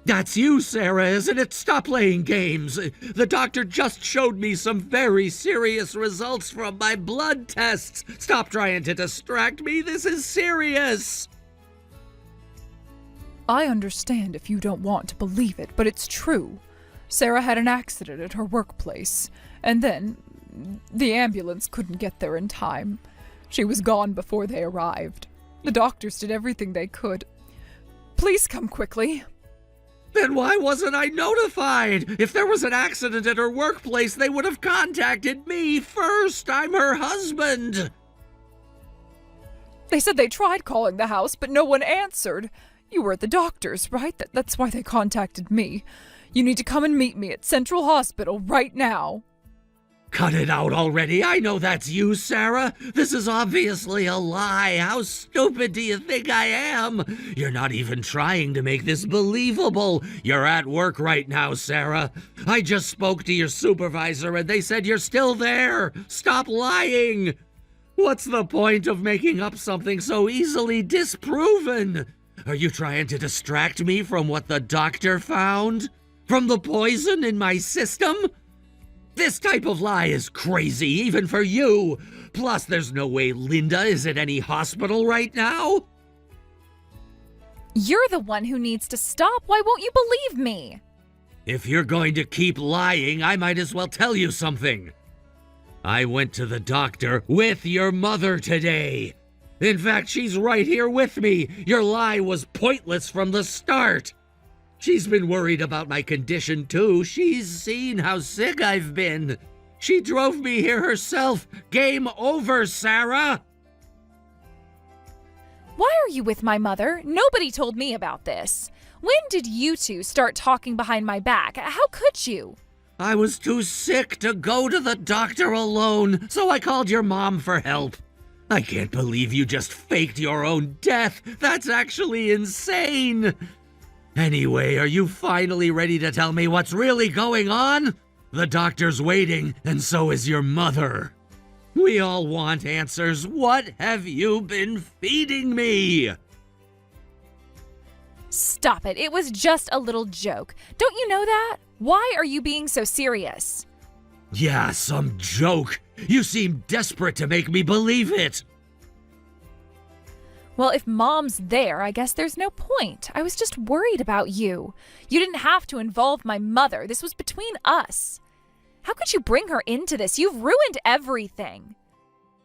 That's you, Sarah, isn't it? Stop playing games. The doctor just showed me some very serious results from my blood tests. Stop trying to distract me. This is serious. I understand if you don't want to believe it, but it's true. Sarah had an accident at her workplace, and then the ambulance couldn't get there in time. She was gone before they arrived. The doctors did everything they could. Please come quickly. Then why wasn't I notified? If there was an accident at her workplace, they would have contacted me first. I'm her husband. They said they tried calling the house, but no one answered. You were at the doctor's, right? That's why they contacted me. You need to come and meet me at Central Hospital right now. Cut it out already. I know that's you, Sarah. This is obviously a lie. How stupid do you think I am? You're not even trying to make this believable. You're at work right now, Sarah. I just spoke to your supervisor and they said you're still there. Stop lying. What's the point of making up something so easily disproven? Are you trying to distract me from what the doctor found? From the poison in my system? This type of lie is crazy, even for you. Plus, there's no way Linda is at any hospital right now. You're the one who needs to stop. Why won't you believe me? If you're going to keep lying, I might as well tell you something. I went to the doctor with your mother today. In fact, she's right here with me. Your lie was pointless from the start. She's been worried about my condition too. She's seen how sick I've been. She drove me here herself. Game over, Sarah. Why are you with my mother? Nobody told me about this. When did you two start talking behind my back? How could you? I was too sick to go to the doctor alone, so I called your mom for help. I can't believe you just faked your own death. That's actually insane. Anyway, are you finally ready to tell me what's really going on? The doctor's waiting, and so is your mother. We all want answers. What have you been feeding me? Stop it. It was just a little joke. Don't you know that? Why are you being so serious? Yeah, some joke. You seem desperate to make me believe it. Well, if Mom's there, I guess there's no point. I was just worried about you. You didn't have to involve my mother. This was between us. How could you bring her into this? You've ruined everything.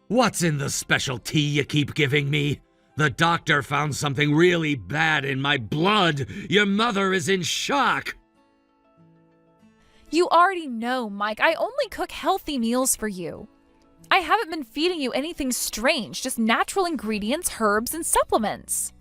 What's in the special tea you keep giving me? The doctor found something really bad in my blood. Your mother is in shock. You already know, Mike. I only cook healthy meals for you. I haven't been feeding you anything strange, just natural ingredients, herbs, and supplements.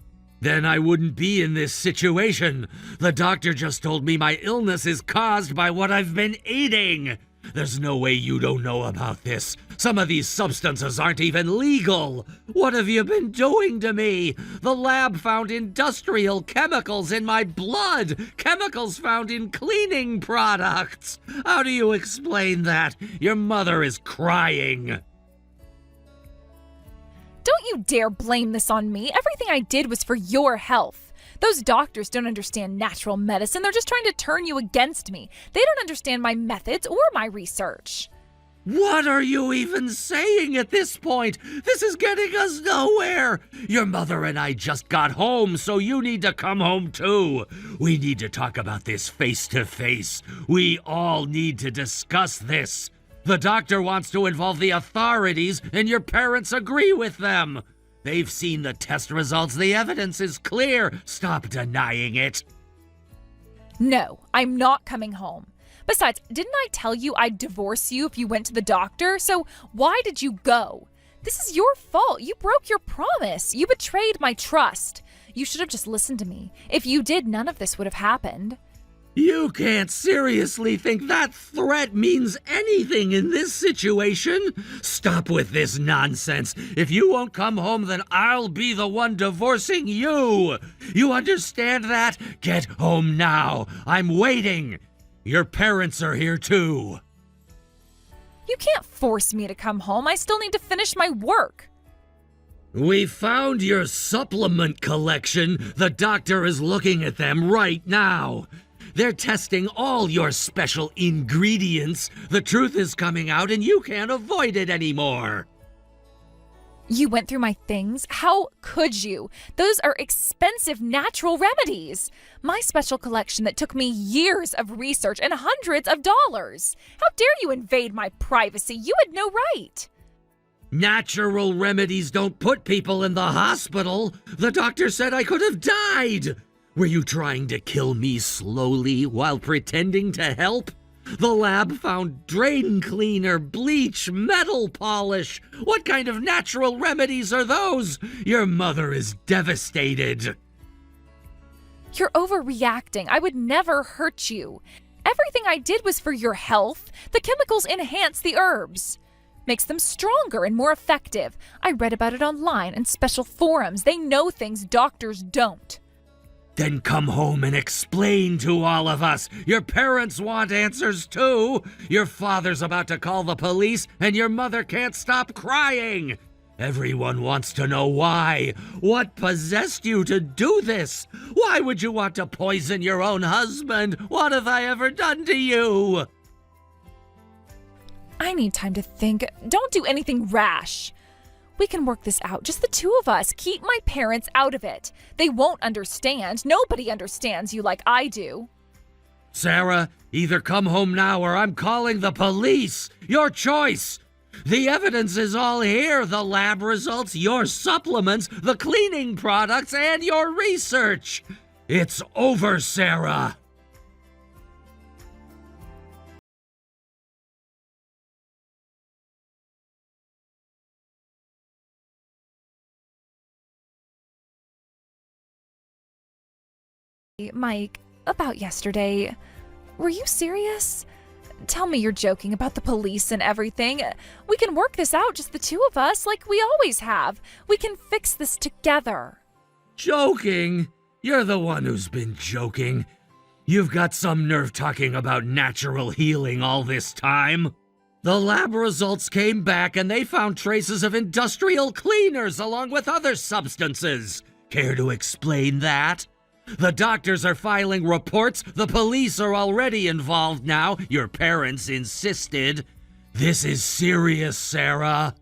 Then I wouldn't be in this situation. The doctor just told me my illness is caused by what I've been eating. There's no way you don't know about this. Some of these substances aren't even legal. What have you been doing to me? The lab found industrial chemicals in my blood. Chemicals found in cleaning products. How do you explain that? Your mother is crying. Don't you dare blame this on me. Everything I did was for your health. Those doctors don't understand natural medicine. They're just trying to turn you against me. They don't understand my methods or my research. What are you even saying at this point? This is getting us nowhere. Your mother and I just got home, so you need to come home too. We need to talk about this face to face. We all need to discuss this. The doctor wants to involve the authorities, and your parents agree with them. They've seen the test results. The evidence is clear. Stop denying it. No, I'm not coming home. Besides, didn't I tell you I'd divorce you if you went to the doctor? So why did you go? This is your fault. You broke your promise. You betrayed my trust. You should have just listened to me. If you did, none of this would have happened. You can't seriously think that threat means anything in this situation? Stop with this nonsense. If you won't come home, then I'll be the one divorcing you. You understand that? Get home now. I'm waiting. Your parents are here too. You can't force me to come home. I still need to finish my work. We found your supplement collection. The doctor is looking at them right now. They're testing all your special ingredients. The truth is coming out and you can't avoid it anymore. You went through my things? How could you? Those are expensive natural remedies. My special collection that took me years of research and hundreds of dollars. How dare you invade my privacy? You had no right. Natural remedies don't put people in the hospital. The doctor said I could have died. Were you trying to kill me slowly while pretending to help? The lab found drain cleaner, bleach, metal polish. What kind of natural remedies are those? Your mother is devastated. You're overreacting. I would never hurt you. Everything I did was for your health. The chemicals enhance the herbs. Makes them stronger and more effective. I read about it online and special forums. They know things doctors don't. Then come home and explain to all of us. Your parents want answers too. Your father's about to call the police and your mother can't stop crying. Everyone wants to know why. What possessed you to do this? Why would you want to poison your own husband? What have I ever done to you? I need time to think. Don't do anything rash. We can work this out, just the two of us. Keep my parents out of it. They won't understand. Nobody understands you like I do. Sarah, either come home now or I'm calling the police. Your choice. The evidence is all here. The lab results, your supplements, the cleaning products, and your research. It's over, Sarah. Mike, about yesterday, were you serious? Tell me you're joking about the police and everything. We can work this out, just the two of us, like we always have. We can fix this together. Joking? You're the one who's been joking. You've got some nerve talking about natural healing all this time. The lab results came back and they found traces of industrial cleaners along with other substances. Care to explain that? The doctors are filing reports. The police are already involved now. Your parents insisted. This is serious, Sarah.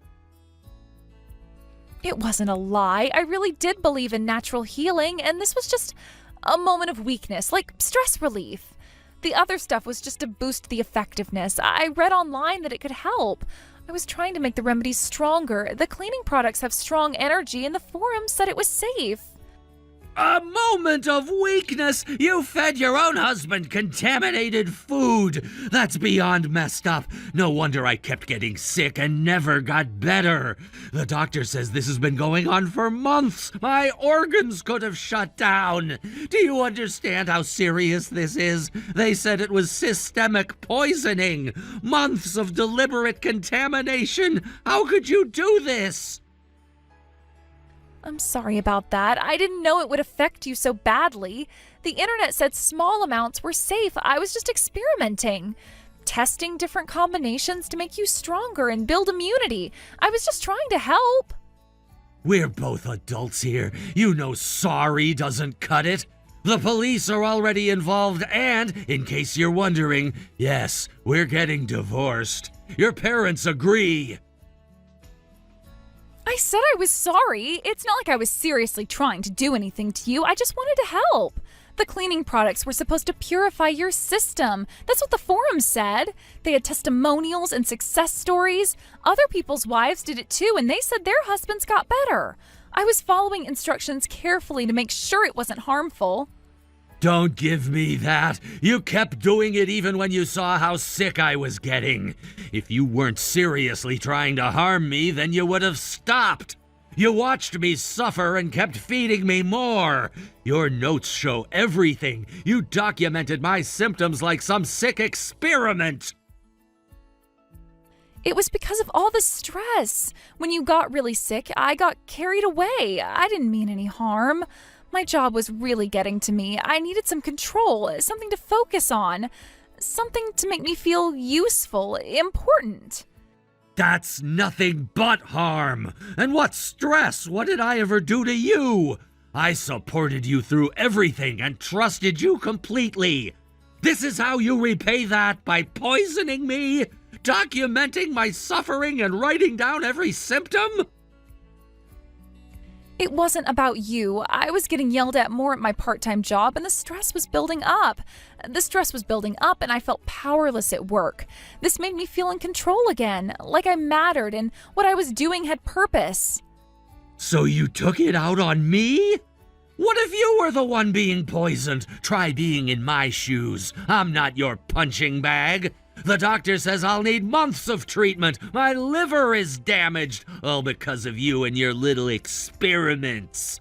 It wasn't a lie. I really did believe in natural healing, and this was just a moment of weakness, like stress relief. The other stuff was just to boost the effectiveness. I read online that it could help. I was trying to make the remedies stronger. The cleaning products have strong energy, and the forum said it was safe. A moment of weakness? You fed your own husband contaminated food. That's beyond messed up. No wonder I kept getting sick and never got better. The doctor says this has been going on for months. My organs could have shut down. Do you understand how serious this is? They said it was systemic poisoning. Months of deliberate contamination. How could you do this? I'm sorry about that. I didn't know it would affect you so badly. The internet said small amounts were safe. I was just experimenting, testing different combinations to make you stronger and build immunity. I was just trying to help. We're both adults here. You know sorry doesn't cut it. The police are already involved and, in case you're wondering, yes, we're getting divorced. Your parents agree. I said I was sorry. It's not like I was seriously trying to do anything to you. I just wanted to help. The cleaning products were supposed to purify your system. That's what the forum said. They had testimonials and success stories. Other people's wives did it too, and they said their husbands got better. I was following instructions carefully to make sure it wasn't harmful. Don't give me that. You kept doing it even when you saw how sick I was getting. If you weren't seriously trying to harm me, then you would have stopped. You watched me suffer and kept feeding me more. Your notes show everything. You documented my symptoms like some sick experiment. It was because of all the stress. When you got really sick, I got carried away. I didn't mean any harm. My job was really getting to me. I needed some control, something to focus on, something to make me feel useful, important. That's nothing but harm. And what stress? What did I ever do to you? I supported you through everything and trusted you completely. This is how you repay that, by poisoning me, documenting my suffering and writing down every symptom? It wasn't about you. I was getting yelled at more at my part-time job, and the stress was building up. And I felt powerless at work. This made me feel in control again, like I mattered and what I was doing had purpose. So you took it out on me? What if you were the one being poisoned? Try being in my shoes. I'm not your punching bag. The doctor says I'll need months of treatment. My liver is damaged, all because of you and your little experiments.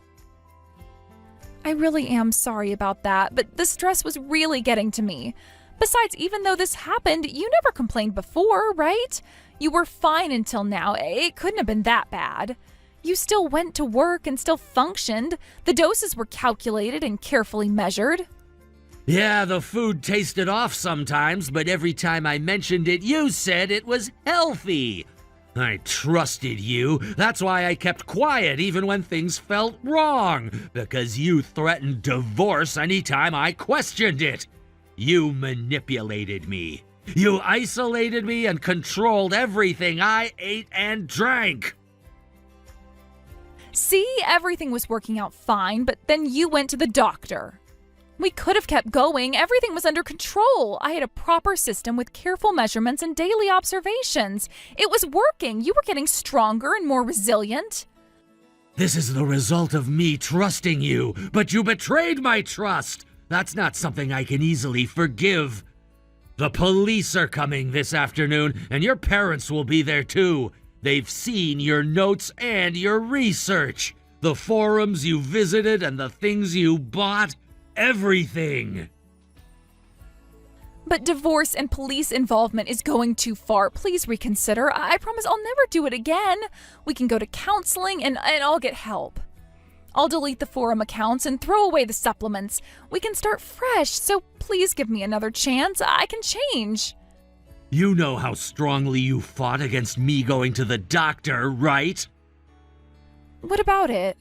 I really am sorry about that, but the stress was really getting to me. Besides, even though this happened, you never complained before, right? You were fine until now. It couldn't have been that bad. You still went to work and still functioned. The doses were calculated and carefully measured. Yeah, the food tasted off sometimes, but every time I mentioned it, you said it was healthy. I trusted you. That's why I kept quiet even when things felt wrong, because you threatened divorce anytime I questioned it. You manipulated me. You isolated me and controlled everything I ate and drank. See, everything was working out fine, but then you went to the doctor. We could have kept going. Everything was under control. I had a proper system with careful measurements and daily observations. It was working. You were getting stronger and more resilient. This is the result of me trusting you, but you betrayed my trust. That's not something I can easily forgive. The police are coming this afternoon, and your parents will be there too. They've seen your notes and your research, the forums you visited and the things you bought. Everything. But divorce and police involvement is going too far. Please reconsider. I promise I'll never do it again. We can go to counseling and I'll get help. I'll delete the forum accounts and throw away the supplements. We can start fresh, so please give me another chance. I can change. You know how strongly you fought against me going to the doctor, right? What about it?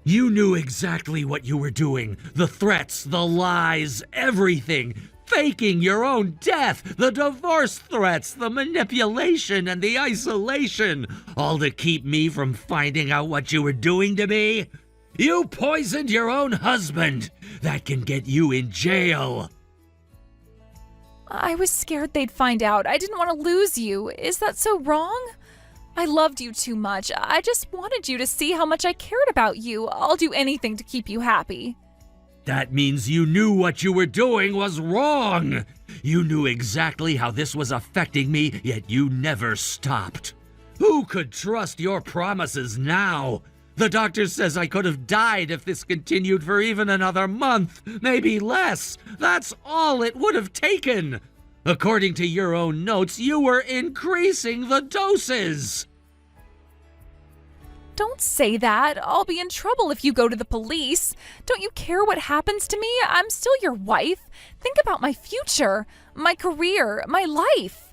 You knew exactly what you were doing. The threats, the lies, everything. Faking your own death, the divorce threats, the manipulation, and the isolation. All to keep me from finding out what you were doing to me. You poisoned your own husband. That can get you in jail. I was scared they'd find out. I didn't want to lose you. Is that so wrong? I loved you too much. I just wanted you to see how much I cared about you. I'll do anything to keep you happy. That means you knew what you were doing was wrong. You knew exactly how this was affecting me, yet you never stopped. Who could trust your promises now? The doctor says I could have died if this continued for even another month, maybe less. That's all it would have taken. According to your own notes, you were increasing the doses. Don't say that. I'll be in trouble if you go to the police. Don't you care what happens to me? I'm still your wife. Think about my future, my career, my life.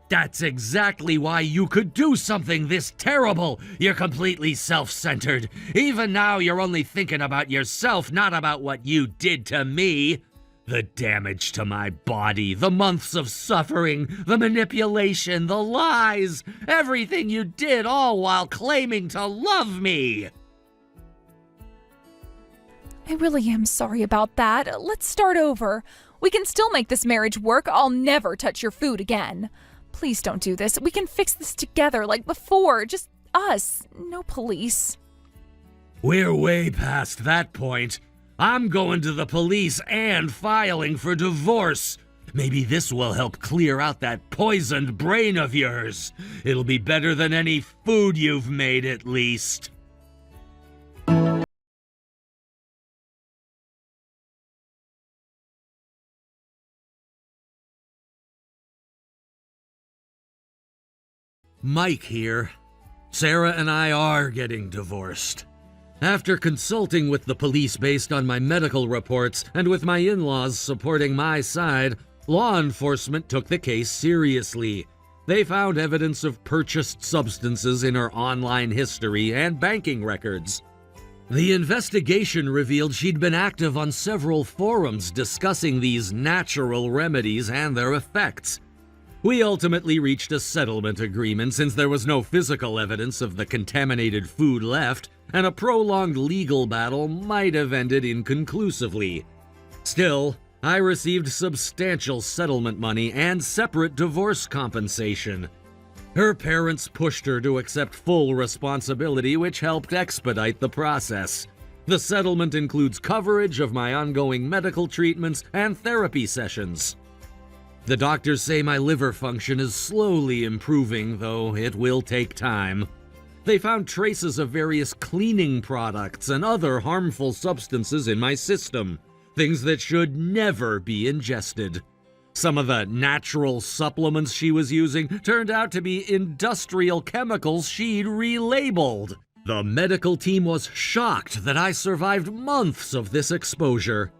That's exactly why you could do something this terrible. You're completely self-centered. Even now, you're only thinking about yourself, not about what you did to me. The damage to my body, the months of suffering, the manipulation, the lies, everything you did, all while claiming to love me. I really am sorry about that. Let's start over. We can still make this marriage work. I'll never touch your food again. Please don't do this. We can fix this together like before. Just us. No police. We're way past that point. I'm going to the police and filing for divorce. Maybe this will help clear out that poisoned brain of yours. It'll be better than any food you've made, at least. Mike here. Sarah and I are getting divorced. After consulting with the police based on my medical reports and with my in-laws supporting my side, law enforcement took the case seriously. They found evidence of purchased substances in her online history and banking records. The investigation revealed she'd been active on several forums discussing these natural remedies and their effects. We ultimately reached a settlement agreement since there was no physical evidence of the contaminated food left, and a prolonged legal battle might have ended inconclusively. Still, I received substantial settlement money and separate divorce compensation. Her parents pushed her to accept full responsibility, which helped expedite the process. The settlement includes coverage of my ongoing medical treatments and therapy sessions. The doctors say my liver function is slowly improving, though it will take time. They found traces of various cleaning products and other harmful substances in my system, things that should never be ingested. Some of the natural supplements she was using turned out to be industrial chemicals she'd relabeled. The medical team was shocked that I survived months of this exposure.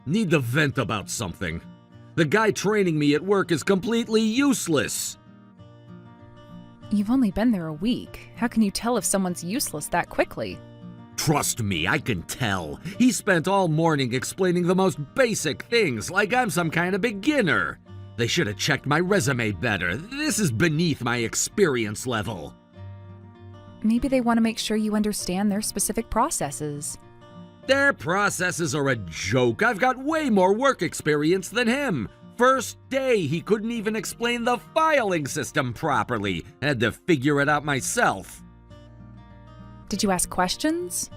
Need to vent about something. The guy training me at work is completely useless. You've only been there a week. How can you tell if someone's useless that quickly? Trust me, I can tell. He spent all morning explaining the most basic things, like I'm some kind of beginner. They should have checked my resume better. This is beneath my experience level. Maybe they want to make sure you understand their specific processes. Their processes are a joke. I've got way more work experience than him. First day, he couldn't even explain the filing system properly. Had to figure it out myself. Did you ask questions?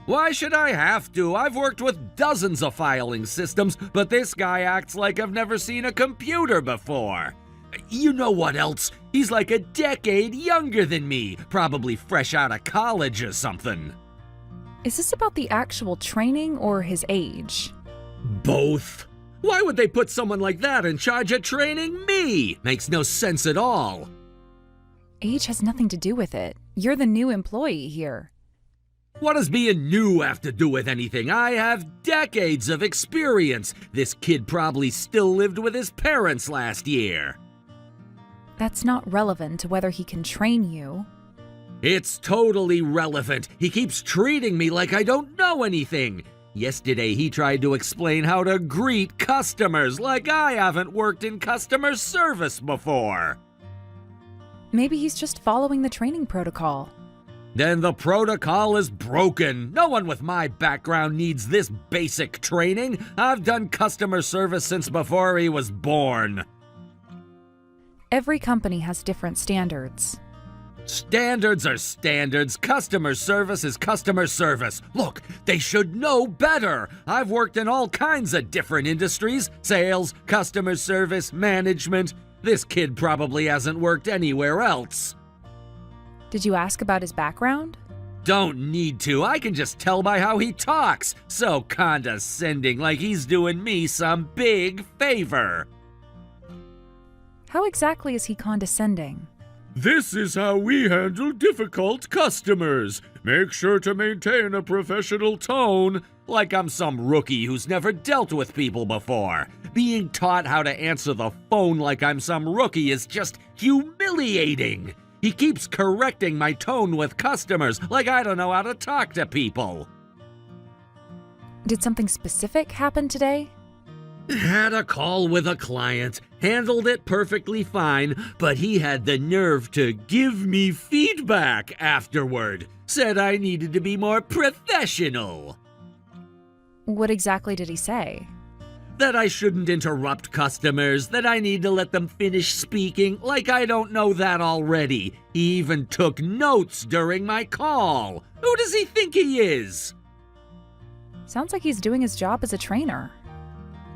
Why should I have to? I've worked with dozens of filing systems, but this guy acts like I've never seen a computer before. You know what else? He's like a decade younger than me, probably fresh out of college or something. Is this about the actual training or his age? Both. Why would they put someone like that in charge of training me? Makes no sense at all. Age has nothing to do with it. You're the new employee here. What does being new have to do with anything? I have decades of experience. This kid probably still lived with his parents last year. That's not relevant to whether he can train you. It's totally relevant. He keeps treating me like I don't know anything. Yesterday, he tried to explain how to greet customers like I haven't worked in customer service before. Maybe he's just following the training protocol. Then the protocol is broken. No one with my background needs this basic training. I've done customer service since before he was born. Every company has different standards. Standards are standards. Customer service is customer service. Look, they should know better. I've worked in all kinds of different industries. Sales, customer service, management. This kid probably hasn't worked anywhere else. Did you ask about his background? Don't need to. I can just tell by how he talks. So condescending, like he's doing me some big favor. How exactly is he condescending? This is how we handle difficult customers. Make sure to maintain a professional tone. Like I'm some rookie who's never dealt with people before. Being taught how to answer the phone like I'm some rookie is just humiliating. He keeps correcting my tone with customers like I don't know how to talk to people. Did something specific happen today? Had a call with a client, handled it perfectly fine, but he had the nerve to give me feedback afterward. Said I needed to be more professional. What exactly did he say? That I shouldn't interrupt customers, that I need to let them finish speaking, like I don't know that already. He even took notes during my call. Who does he think he is? Sounds like he's doing his job as a trainer.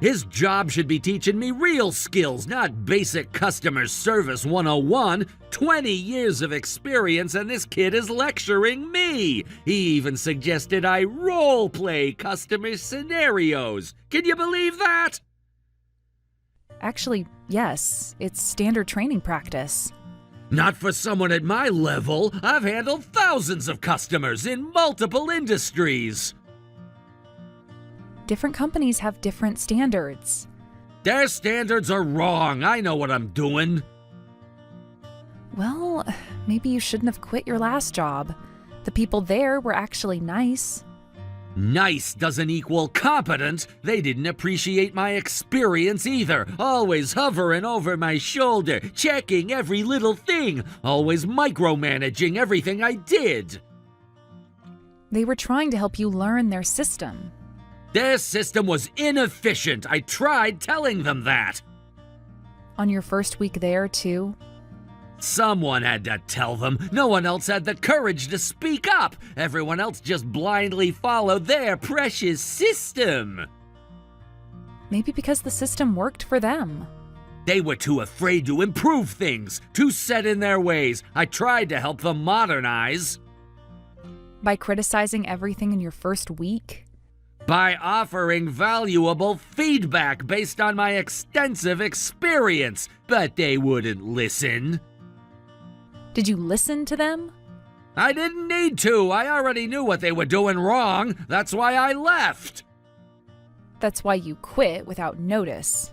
His job should be teaching me real skills, not basic customer service 101. 20 years of experience and this kid is lecturing me. He even suggested I role-play customer scenarios. Can you believe that? Actually, yes. It's standard training practice. Not for someone at my level. I've handled thousands of customers in multiple industries. Different companies have different standards. Their standards are wrong. I know what I'm doing. Well, maybe you shouldn't have quit your last job. The people there were actually nice. Nice doesn't equal competent. They didn't appreciate my experience either. Always hovering over my shoulder, checking every little thing, always micromanaging everything I did. They were trying to help you learn their system. Their system was inefficient. I tried telling them that. On your first week there, too? Someone had to tell them. No one else had the courage to speak up. Everyone else just blindly followed their precious system. Maybe because the system worked for them. They were too afraid to improve things, too set in their ways. I tried to help them modernize. By criticizing everything in your first week? By offering valuable feedback based on my extensive experience, but they wouldn't listen. Did you listen to them? I didn't need to. I already knew what they were doing wrong. That's why I left. That's why you quit without notice.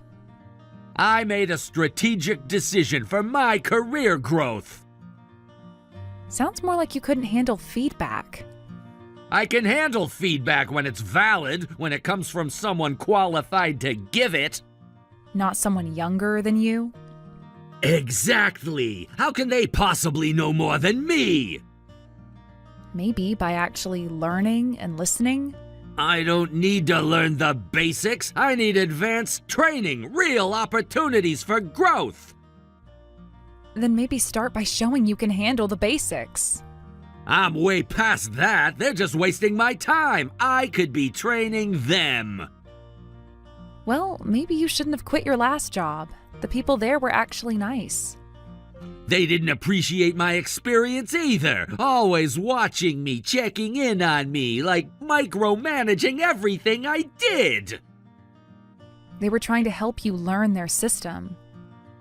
I made a strategic decision for my career growth. Sounds more like you couldn't handle feedback. I can handle feedback when it's valid, when it comes from someone qualified to give it. Not someone younger than you? Exactly! How can they possibly know more than me? Maybe by actually learning and listening? I don't need to learn the basics. I need advanced training, real opportunities for growth. Then maybe start by showing you can handle the basics. I'm way past that. They're just wasting my time. I could be training them. Well, maybe you shouldn't have quit your last job. The people there were actually nice. They didn't appreciate my experience either. Always watching me, checking in on me, like micromanaging everything I did. They were trying to help you learn their system.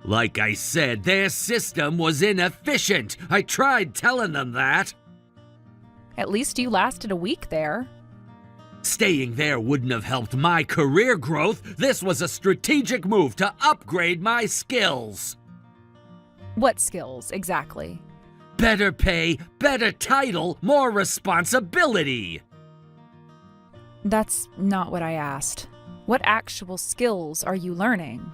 Like I said, their system was inefficient. I tried telling them that. At least you lasted a week there. Staying there wouldn't have helped my career growth. This was a strategic move to upgrade my skills. What skills, exactly? Better pay, better title, more responsibility. That's not what I asked. What actual skills are you learning?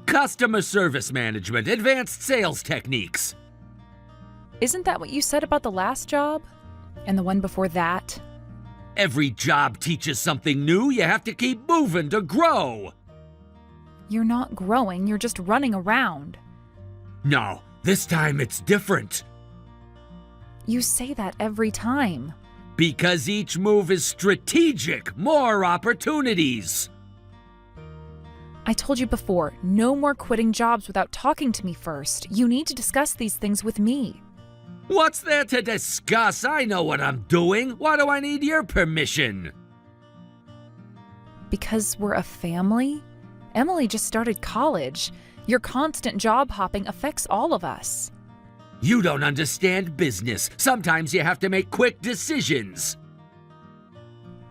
Customer service management, advanced sales techniques. Isn't that what you said about the last job? And the one before that? Every job teaches something new. You have to keep moving to grow. You're not growing, you're just running around. No, this time it's different. You say that every time. Because each move is strategic, more opportunities. I told you before, no more quitting jobs without talking to me first. You need to discuss these things with me. What's there to discuss? I know what I'm doing. Why do I need your permission? Because we're a family? Emily just started college. Your constant job hopping affects all of us. You don't understand business. Sometimes you have to make quick decisions.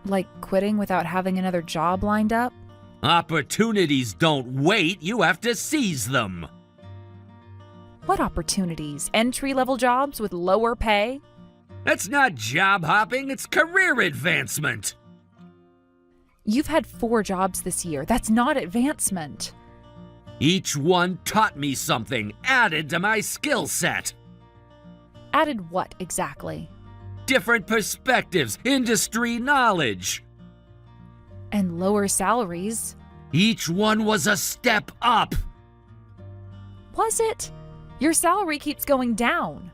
Like quitting without having another job lined up? Opportunities don't wait. You have to seize them. What opportunities? Entry-level jobs with lower pay? That's not job hopping, it's career advancement. You've had 4 jobs this year. That's not advancement. Each one taught me something, added to my skill set. Added what exactly? Different perspectives, industry knowledge. And lower salaries. Each one was a step up. Was it? Your salary keeps going down.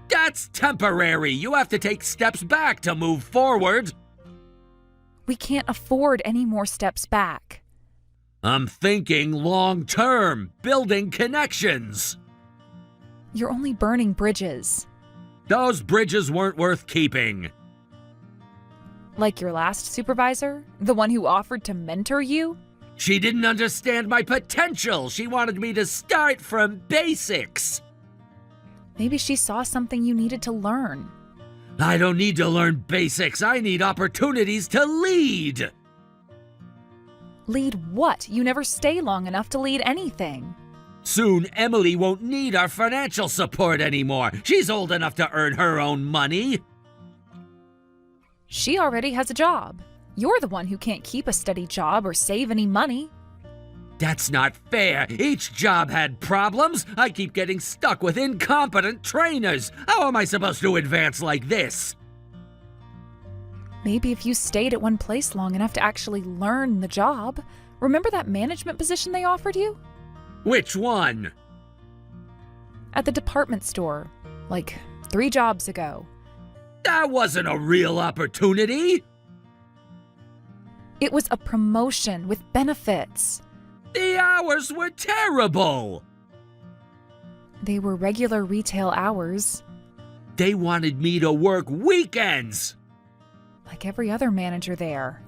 That's temporary. You have to take steps back to move forward. We can't afford any more steps back. I'm thinking long term, building connections. You're only burning bridges. Those bridges weren't worth keeping. Like your last supervisor? The one who offered to mentor you? She didn't understand my potential. She wanted me to start from basics. Maybe she saw something you needed to learn. I don't need to learn basics. I need opportunities to lead. Lead what? You never stay long enough to lead anything. Soon, Emily won't need our financial support anymore. She's old enough to earn her own money. She already has a job. You're the one who can't keep a steady job or save any money. That's not fair. Each job had problems. I keep getting stuck with incompetent trainers. How am I supposed to advance like this? Maybe if you stayed at one place long enough to actually learn the job. Remember that management position they offered you? Which one? At the department store, like 3 jobs ago. That wasn't a real opportunity. It was a promotion with benefits. The hours were terrible. They were regular retail hours. They wanted me to work weekends. Like every other manager there.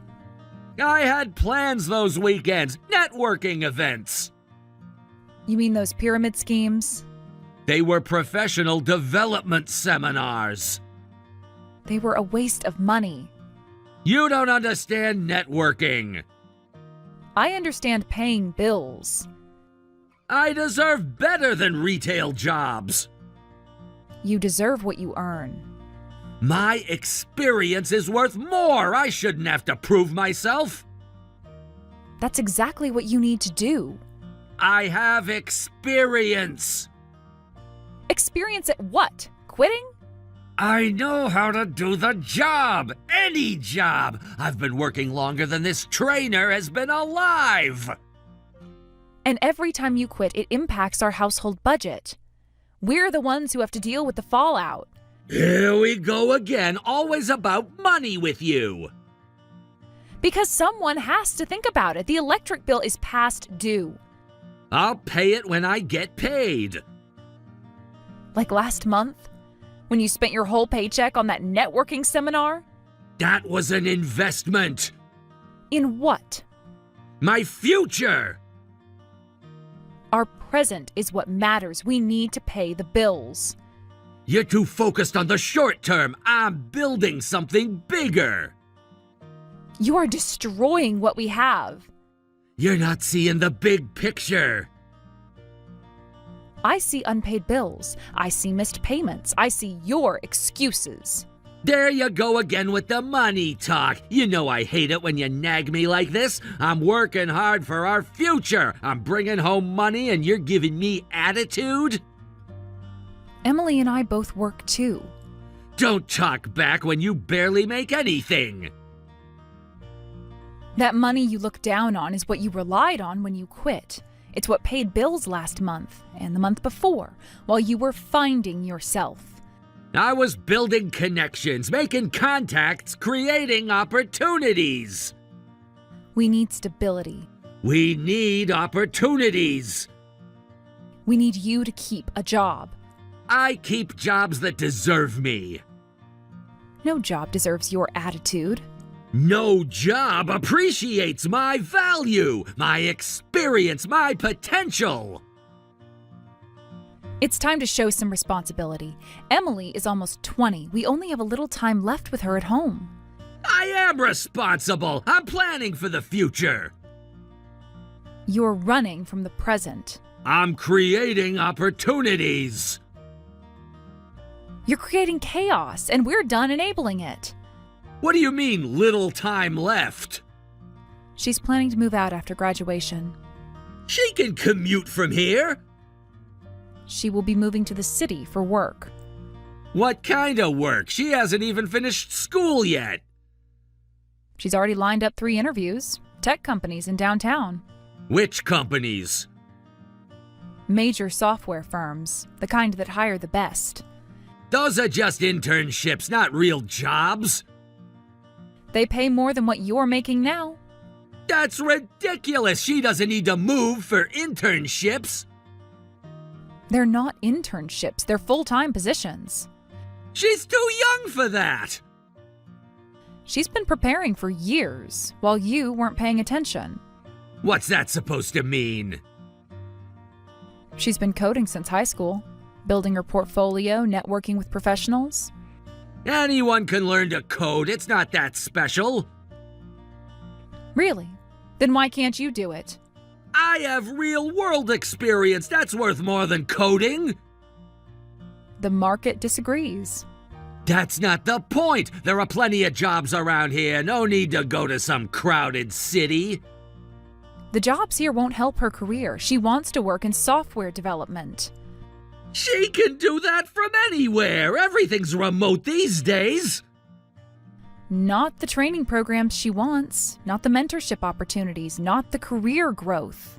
I had plans those weekends, networking events. You mean those pyramid schemes? They were professional development seminars. They were a waste of money. You don't understand networking. I understand paying bills. I deserve better than retail jobs. You deserve what you earn. My experience is worth more. I shouldn't have to prove myself. That's exactly what you need to do. I have experience. Experience at what? Quitting? I know how to do the job. Any job. I've been working longer than this trainer has been alive. And every time you quit, it impacts our household budget. We're the ones who have to deal with the fallout. Here we go again, always about money with you. Because someone has to think about it. The electric bill is past due. I'll pay it when I get paid. Like last month, when you spent your whole paycheck on that networking seminar? That was an investment. In what? My future. Our present is what matters. We need to pay the bills. You're too focused on the short term. I'm building something bigger. You are destroying what we have. You're not seeing the big picture. I see unpaid bills. I see missed payments. I see your excuses. There you go again with the money talk. You know I hate it when you nag me like this. I'm working hard for our future. I'm bringing home money and you're giving me attitude? Emily and I both work too. Don't talk back when you barely make anything. That money you look down on is what you relied on when you quit. It's what paid bills last month and the month before, while you were finding yourself. I was building connections, making contacts, creating opportunities. We need stability. We need opportunities. We need you to keep a job. I keep jobs that deserve me. No job deserves your attitude. No job appreciates my value, my experience, my potential. It's time to show some responsibility. Emily is almost 20. We only have a little time left with her at home. I am responsible. I'm planning for the future. You're running from the present. I'm creating opportunities. You're creating chaos, and we're done enabling it. What do you mean, little time left? She's planning to move out after graduation. She can commute from here. She will be moving to the city for work. What kind of work? She hasn't even finished school yet. She's already lined up 3 interviews. Tech companies in downtown. Which companies? Major software firms. The kind that hire the best. Those are just internships, not real jobs. They pay more than what you're making now. That's ridiculous. She doesn't need to move for internships. They're not internships. They're full-time positions. She's too young for that. She's been preparing for years, while you weren't paying attention. What's that supposed to mean? She's been coding since high school, building her portfolio, networking with professionals. Anyone can learn to code. It's not that special. Really? Then why can't you do it? I have real-world experience. That's worth more than coding. The market disagrees. That's not the point. There are plenty of jobs around here. No need to go to some crowded city. The jobs here won't help her career. She wants to work in software development. She can do that from anywhere. Everything's remote these days. Not the training programs she wants, not the mentorship opportunities, not the career growth.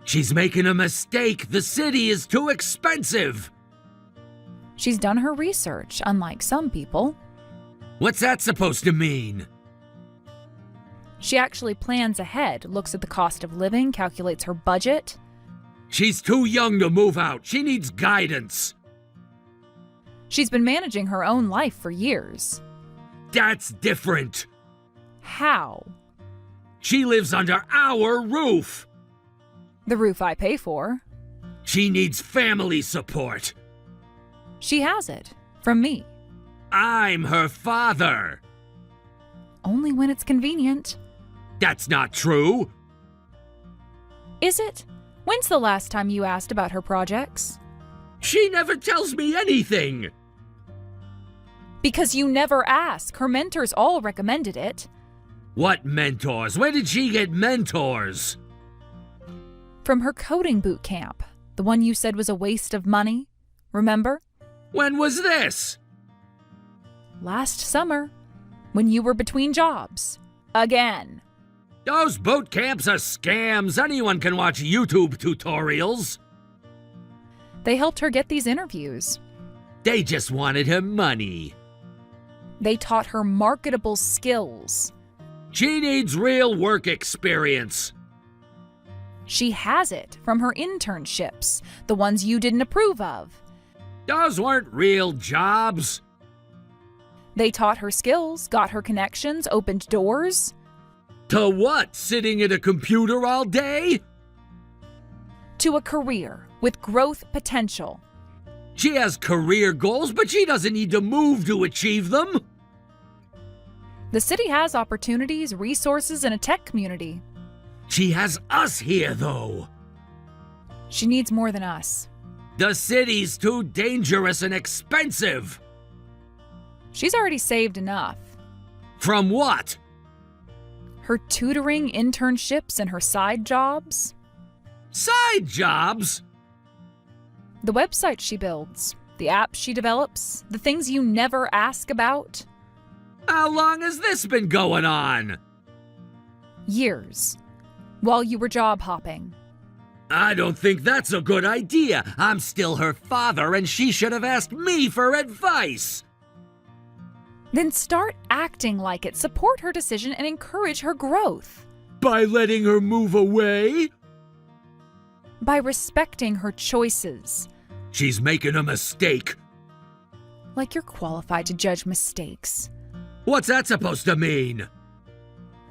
She's making a mistake. The city is too expensive. She's done her research, unlike some people. What's that supposed to mean? She actually plans ahead, looks at the cost of living, calculates her budget. She's too young to move out. She needs guidance. She's been managing her own life for years. That's different. How? She lives under our roof. The roof I pay for. She needs family support. She has it. From me. I'm her father. Only when it's convenient. That's not true. Is it? When's the last time you asked about her projects? She never tells me anything. Because you never ask. Her mentors all recommended it. What mentors? Where did she get mentors? From her coding boot camp. The one you said was a waste of money. Remember? When was this? Last summer. When you were between jobs. Again. Those boot camps are scams. Anyone can watch YouTube tutorials. They helped her get these interviews. They just wanted her money. They taught her marketable skills. She needs real work experience. She has it from her internships, the ones you didn't approve of. Those weren't real jobs. They taught her skills, got her connections, opened doors. To what? Sitting at a computer all day? To a career with growth potential. She has career goals, but she doesn't need to move to achieve them. The city has opportunities, resources, and a tech community. She has us here, though. She needs more than us. The city's too dangerous and expensive. She's already saved enough. From what? Her tutoring, internships, and her side jobs. Side jobs? The website she builds, the apps she develops, the things you never ask about. How long has this been going on? Years. While you were job hopping. I don't think that's a good idea. I'm still her father, and she should have asked me for advice. Then start acting like it, support her decision, and encourage her growth. By letting her move away? By respecting her choices. She's making a mistake. Like you're qualified to judge mistakes. What's that supposed to mean?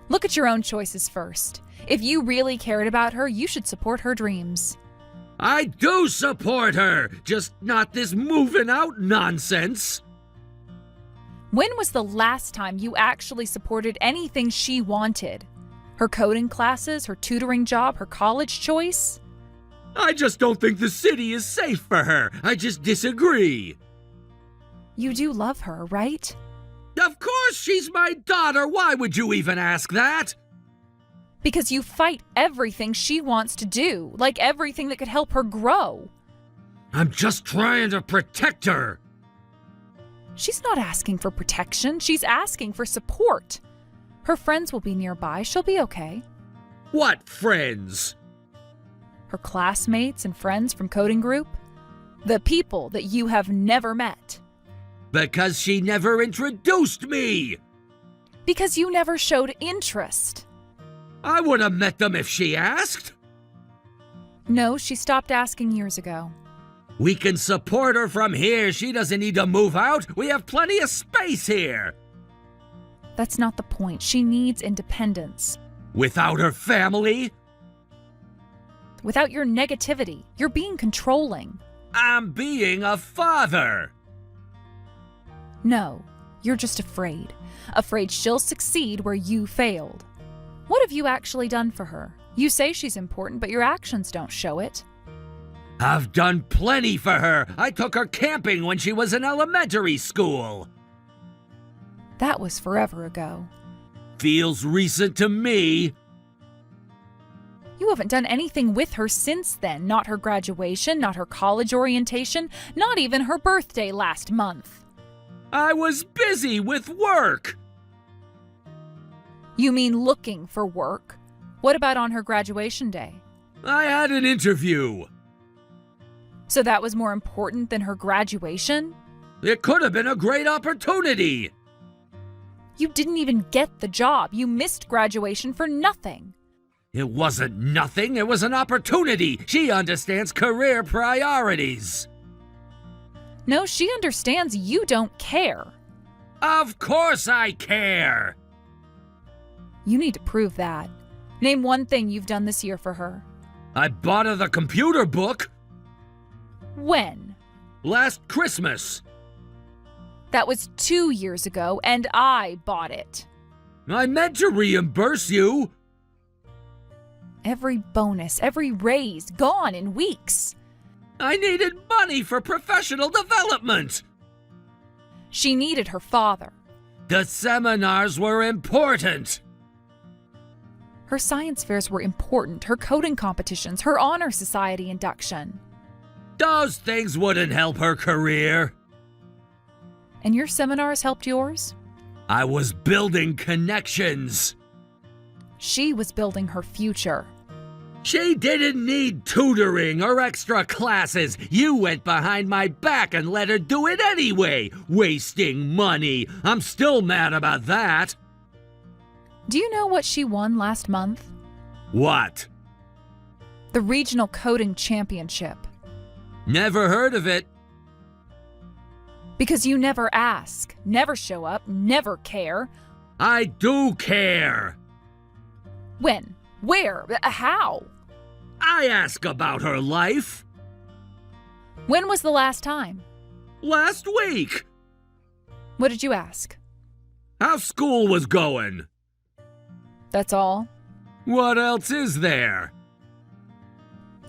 Look at your own choices first. If you really cared about her, you should support her dreams. I do support her, just not this moving out nonsense. When was the last time you actually supported anything she wanted? Her coding classes, her tutoring job, her college choice? I just don't think the city is safe for her. I just disagree. You do love her, right? Of course she's my daughter. Why would you even ask that? Because you fight everything she wants to do, like everything that could help her grow. I'm just trying to protect her. She's not asking for protection, she's asking for support. Her friends will be nearby, she'll be okay. What friends? Her classmates and friends from coding group. The people that you have never met. Because she never introduced me. Because you never showed interest. I would have met them if she asked. No, she stopped asking years ago. We can support her from here. She doesn't need to move out. We have plenty of space here. That's not the point. She needs independence. Without her family? Without your negativity, you're being controlling. I'm being a father. No, you're just afraid. Afraid she'll succeed where you failed. What have you actually done for her? You say she's important, but your actions don't show it. I've done plenty for her. I took her camping when she was in elementary school. That was forever ago. Feels recent to me. You haven't done anything with her since then. Not her graduation, not her college orientation, not even her birthday last month. I was busy with work. You mean looking for work? What about on her graduation day? I had an interview. So that was more important than her graduation? It could have been a great opportunity. You didn't even get the job. You missed graduation for nothing. It wasn't nothing. It was an opportunity. She understands career priorities. No, she understands you don't care. Of course I care. You need to prove that. Name one thing you've done this year for her. I bought her the computer book. When? Last Christmas. That was 2 years ago, and I bought it. I meant to reimburse you. Every bonus, every raise, gone in weeks. I needed money for professional development. She needed her father. The seminars were important. Her science fairs were important, her coding competitions, her honor society induction. Those things wouldn't help her career. And your seminars helped yours? I was building connections. She was building her future. She didn't need tutoring or extra classes. You went behind my back and let her do it anyway, wasting money. I'm still mad about that. Do you know what she won last month? What? The Regional Coding Championship. Never heard of it. Because you never ask, never show up, never care. I do care. When? Where? How? I ask about her life. When was the last time? Last week. What did you ask? How school was going. That's all? What else is there?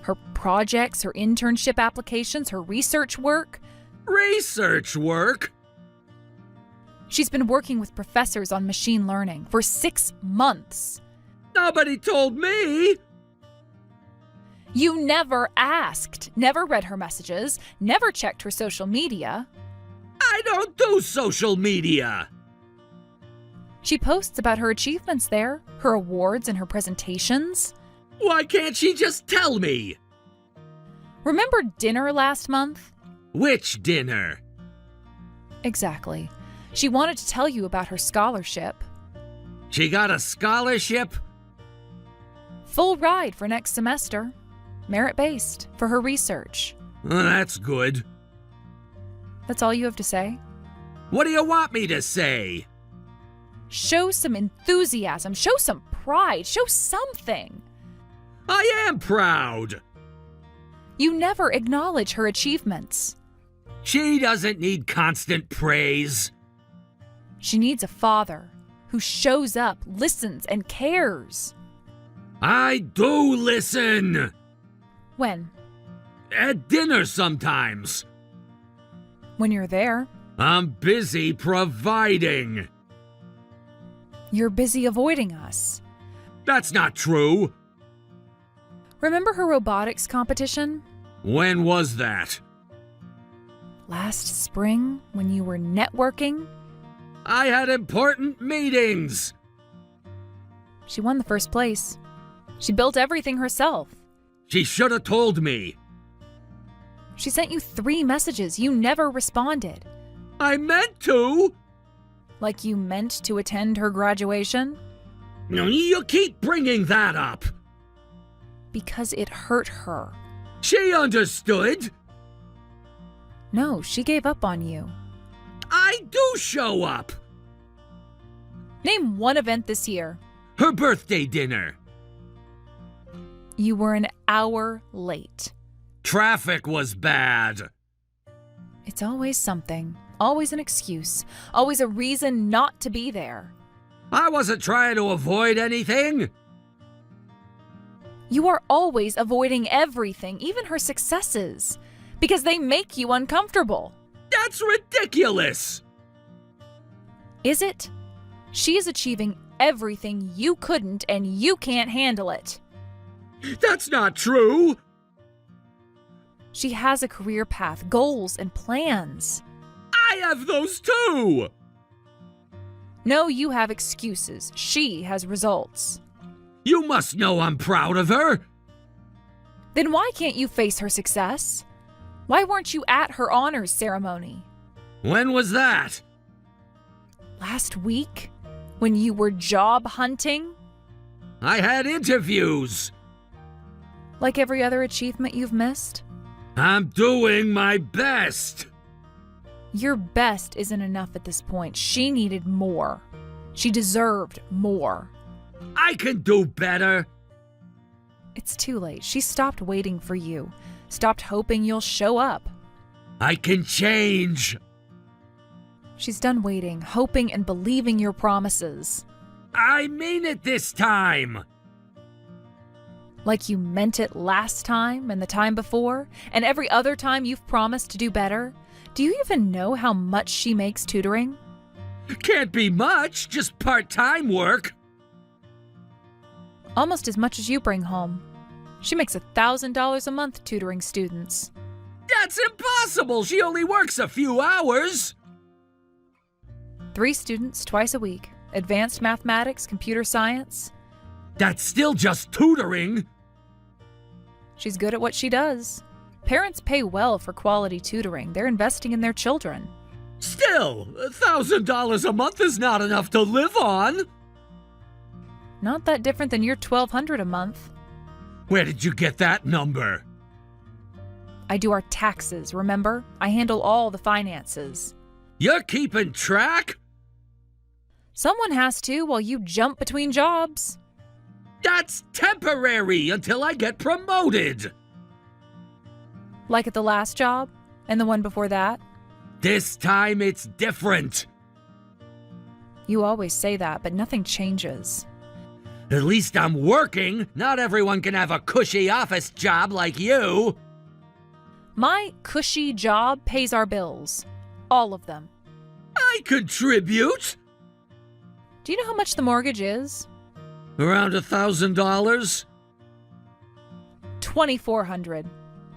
Her projects, her internship applications, her research work? Research work? She's been working with professors on machine learning for 6 months. Nobody told me. You never asked, never read her messages, never checked her social media. I don't do social media. She posts about her achievements there, her awards and her presentations. Why can't she just tell me? Remember dinner last month? Which dinner? Exactly. She wanted to tell you about her scholarship. She got a scholarship? Full ride for next semester. Merit-based for her research. That's good. That's all you have to say? What do you want me to say? Show some enthusiasm, show some pride, show something. I am proud. You never acknowledge her achievements. She doesn't need constant praise. She needs a father who shows up, listens, and cares. I do listen. When? At dinner sometimes. When you're there. I'm busy providing. You're busy avoiding us. That's not true. Remember her robotics competition? When was that? Last spring, when you were networking? I had important meetings. She won the first place. She built everything herself. She should have told me. She sent you 3 messages. You never responded. I meant to. Like you meant to attend her graduation? You keep bringing that up. Because it hurt her. She understood. No, she gave up on you. I do show up. Name one event this year. Her birthday dinner. You were an hour late. Traffic was bad. It's always something. Always an excuse. Always a reason not to be there. I wasn't trying to avoid anything. You are always avoiding everything, even her successes, because they make you uncomfortable. That's ridiculous. Is it? She is achieving everything you couldn't, and you can't handle it. That's not true. She has a career path, goals, and plans. I have those too. No, you have excuses. She has results. You must know I'm proud of her. Then why can't you face her success? Why weren't you at her honors ceremony? When was that? Last week? When you were job hunting? I had interviews. Like every other achievement you've missed? I'm doing my best. Your best isn't enough at this point. She needed more. She deserved more. I can do better. It's too late. She stopped waiting for you. Stopped hoping you'll show up. I can change. She's done waiting, hoping and believing your promises. I mean it this time. Like you meant it last time and the time before, and every other time you've promised to do better? Do you even know how much she makes tutoring? Can't be much, just part-time work. Almost as much as you bring home. She makes $1,000 a month tutoring students. That's impossible! She only works a few hours! 3 students twice a week. Advanced mathematics, computer science. That's still just tutoring! She's good at what she does. Parents pay well for quality tutoring. They're investing in their children. Still, $1,000 a month is not enough to live on! Not that different than your $1,200 a month. Where did you get that number? I do our taxes, remember? I handle all the finances. You're keeping track? Someone has to while you jump between jobs. That's temporary until I get promoted! Like at the last job and the one before that. This time it's different. You always say that, but nothing changes. At least I'm working. Not everyone can have a cushy office job like you. My cushy job pays our bills. All of them. I contribute. Do you know how much the mortgage is? Around $1,000? $2,400.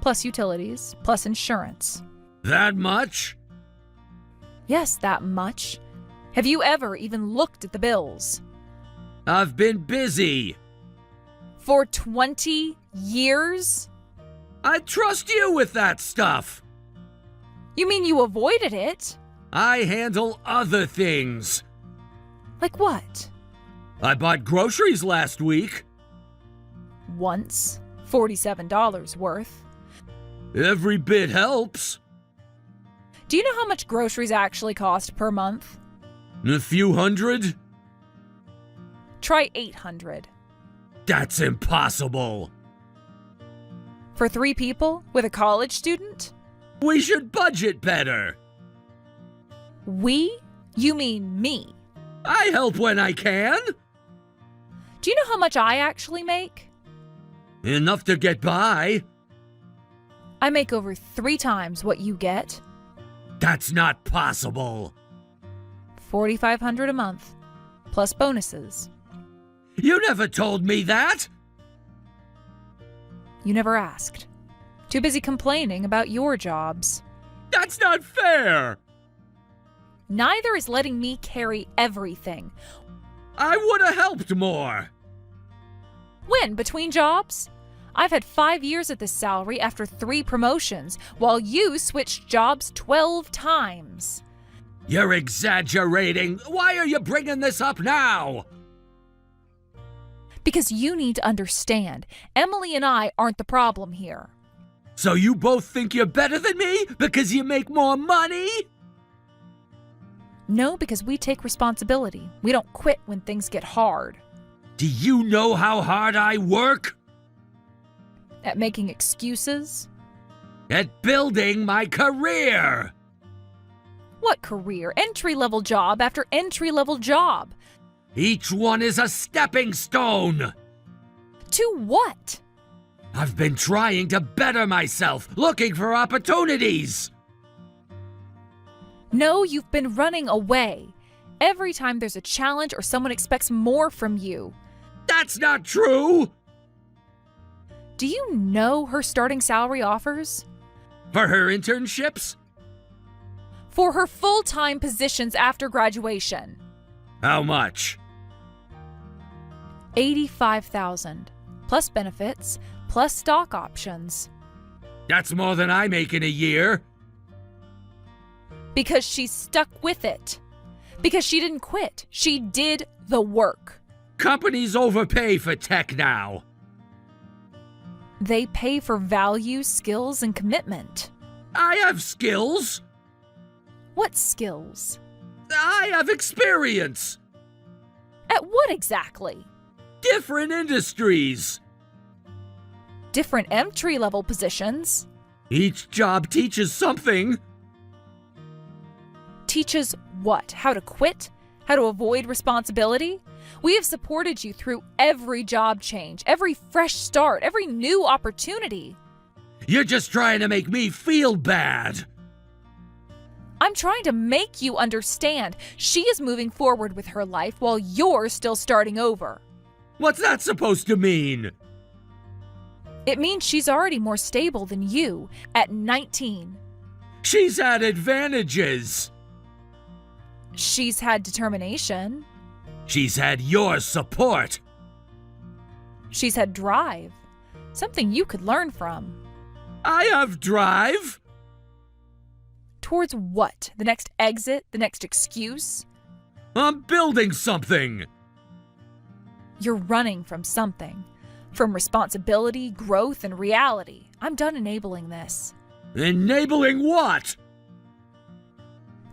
Plus utilities, plus insurance. That much? Yes, that much. Have you ever even looked at the bills? I've been busy. For 20 years? I trust you with that stuff. You mean you avoided it? I handle other things. Like what? I bought groceries last week. Once. $47 worth. Every bit helps. Do you know how much groceries actually cost per month? A few hundred? Try $800. That's impossible. For 3 people with a college student? We should budget better. We? You mean me. I help when I can. Do you know how much I actually make? Enough to get by. I make over 3 times what you get. That's not possible. $4,500 a month, plus bonuses. You never told me that. You never asked. Too busy complaining about your jobs. That's not fair. Neither is letting me carry everything. I would have helped more. When? Between jobs? I've had 5 years at this salary after 3 promotions, while you switched jobs 12 times. You're exaggerating. Why are you bringing this up now? Because you need to understand, Emily and I aren't the problem here. So you both think you're better than me because you make more money? No, because we take responsibility. We don't quit when things get hard. Do you know how hard I work? At making excuses? At building my career. What career? Entry-level job after entry-level job. Each one is a stepping stone. To what? I've been trying to better myself, looking for opportunities. No, you've been running away. Every time there's a challenge or someone expects more from you. That's not true. Do you know her starting salary offers? For her internships? For her full-time positions after graduation. How much? $85,000, plus benefits, plus stock options. That's more than I make in a year. Because she's stuck with it. Because she didn't quit. She did the work. Companies overpay for tech now. They pay for value, skills, and commitment. I have skills. What skills? I have experience. At what exactly? Different industries. Different entry-level positions. Each job teaches something. Teaches what? How to quit? How to avoid responsibility? We have supported you through every job change, every fresh start, every new opportunity. You're just trying to make me feel bad. I'm trying to make you understand she is moving forward with her life while you're still starting over. What's that supposed to mean? It means she's already more stable than you at 19. She's had advantages. She's had determination. She's had your support. She's had drive. Something you could learn from. I have drive. Towards what? The next exit? The next excuse? I'm building something. You're running from something. From responsibility, growth, and reality. I'm done enabling this. Enabling what?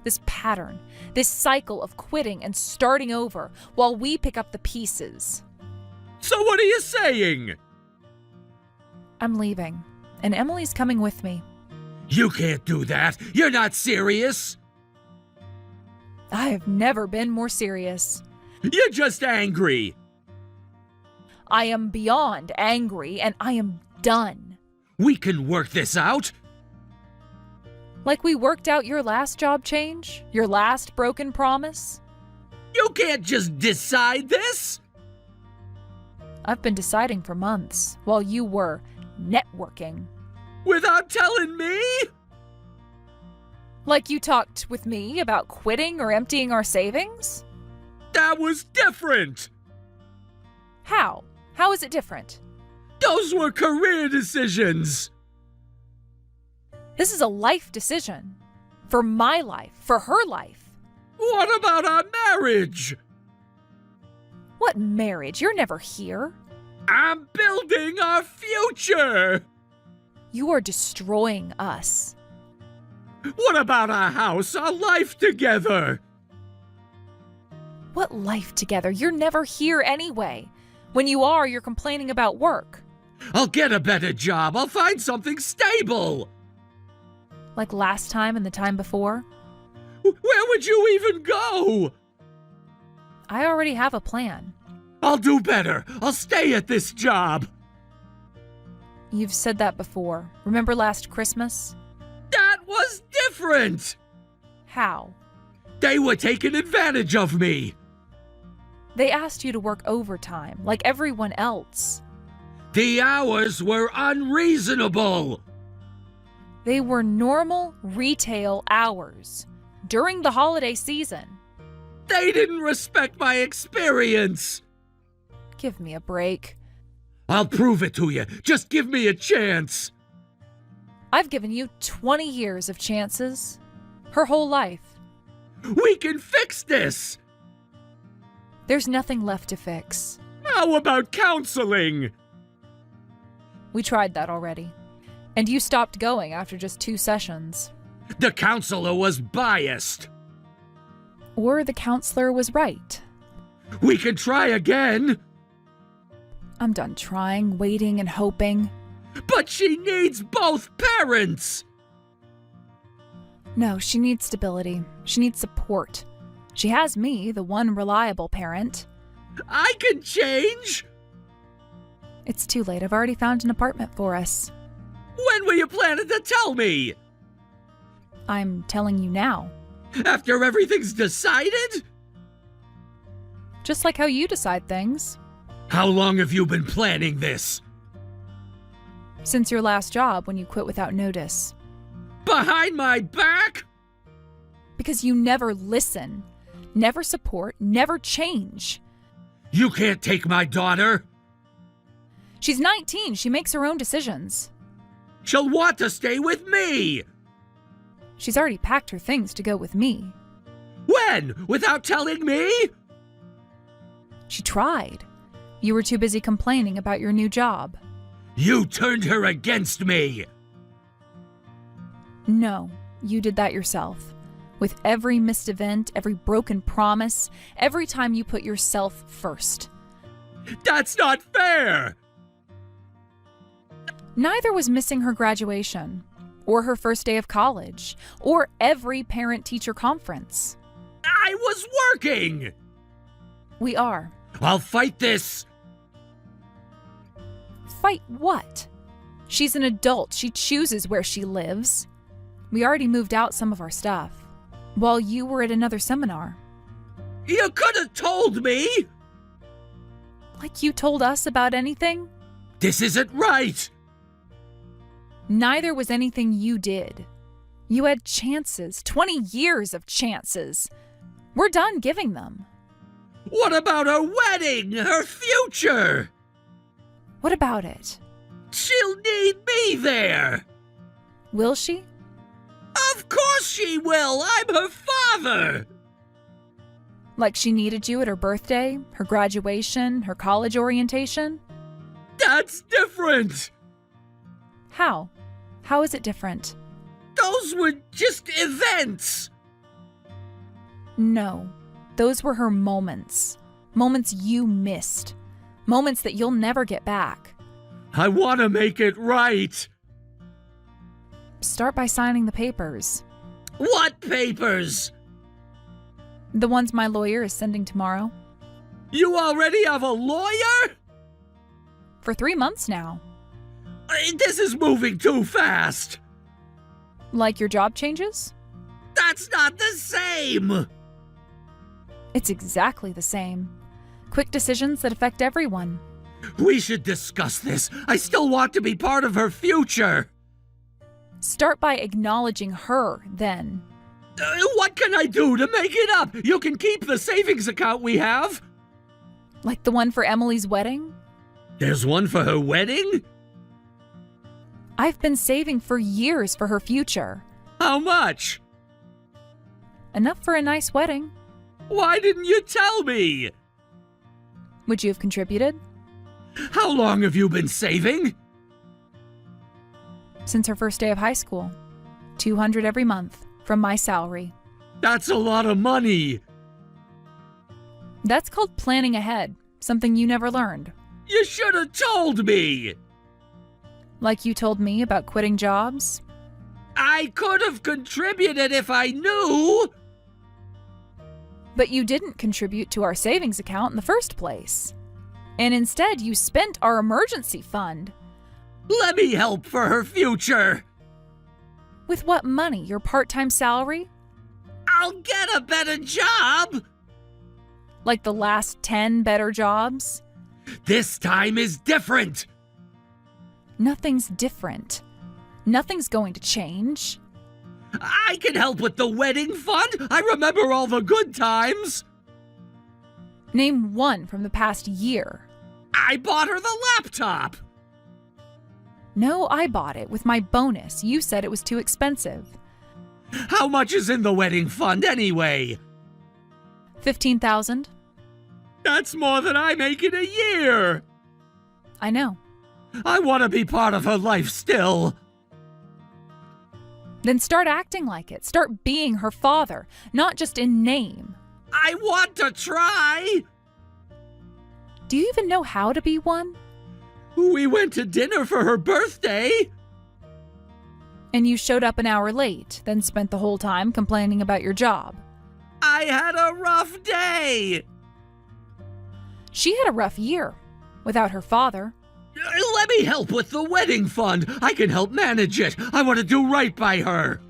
This pattern, this cycle of quitting and starting over while we pick up the pieces. So what are you saying? I'm leaving, and Emily's coming with me. You can't do that. You're not serious. I have never been more serious. You're just angry. I am beyond angry, and I am done. We can work this out. Like we worked out your last job change? Your last broken promise? You can't just decide this. I've been deciding for months while you were networking. Without telling me? Like you talked with me about quitting or emptying our savings? That was different. How? How is it different? Those were career decisions. This is a life decision. For my life, for her life. What about our marriage? What marriage? You're never here. I'm building our future. You are destroying us. What about our house, our life together? What life together? You're never here anyway. When you are, you're complaining about work. I'll get a better job. I'll find something stable. Like last time and the time before? Where would you even go? I already have a plan. I'll do better. I'll stay at this job. You've said that before. Remember last Christmas? That was different. How? They were taking advantage of me. They asked you to work overtime, like everyone else. The hours were unreasonable. They were normal retail hours during the holiday season. They didn't respect my experience. Give me a break. I'll prove it to you. Just give me a chance. I've given you 20 years of chances. Her whole life. We can fix this. There's nothing left to fix. How about counseling? We tried that already. And you stopped going after just 2 sessions. The counselor was biased. Or the counselor was right. We can try again. I'm done trying, waiting, and hoping. But she needs both parents. No, she needs stability. She needs support. She has me, the one reliable parent. I can change. It's too late. I've already found an apartment for us. When were you planning to tell me? I'm telling you now. After everything's decided? Just like how you decide things. How long have you been planning this? Since your last job when you quit without notice. Behind my back? Because you never listen, never support, never change. You can't take my daughter. She's 19. She makes her own decisions. She'll want to stay with me. She's already packed her things to go with me. When? Without telling me? She tried. You were too busy complaining about your new job. You turned her against me. No, you did that yourself. With every missed event, every broken promise, every time you put yourself first. That's not fair. Neither was missing her graduation, or her first day of college, or every parent-teacher conference. I was working! We are. I'll fight this! Fight what? She's an adult. She chooses where she lives. We already moved out some of our stuff, while you were at another seminar. You could have told me! Like you told us about anything? This isn't right! Neither was anything you did. You had chances, 20 years of chances. We're done giving them. What about her wedding? Her future? What about it? She'll need me there! Will she? Of course she will! I'm her father! Like she needed you at her birthday, her graduation, her college orientation? That's different! How? How is it different? Those were just events! No. Those were her moments. Moments you missed. Moments that you'll never get back. I want to make it right! Start by signing the papers. What papers? The ones my lawyer is sending tomorrow. You already have a lawyer? For 3 months now. This is moving too fast! Like your job changes? That's not the same! It's exactly the same. Quick decisions that affect everyone. We should discuss this. I still want to be part of her future. Start by acknowledging her, then. What can I do to make it up? You can keep the savings account we have. Like the one for Emily's wedding? There's one for her wedding? I've been saving for years for her future. How much? Enough for a nice wedding. Why didn't you tell me? Would you have contributed? How long have you been saving? Since her first day of high school. $200 every month from my salary. That's a lot of money. That's called planning ahead, something you never learned. You should have told me. Like you told me about quitting jobs. I could have contributed if I knew. But you didn't contribute to our savings account in the first place. And instead, you spent our emergency fund. Let me help for her future. With what money? Your part-time salary? I'll get a better job. Like the last 10 better jobs? This time is different. Nothing's different. Nothing's going to change. I can help with the wedding fund. I remember all the good times. Name one from the past year. I bought her the laptop. No, I bought it with my bonus. You said it was too expensive. How much is in the wedding fund anyway? $15,000. That's more than I make in a year. I know. I want to be part of her life still. Then start acting like it. Start being her father, not just in name. I want to try. Do you even know how to be one? We went to dinner for her birthday. And you showed up an hour late, then spent the whole time complaining about your job. I had a rough day. She had a rough year without her father. Let me help with the wedding fund. I can help manage it. I want to do right by her.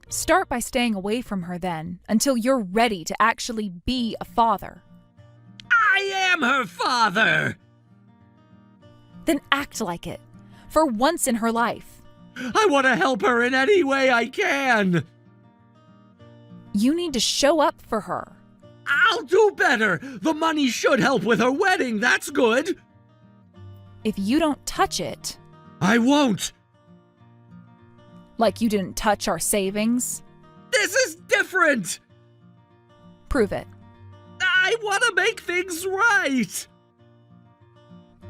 Start by staying away from her then, until you're ready to actually be a father. I am her father. Then act like it, for once in her life. I want to help her in any way I can. You need to show up for her. I'll do better. The money should help with her wedding. That's good. If you don't touch it, I won't. like you didn't touch our savings, This is different. prove it. I want to make things right.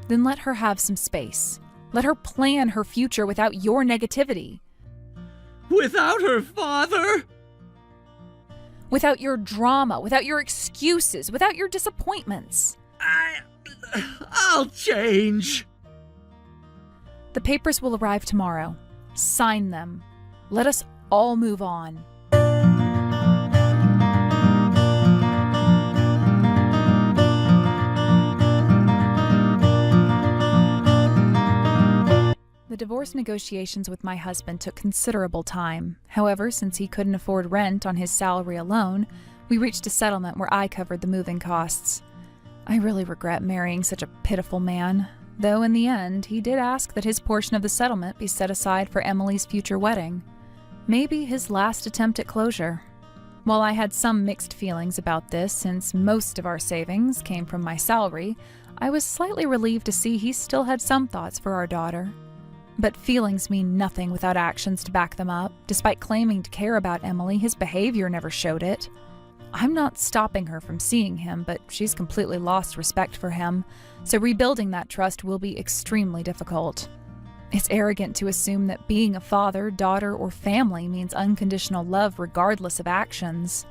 Then let her have some space. Let her plan her future without your negativity, Without her father? without your drama, without your excuses, without your disappointments. I'll change. The papers will arrive tomorrow. Sign them. Let us all move on. negotiations with my husband took considerable time. However, since he couldn't afford rent on his salary alone, we reached a settlement where I covered the moving costs. I really regret marrying such a pitiful man, though in the end, he did ask that his portion of the settlement be set aside for Emily's future wedding. Maybe his last attempt at closure. While I had some mixed feelings about this since most of our savings came from my salary, I was slightly relieved to see he still had some thoughts for our daughter. But feelings mean nothing without actions to back them up. Despite claiming to care about Emily, his behavior never showed it. I'm not stopping her from seeing him, but she's completely lost respect for him, so rebuilding that trust will be extremely difficult. It's arrogant to assume that being a father, daughter, or family means unconditional love regardless of actions.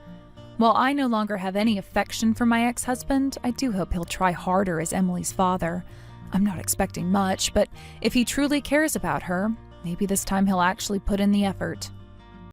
While I no longer have any affection for my ex-husband, I do hope he'll try harder as Emily's father. I'm not expecting much, but if he truly cares about her, maybe this time he'll actually put in the effort.